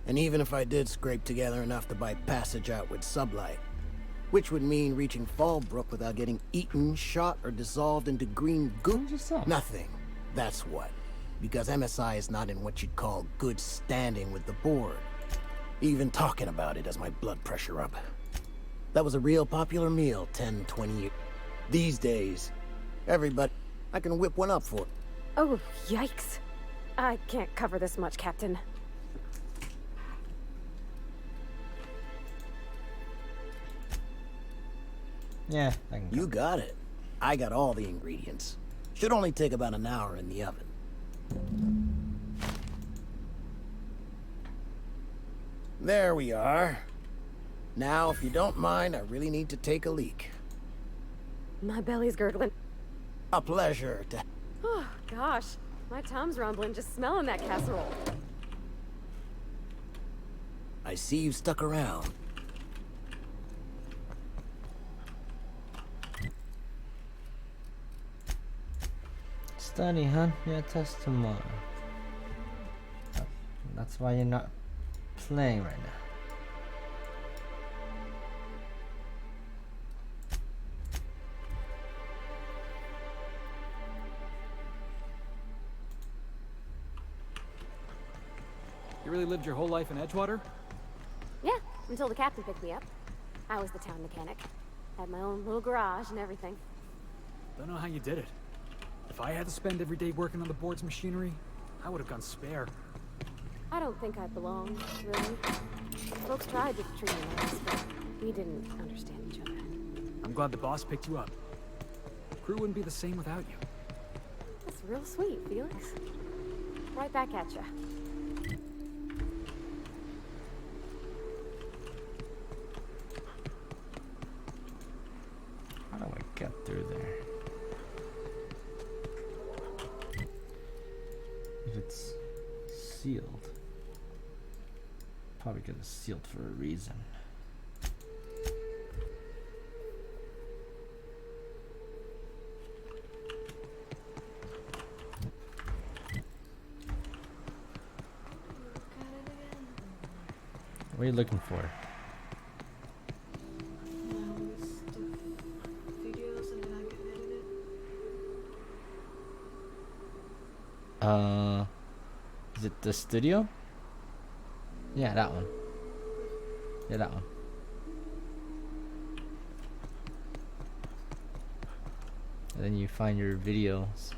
and even if I did scrape together enough to buy passage out with sublight, Which would mean reaching Fallbrook without getting eaten, shot, or dissolved into green goo. Nothing. That's what. Because MSI is not in what you'd call good standing with the board. Even talking about it has my blood pressure up. That was a real popular meal 10, 20 years. These days, everybody, I can whip one up for. Oh, yikes. I can't cover this much, Captain. Yeah, I can. You got it. I got all the ingredients. Should only take about an hour in the oven. There we are. Now, if you don't mind, I really need to take a leak. My belly's gurgling. A pleasure to... Oh, gosh. My tum's rumbling just smelling that casserole. I see you stuck around. Study, huh? Yeah, test tomorrow. That's why you're not playing right now. You really lived your whole life in Edgewater? Yeah, until the captain picked me up. I was the town mechanic. Had my own little garage and everything. Don't know how you did it. If I had to spend every day working on the board's machinery, I would have gone spare. I don't think I belong, really. Folks tried to treat me nice, but we didn't understand each other. I'm glad the boss picked you up. Crew wouldn't be the same without you. That's real sweet, Felix. Right back at ya. How do I get through there? If it's sealed, probably because it's sealed for a reason. What are you looking for? Is it the studio? Yeah, that one. Yeah, that one. And then you find your videos.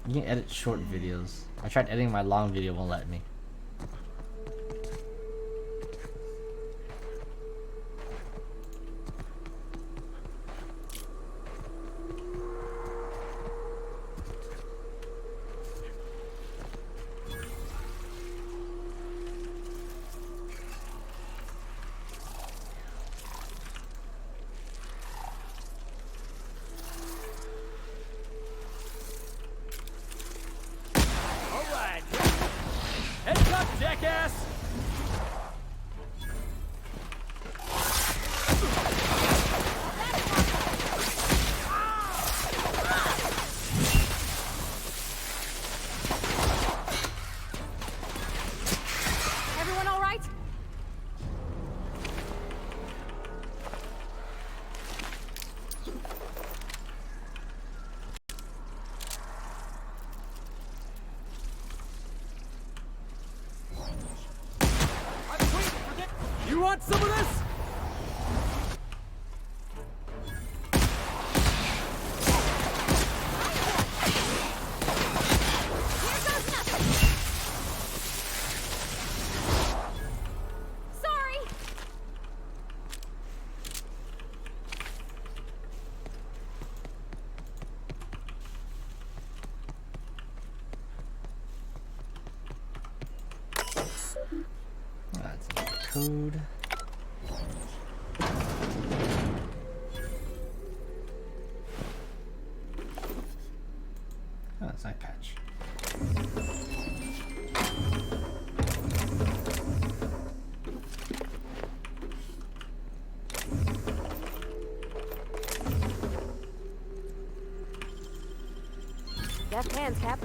You can edit short videos. I tried editing my long video, won't let me. Heads up, jackass! Everyone all right? You want some of this? Sorry! That's the code. Oh, that's eye patch. Deft hands, Cap.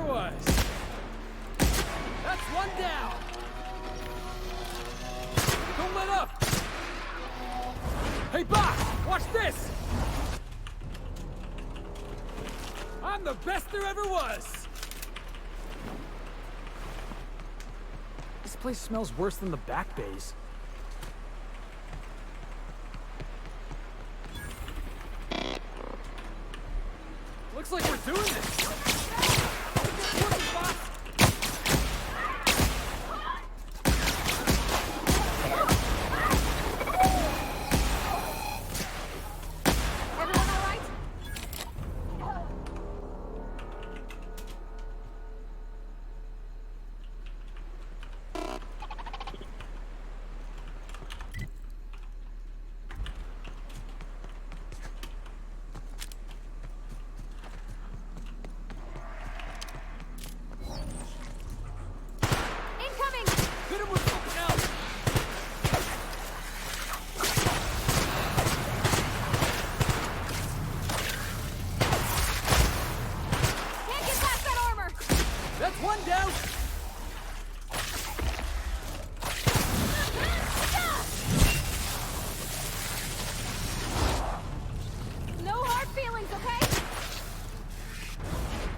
was. That's one down. Don't let up. Hey, boss, watch this. I'm the best there ever was. This place smells worse than the back bays. Looks like we're doing this.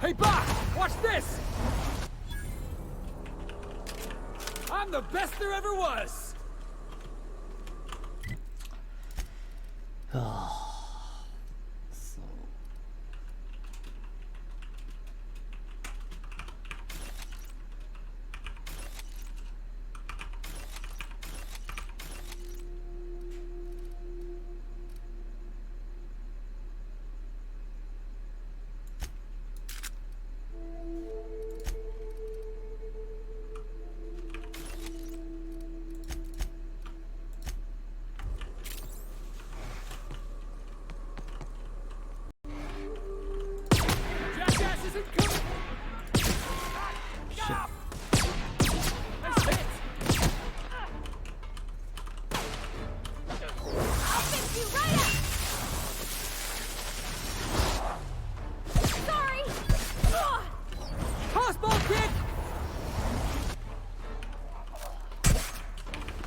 Hey, boss! Watch this! I'm the best there ever was!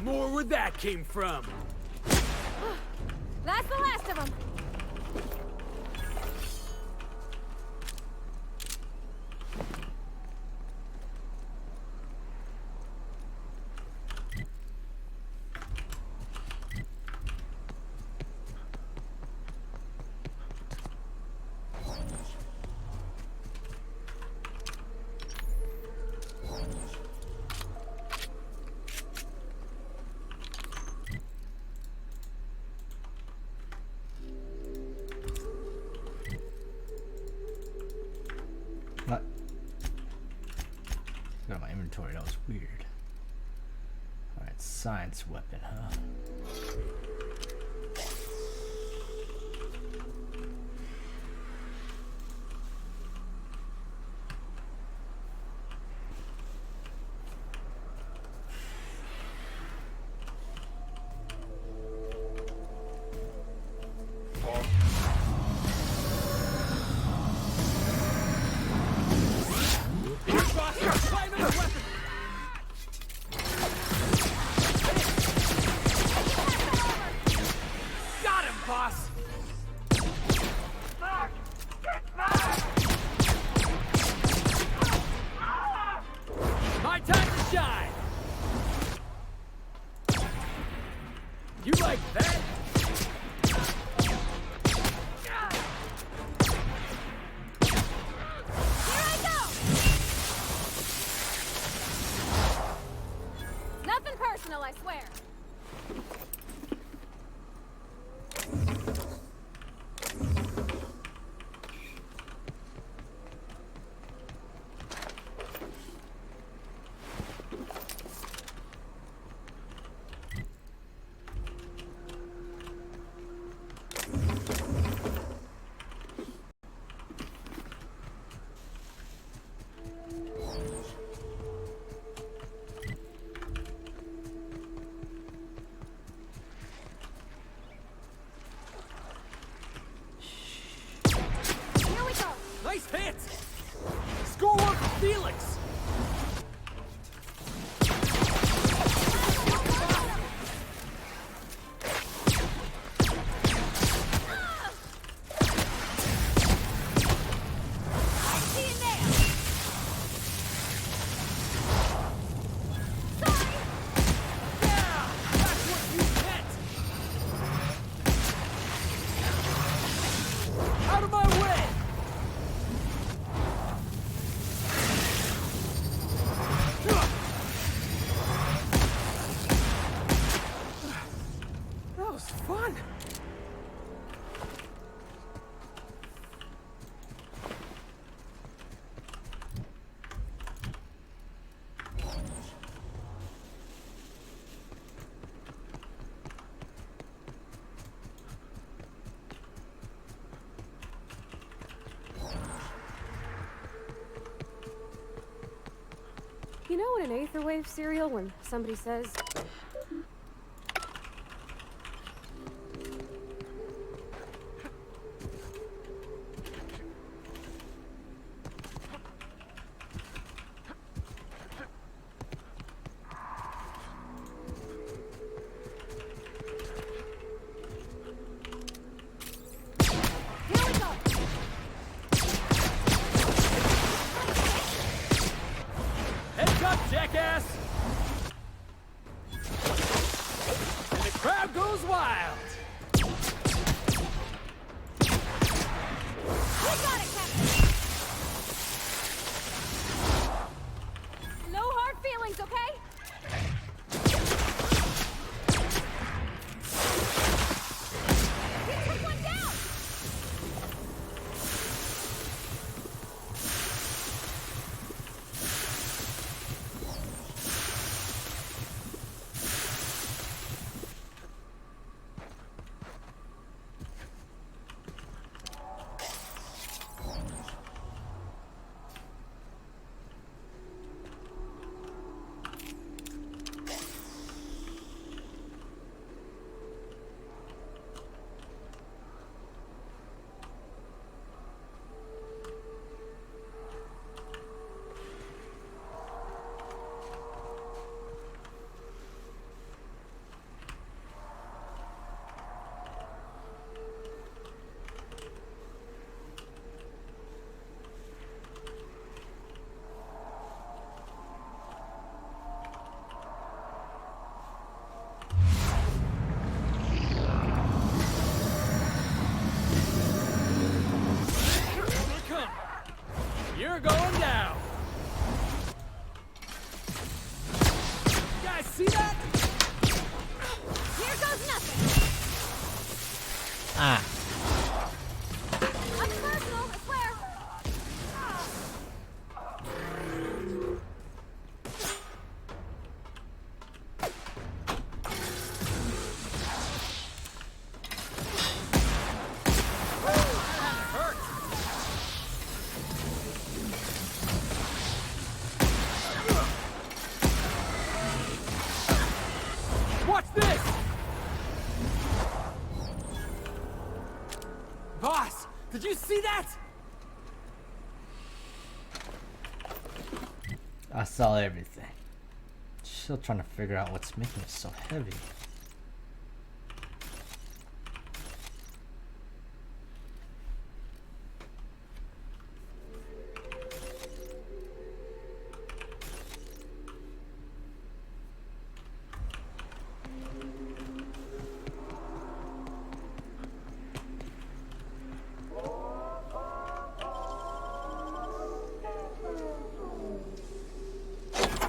More where that came from. That's the last of them. What? Got my inventory. That was weird. All right, science weapon, huh? Got him, boss! My time to shine! You like that? Nothing personal, I swear. You know in an Aetherwave serial when somebody says, Heads up, jackass! And the crowd goes wild. "We got it, Captain!" No hard feelings, okay? We took one down! You're going down. You guys see that? Here goes nothing! Ah. Nothing personal, I swear! Watch this! Boss, did you see that? I saw everything. Still trying to figure out what's making it so heavy.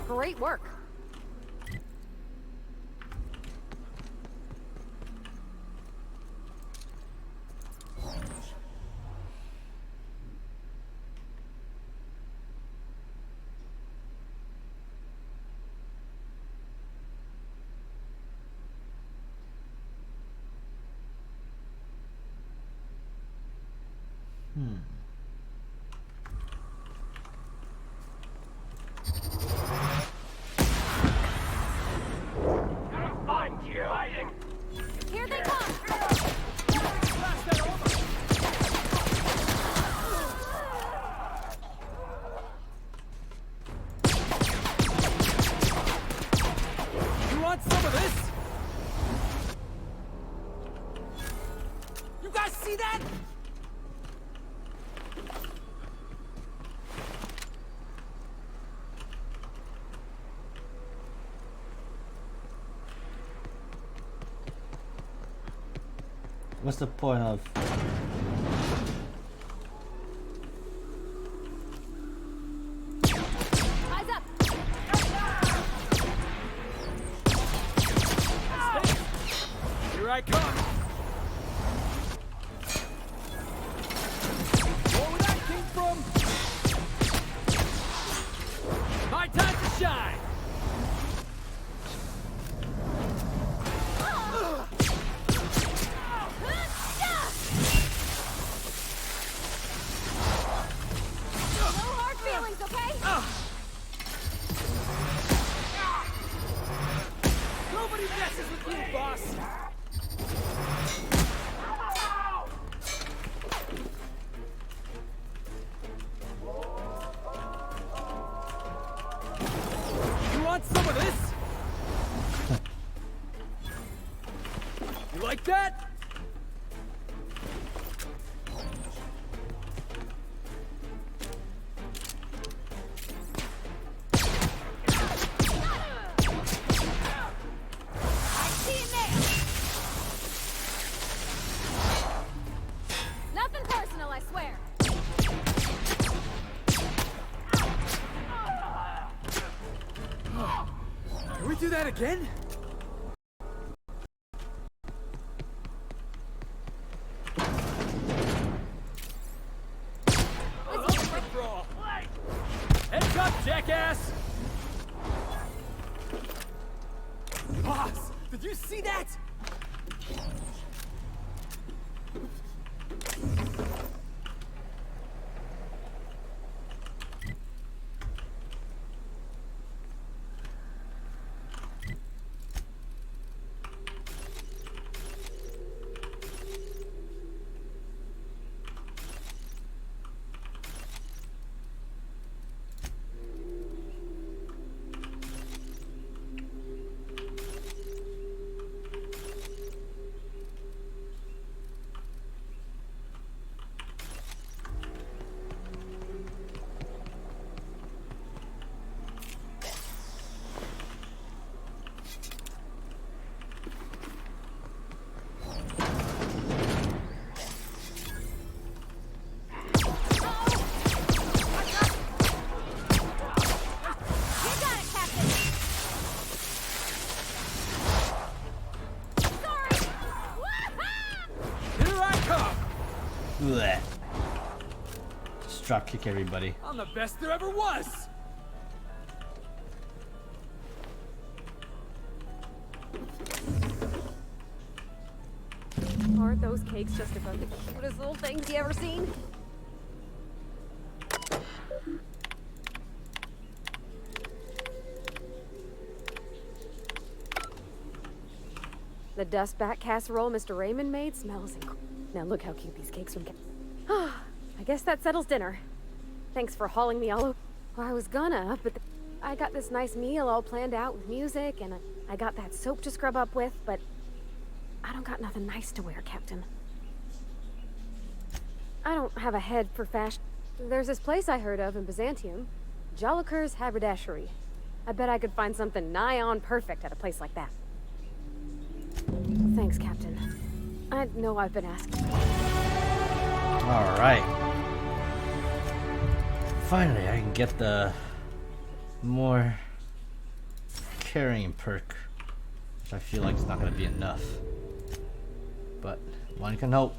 Great work. Here they come! You want some of this? You guys see that? What's the point of? Eyes up! Here I come. Where that came from? My time to shine. No hard feelings, okay? boss! You want some of this? You like that? Nothing personal, I swear. Can we do that again? Heads up, jackass! Boss, did you see that? Blech. Just drop kick everybody. I'm the best there ever was! Aren't those cakes just about the cutest little things you ever seen? The dust bat casserole Mr. Raymond made smells incredible. Now look how cute these cakes would get. I guess that settles dinner. Thanks for hauling me all over. Well, I was gonna, but I got this nice meal all planned out with music, and I got that soap to scrub up with, but I don't got nothing nice to wear, Captain. I don't have a head for fashion. There's this place I heard of in Byzantium, Joliker's Haberdashery. I bet I could find something nigh on perfect at a place like that. Thanks, Captain. I know I've been asking. Alright. Finally, I can get the more carrying perk, which I feel like it's not going to be enough. But one can hope.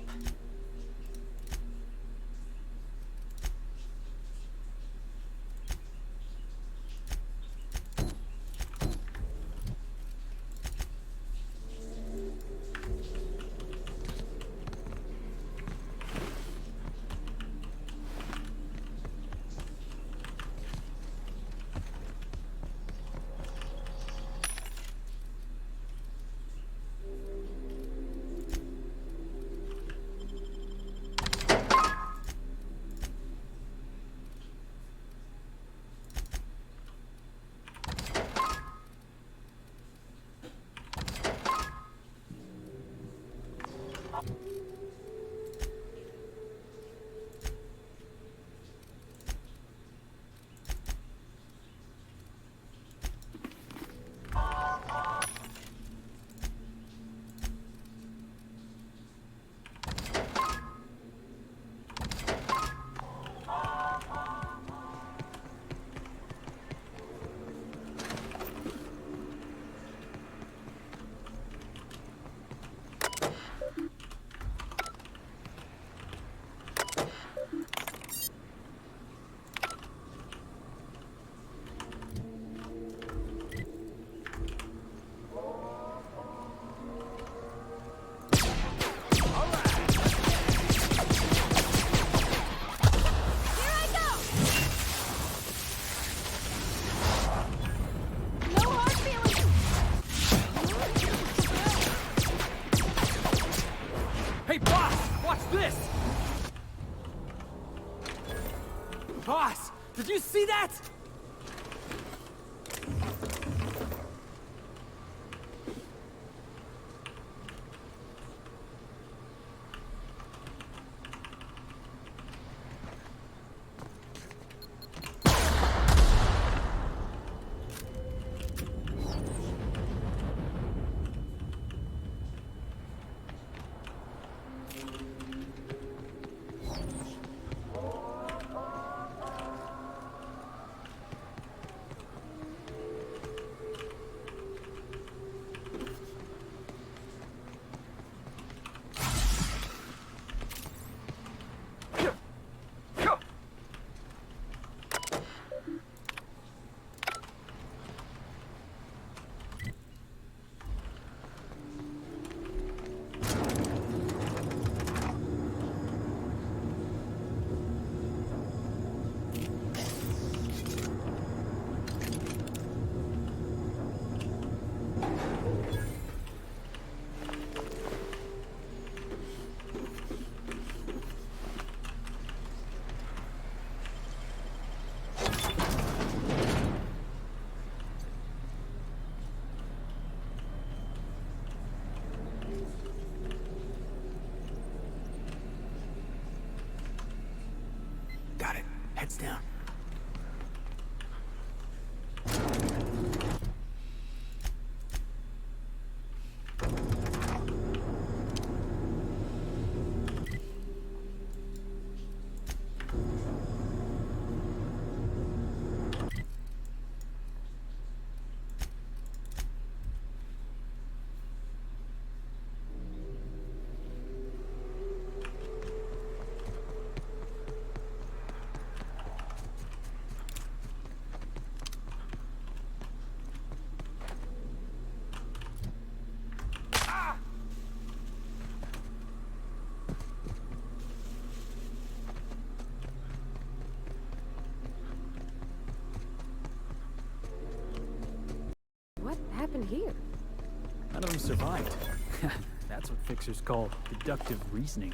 Heads down. What happened here? None of them survived. That's what fixers call deductive reasoning.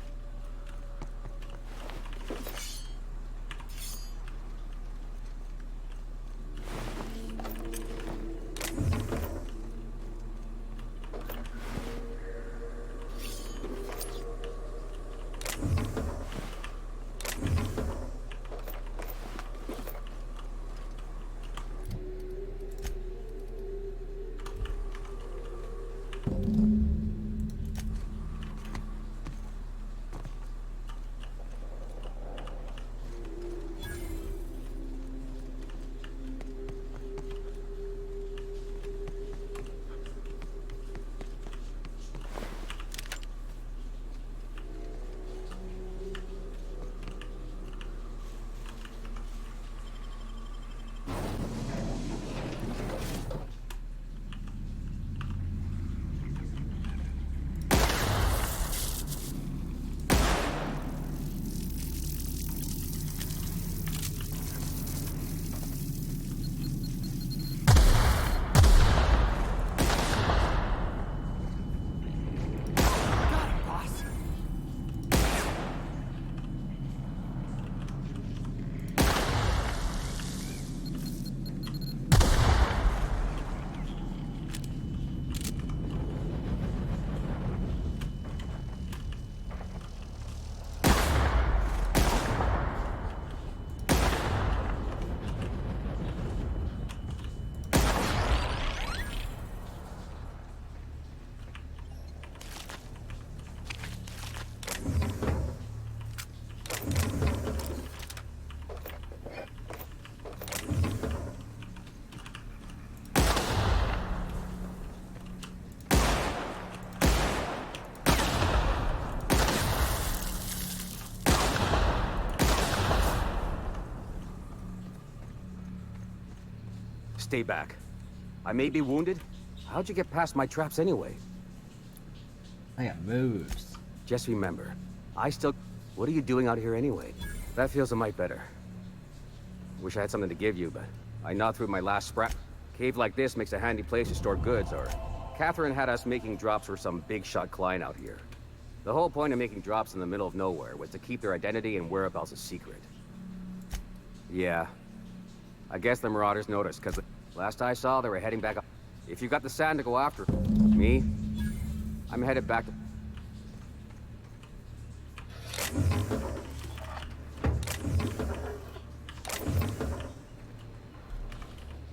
Stay back. I may be wounded. How'd you get past my traps anyway? I got moves. Just remember, what are you doing out here anyway? That feels a mite better. Wish I had something to give you, but I gnawed through my last scrap. Cave like this makes a handy place to store goods, or Catherine had us making drops for some big shot client out here. The whole point of making drops in the middle of nowhere was to keep their identity and whereabouts a secret. Yeah. I guess the Marauders noticed, because last I saw, they were heading back up. If you got the sand to go after me, I'm headed back to...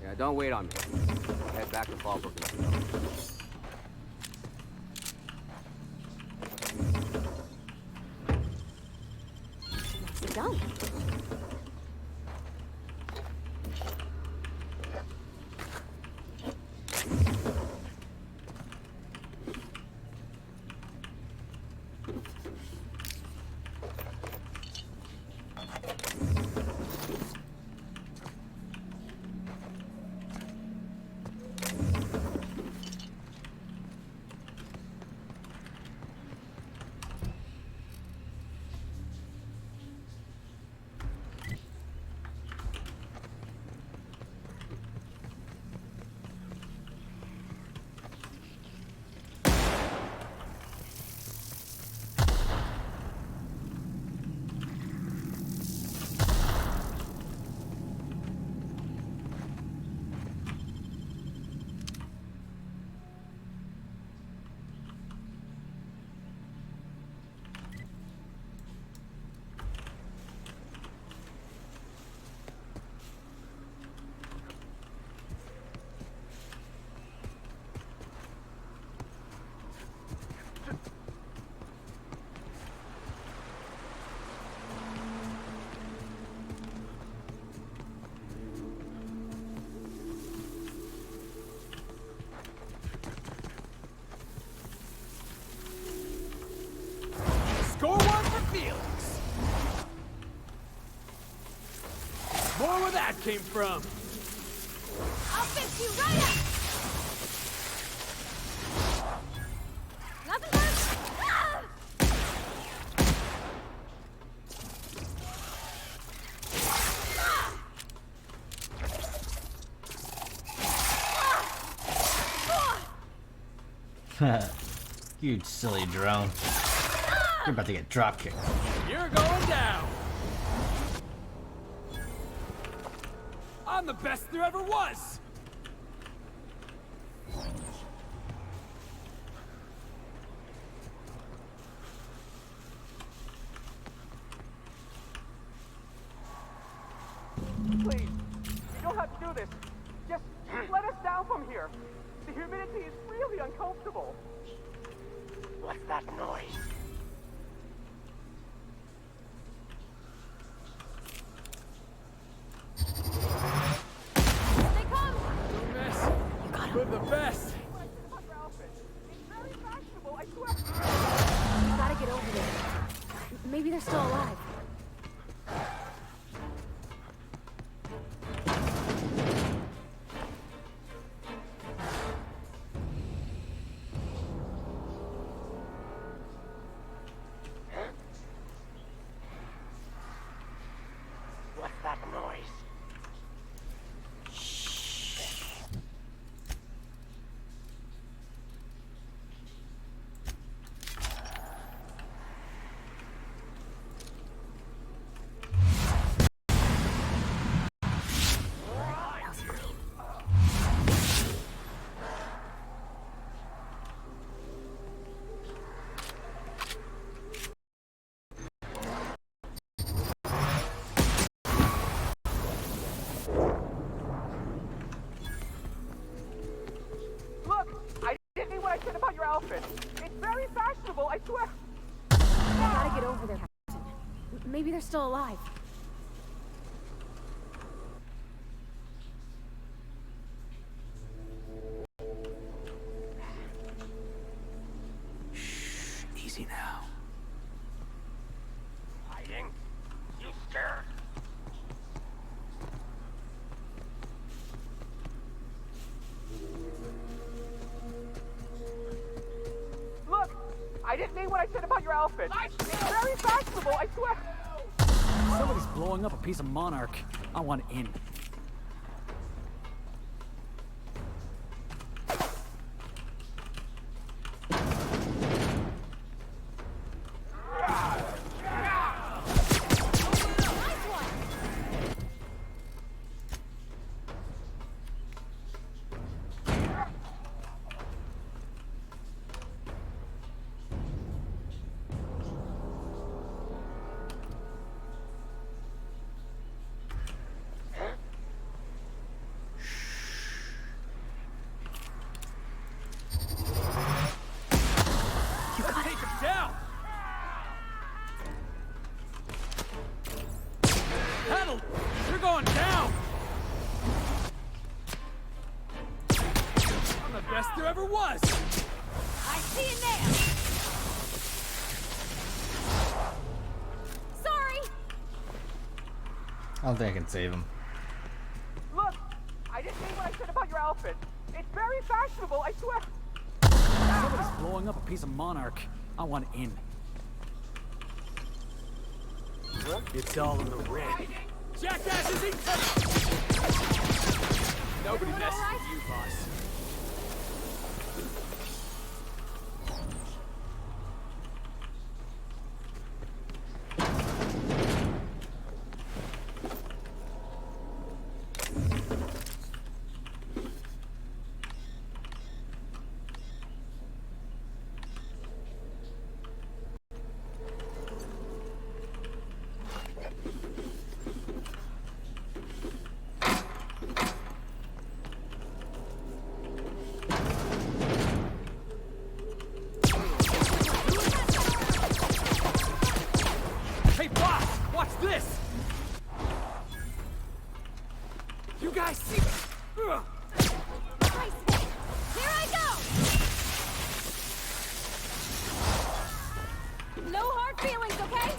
Yeah, don't wait on me. Head back to Fallbrook. Nicely done. came from. I'll fix you right up! Nothing hurts! Ah! You silly drone. You're about to get drop kicked. You're going down. I'm the best there ever was. Please, you don't have to do this. Just let us down from here. The humidity is really uncomfortable. What's that noise? Here they come! Don't miss. We're the best. It's very fashionable, I swear. You gotta get over there. Maybe they're still alive. What's that noise? Look, I didn't mean what I said about your outfit. It's very fashionable, I swear. You gotta get over there, Captain. Maybe they're still alive. Easy now. Hiding? You scared? Look, I didn't mean what I said about your outfit. It's very fashionable, I swear. Somebody's blowing up a piece of Monarch. I want in. You gotta take him down. Pedal, you're going down. I'm the best there ever was. I see you now! Sorry! I don't think I can save him. Look, I didn't mean what I said about your outfit. It's very fashionable, I swear. Somebody's blowing up a piece of Monarch. I want in. It's all in the red. Jackasses eat. Nobody messes with you, boss. Hey, boss! Watch this! You guys see? Ugh. Here I go! No hard feelings, okay?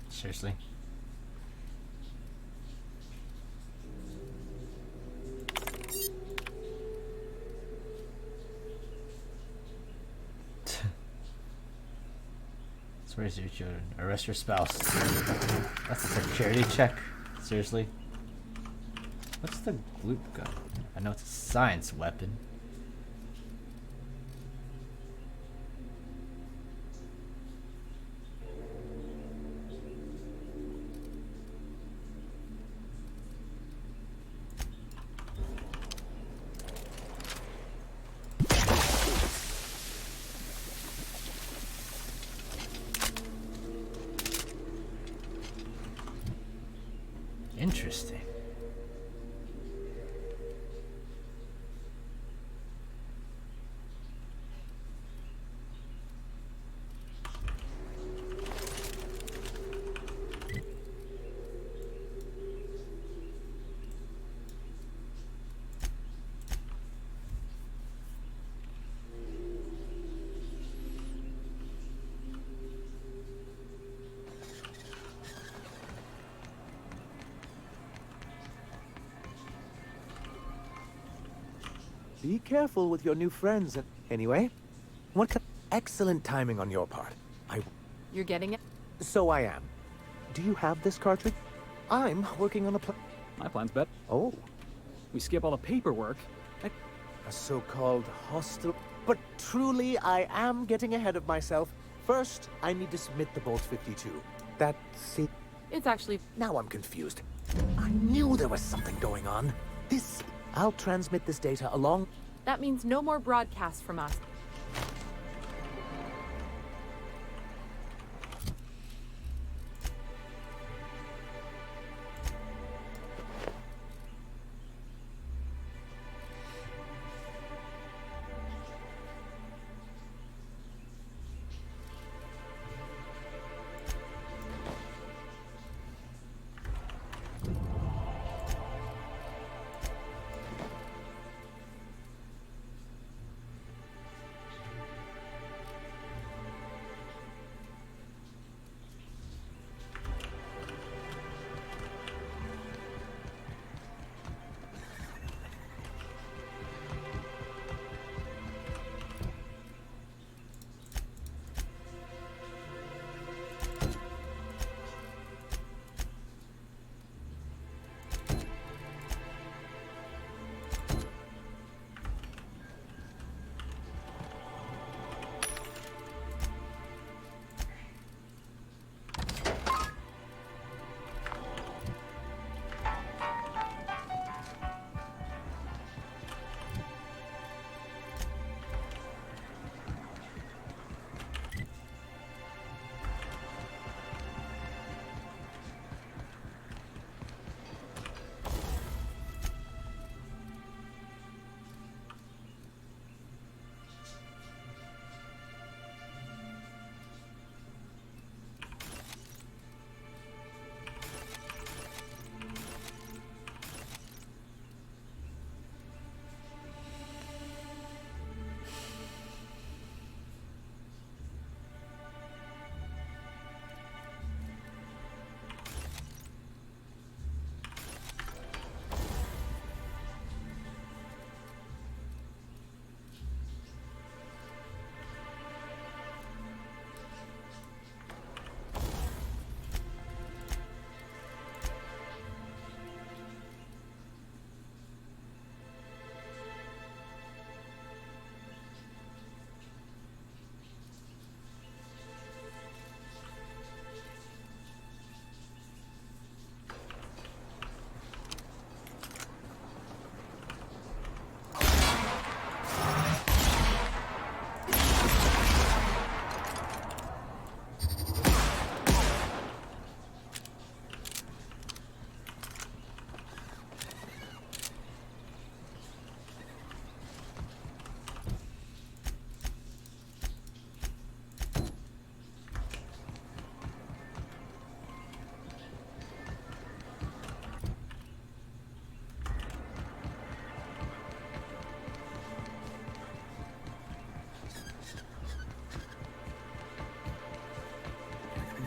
Seriously. So where's your children? Arrest your spouse. That's a security check. Seriously. What's the gloop gun? I know it's a science weapon. Interesting. Be careful with your new friends. Anyway, excellent timing on your part. You're getting it? So I am. Do you have this cartridge? I'm working on a plan. My plan's bet. Oh. We skip all the paperwork. A so-called hostile... But truly, I am getting ahead of myself. First, I need to submit the Bolt 52. See... It's actually... Now I'm confused. I knew there was something going on. I'll transmit this data along... That means no more broadcasts from us.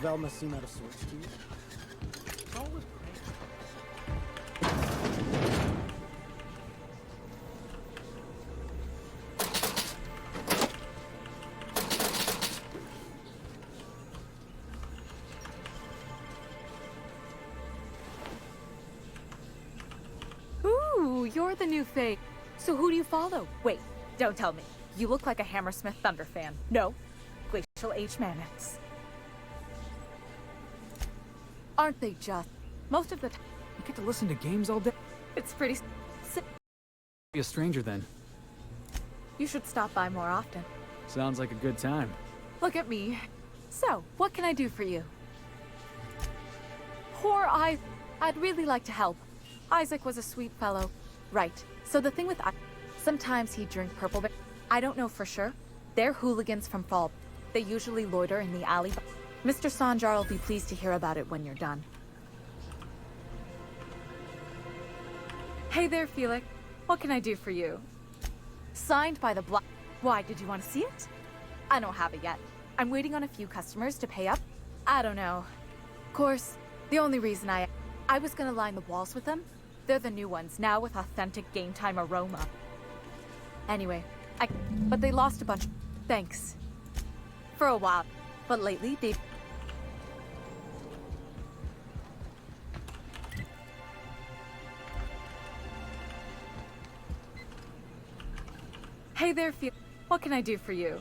Velma seem out of sorts to you? Always Ooh, you're the new fake. So who do you follow? Wait, don't tell me. You look like a Hammersmith Thunder fan. No, Glacial H Mammoths. Aren't they just? Most of the time. You get to listen to games all day. It's pretty. Be a stranger then. You should stop by more often. Sounds like a good time. Look at me. So, what can I do for you? I'd really like to help. Isaac was a sweet fellow. Right. So the thing with sometimes he'd drink purple bear. I don't know for sure. They're hooligans from Fall. They usually loiter in the alley. Mr. Sanjar will be pleased to hear about it when you're done. Hey there, Felix. What can I do for you? Signed by the Black. Why, did you want to see it? I don't have it yet. I'm waiting on a few customers to pay up. I don't know. Of course, the only reason I was gonna line the walls with them. They're the new ones, now with authentic game time aroma. Anyway, but they lost a bunch. Thanks. For a while. But lately, they... Hey there, what can I do for you?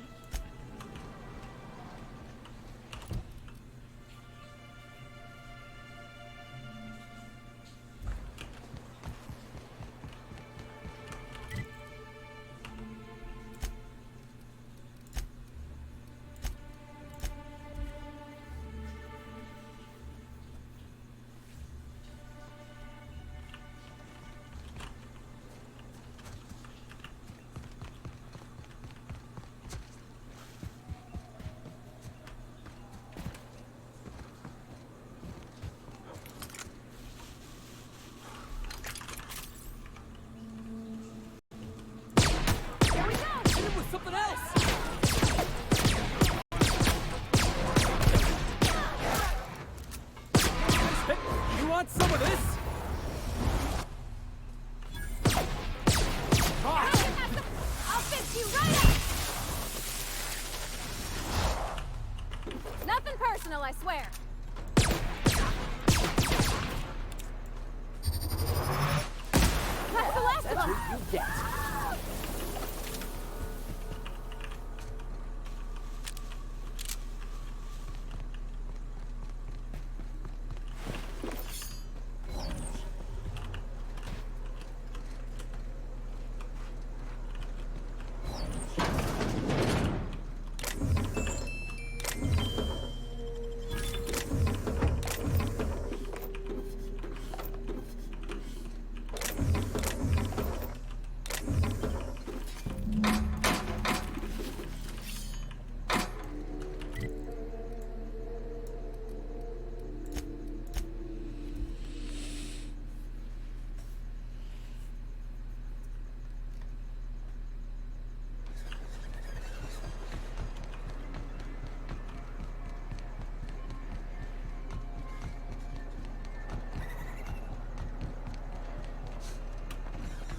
Something else! Hey, you want some of this? I'll fix you right up! Nothing personal, I swear. That's the last of them! You get.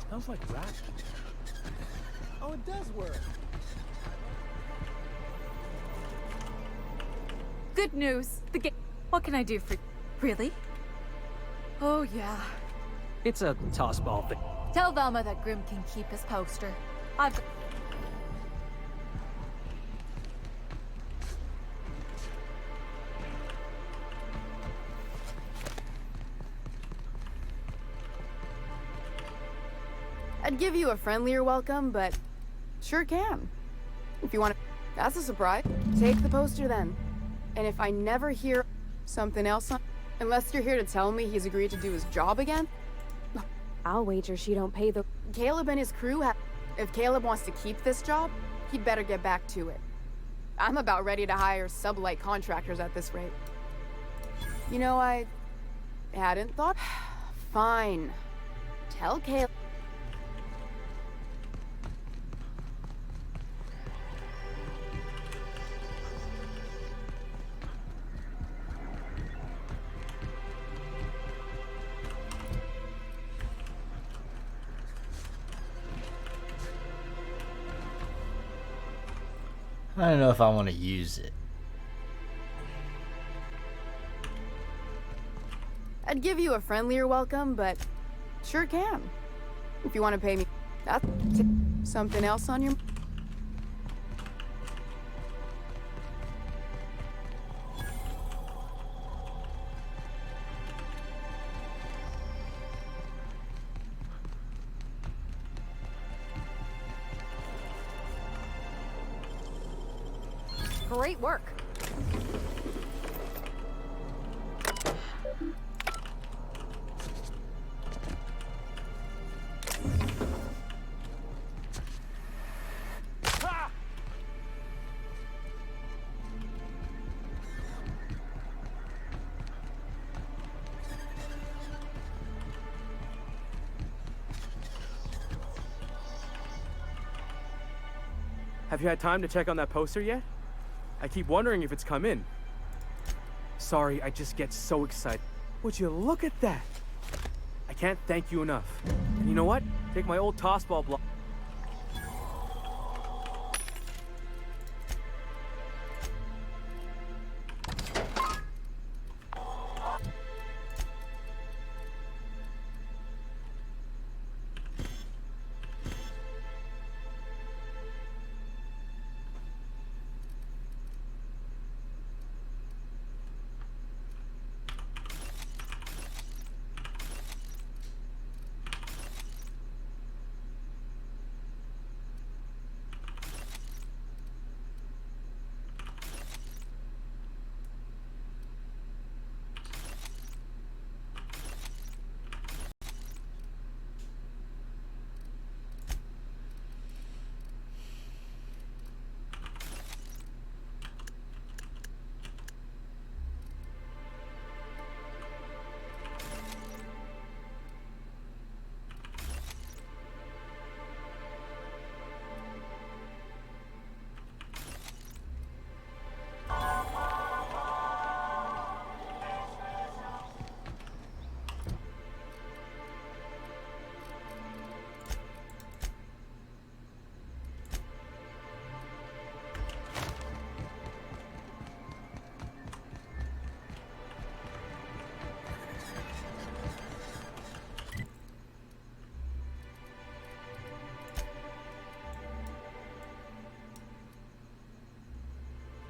Smells like rat. Oh, it does work. Good news. The game. What can I do for you? Really? Oh, yeah. It's a tossball thing. Tell Velma that Grim can keep his poster. I've... I'd give you a friendlier welcome, but sure can. If you want to... That's a surprise. Take the poster then. And if I never hear something else on... Unless you're here to tell me he's agreed to do his job again, I'll wager she don't pay the... Caleb and his crew have... If Caleb wants to keep this job, he'd better get back to it. I'm about ready to hire sublight contractors at this rate. You know, I hadn't thought... Fine. Tell Caleb... I don't know if I want to use it. I'd give you a friendlier welcome, but sure can. If you want to pay me, that's something else on your... Great work. Have you had time to check on that poster yet? I keep wondering if it's come in. Sorry, I just get so excited. Would you look at that? I can't thank you enough. And you know what? Take my old tossball block.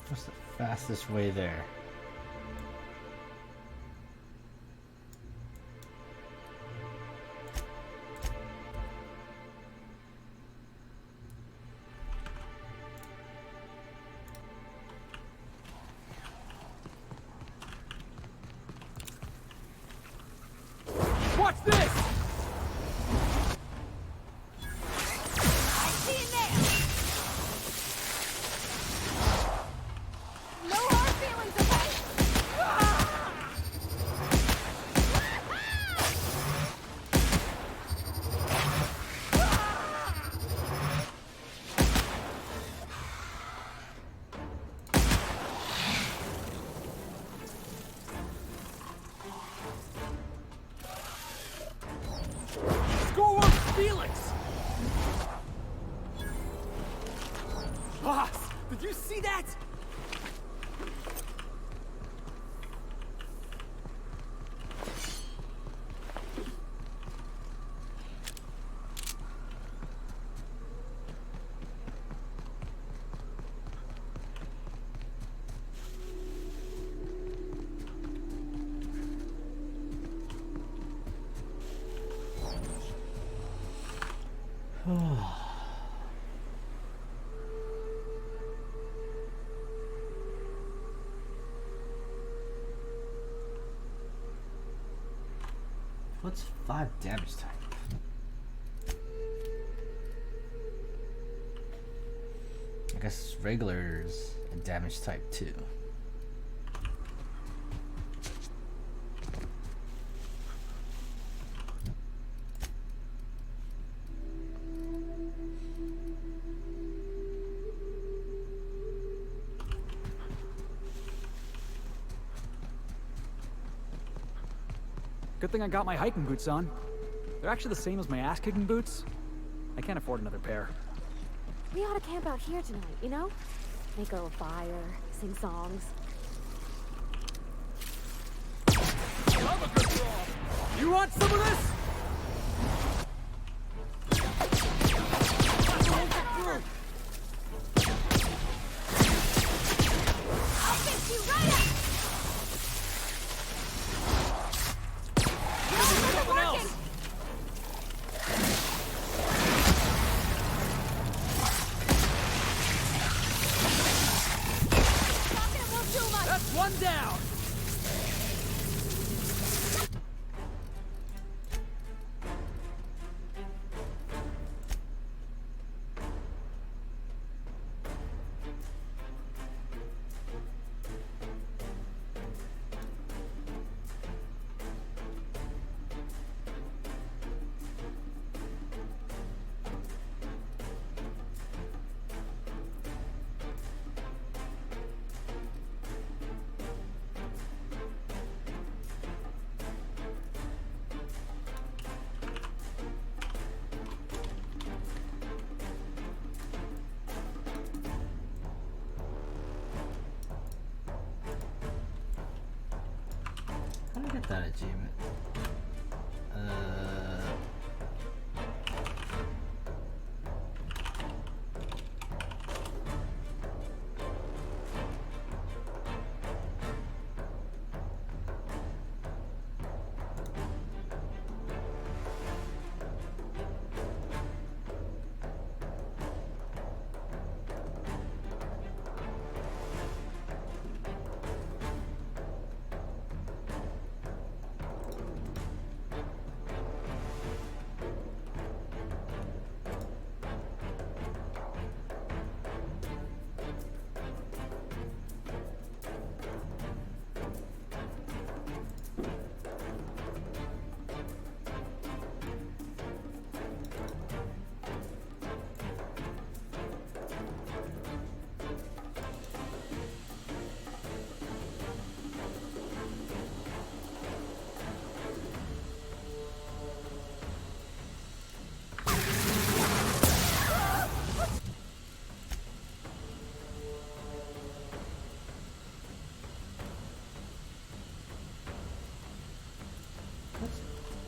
What's the fastest way there? Watch this! Boss, did you see that? What's 5 damage type? I guess regular's a damage type too. Good thing I got my hiking boots on. They're actually the same as my ass-kicking boots. I can't afford another pair. We ought to camp out here tonight, you know? Make a fire, sing songs. You want some of this? I'll fix you right up! Someone else! That's one down! How do I get that achievement?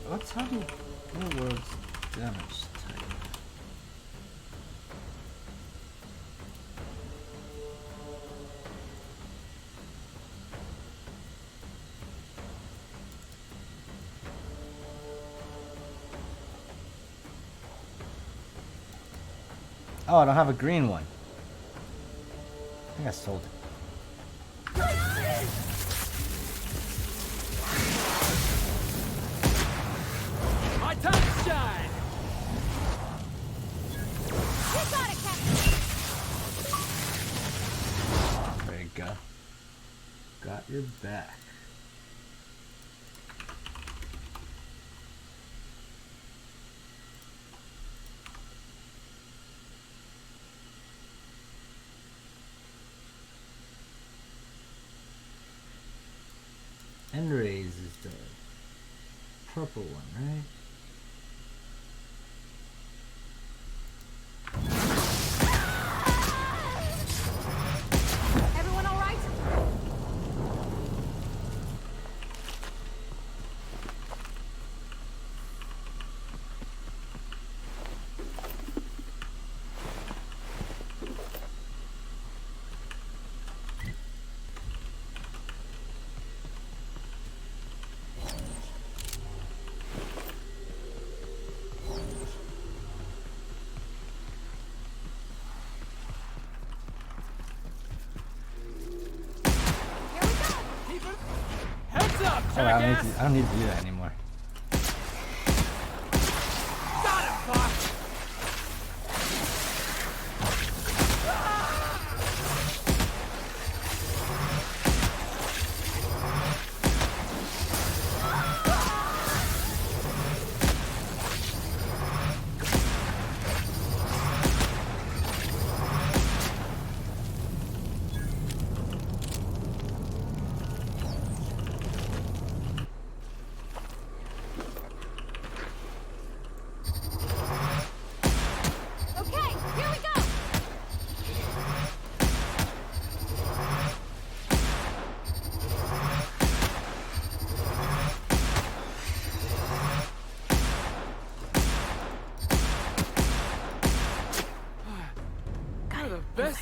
What's how do what words damage type? Oh, I don't have a green one. I think I sold it. My time to shine! You got it, Captain! There you go. Got your back. End rays is the purple one, right? Everyone all right? Heads up, Oh, I jackass! don't need to do that anymore. Got him, Fox!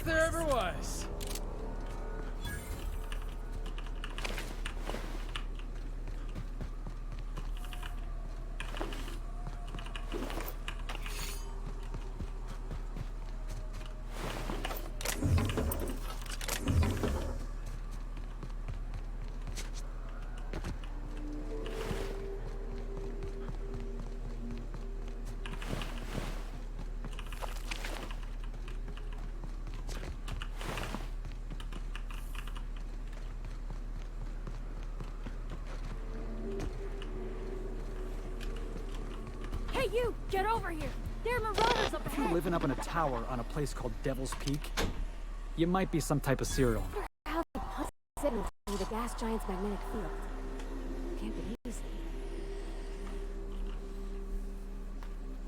there ever was. Hey, you! Get over here! There are marauders up If you're ahead! living up in a tower on a place called Devil's Peak, you might be some type of serial. How the puss sitting through the gas giant's magnetic field? Can't be easy.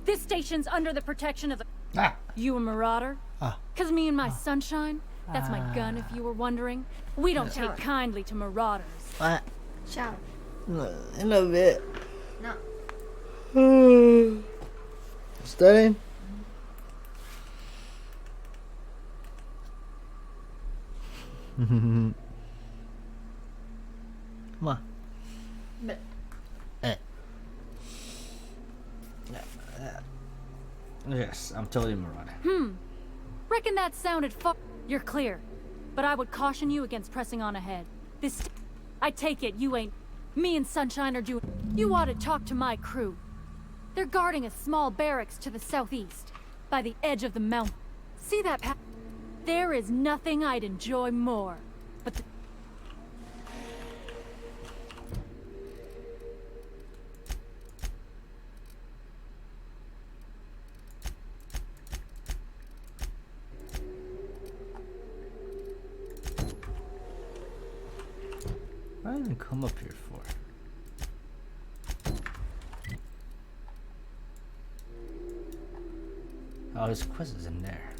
This station's under the protection of the... Ah. You a marauder? Ah. Cause me and my sunshine? That's my gun, if you were wondering. We don't Yeah. take kindly to marauders. What? Shower. In a bit. No. Studying? Come on. Yes, I'm totally marauder. Reckon that sounded You're clear. But I would caution you against pressing on ahead. I take it you ain't... Me and Sunshine are doing... You ought to talk to my crew. They're guarding a small barracks to the southeast, by the edge of the mountain. See that path? There is nothing I'd enjoy more. But the... What did I even come up here for? Oh, his quiz is in there.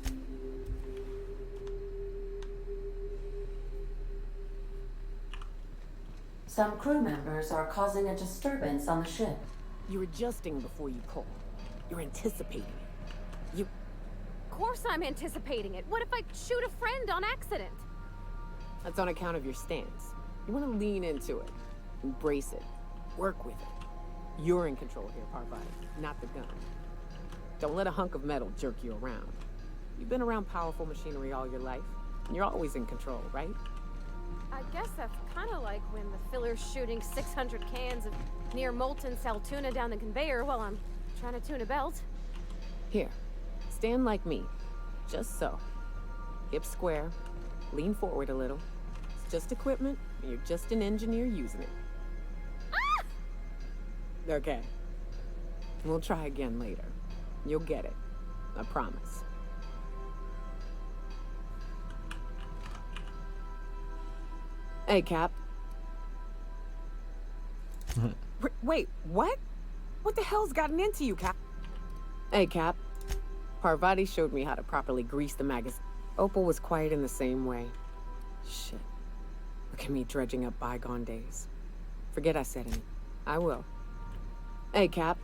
Some crew members are causing a disturbance on the ship. You're adjusting before you pull. You're anticipating it. Of course I'm anticipating it. What if I shoot a friend on accident? That's on account of your stance. You want to lean into it. Embrace it. Work with it. You're in control here, Parvati, not the gun. Don't let a hunk of metal jerk you around. You've been around powerful machinery all your life, and you're always in control, right? I guess that's kind of like when the filler's shooting 600 cans of near molten cell tuna down the conveyor while I'm trying to tune a belt. Here, stand like me. Just so. Hips square. Lean forward a little. It's just equipment, and you're just an engineer using it. Ah! Okay. We'll try again later. You'll get it. I promise. Hey, Cap. Wait, what? What the hell's gotten into you, Cap? Hey, Cap. Parvati showed me how to properly grease the magazine. Opal was quiet in the same way. Shit. Look at me dredging up bygone days. Forget I said anything. I will. Hey, Cap.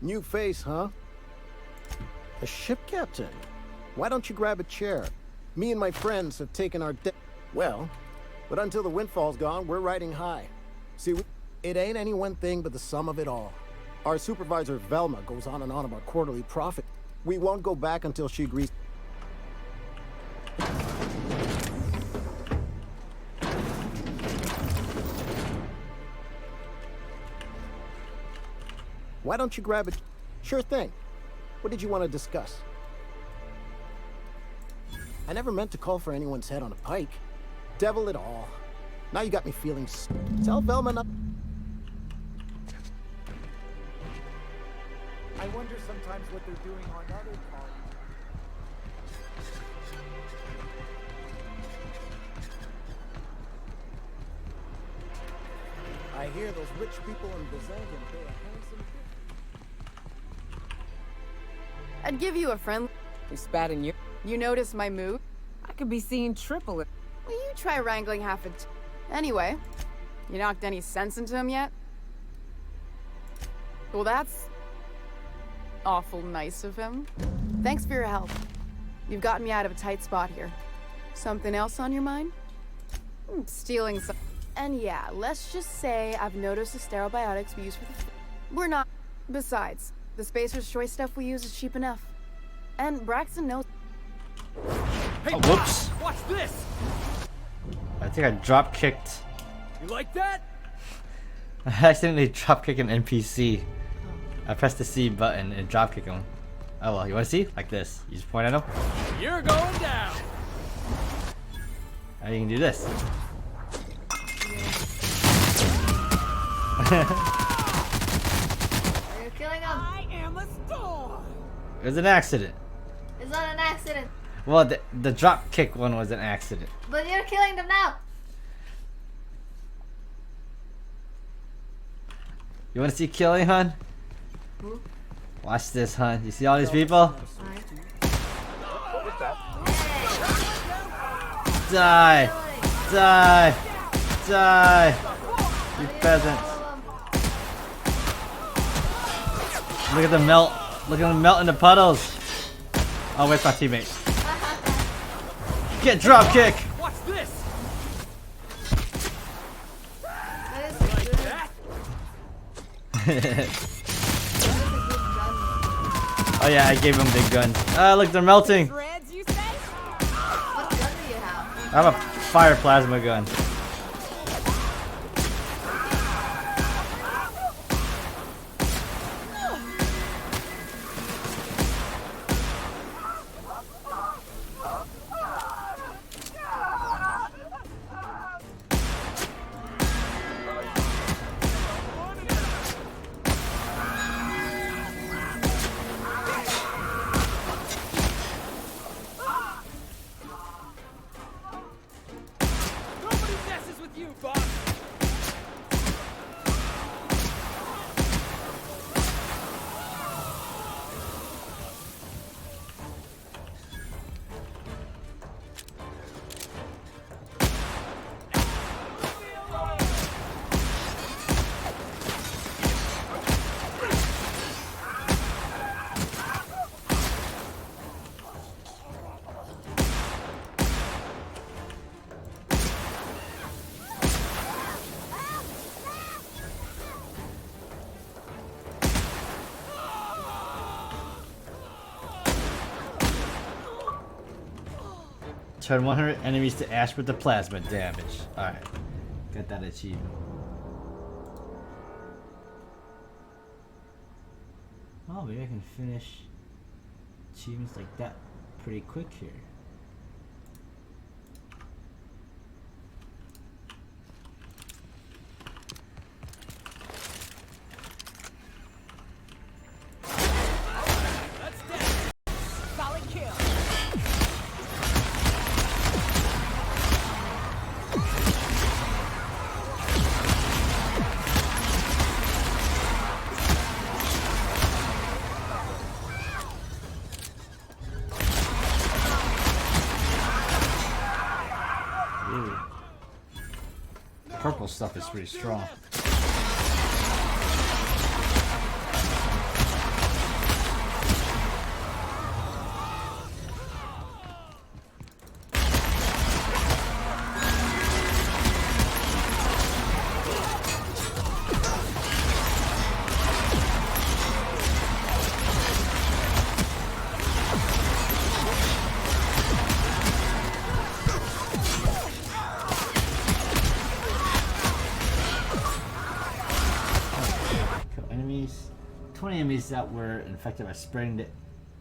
New face, huh? A ship captain. Why don't you grab a chair? Me and my friends have taken our well, but until the windfall's gone, we're riding high. See, it ain't any one thing but the sum of it all. Our supervisor, Velma, goes on and on about quarterly profit. We won't go back until she agrees. Why don't you grab it? Sure thing. What did you want to discuss? I never meant to call for anyone's head on a pike. Devil it all. Now you got me feeling Tell Velma not. I wonder sometimes what they're doing on other cars. I hear those rich people in Byzantium pay a handsome I'd give you a friend. We spat in you. You notice my mood? I could be seeing triple it. Will you try wrangling half a Anyway, you knocked any sense into him yet? Well, that's awful nice of him. Thanks for your help. You've gotten me out of a tight spot here. Something else on your mind? Stealing some. And yeah, let's just say I've noticed the sterile biotics we use for the. We're not. Besides, the Spacer's Choice stuff we use is cheap enough. And Braxton knows. Hey, Oh, whoops. Watch this! I think I drop kicked. You like that? I accidentally drop kicked an NPC. I pressed the C button and drop kick him. Oh well, you want to see? Like this. You just point at him. You're going down! Now you can do this. You're killing him. I am a storm! It was an accident. It's not an accident. Well, the drop kick one was an accident. But you're killing them now. You want to see killing, hun? Watch this, hun. You see all these people? Die! Die! Die! You peasants. Look at them melt. Look at them melt in the puddles. Oh, where's my teammate? Get drop kick! Watch this! Oh yeah, I gave him big guns. Ah, look, they're melting. What gun do you have? I have a fire plasma gun. Nobody messes with you, boss! Turn 100 enemies to ash with the plasma damage. Alright. Got that achievement. Oh, maybe I can finish achievements like that pretty quick here. Solid kill! Ooh. Purple stuff is pretty strong. enemies. 20 enemies that were infected by spreading the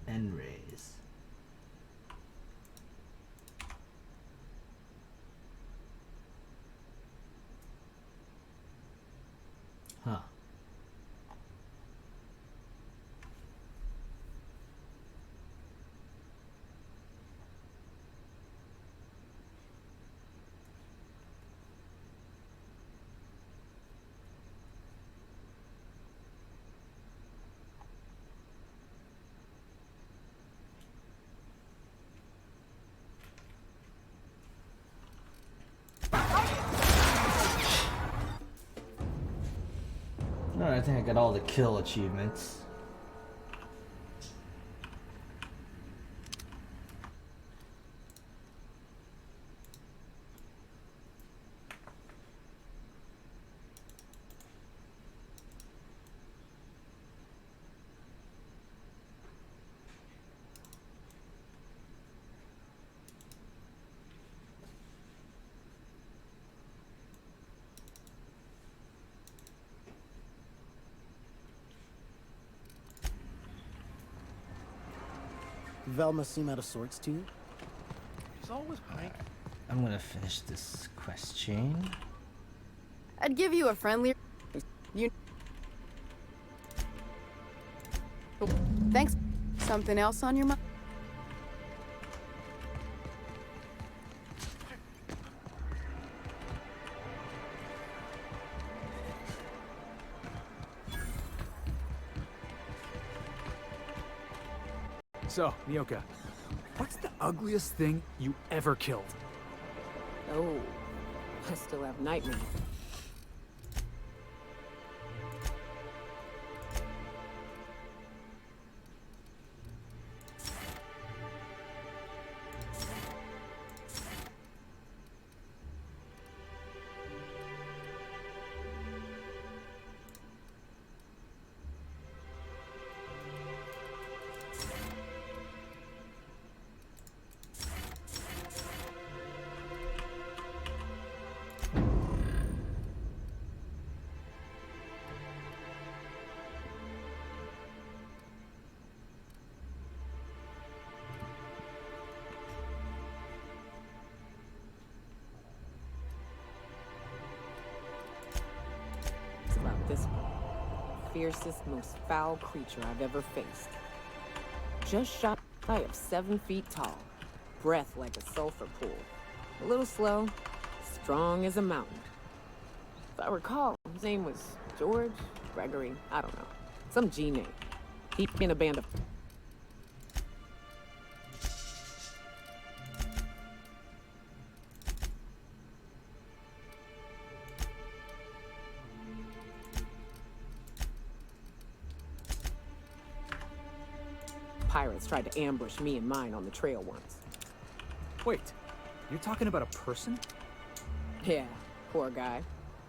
end rays. Huh. Alright, I think I got all the kill achievements. Velma seem out of sorts to you? She's always right. I'm gonna finish this quest chain. I'd give you a friendly. You. Oh, thanks. Something else on your mind? So, Mioka, what's the ugliest thing you ever killed? Oh, I still have nightmares. About this one. Fiercest, most foul creature I've ever faced. Just shy of 7 feet tall. Breath like a sulfur pool. A little slow, strong as a mountain. If I recall, his name was George, Gregory, I don't know. Some G name. He'd been a band of... Pirates tried to ambush me and mine on the trail once. Wait, you're talking about a person? Yeah, poor guy.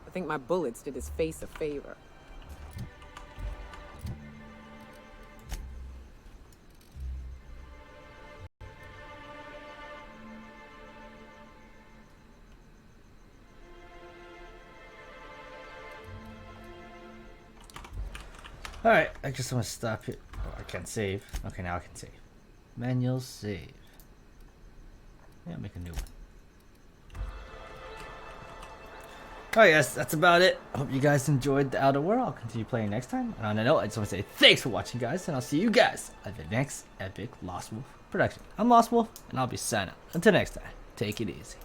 I think my bullets did his face a favor. Alright, I just want to stop it. Oh, I can't save. Okay, now I can save. Manual save. Yeah, make a new one. Alright guys, that's about it. Hope you guys enjoyed the Outer World. I'll continue playing next time. And on that note, I just want to say thanks for watching guys, and I'll see you guys at the next epic Lost Wolf production. I'm Lost Wolf, and I'll be signing out. Until next time, take it easy.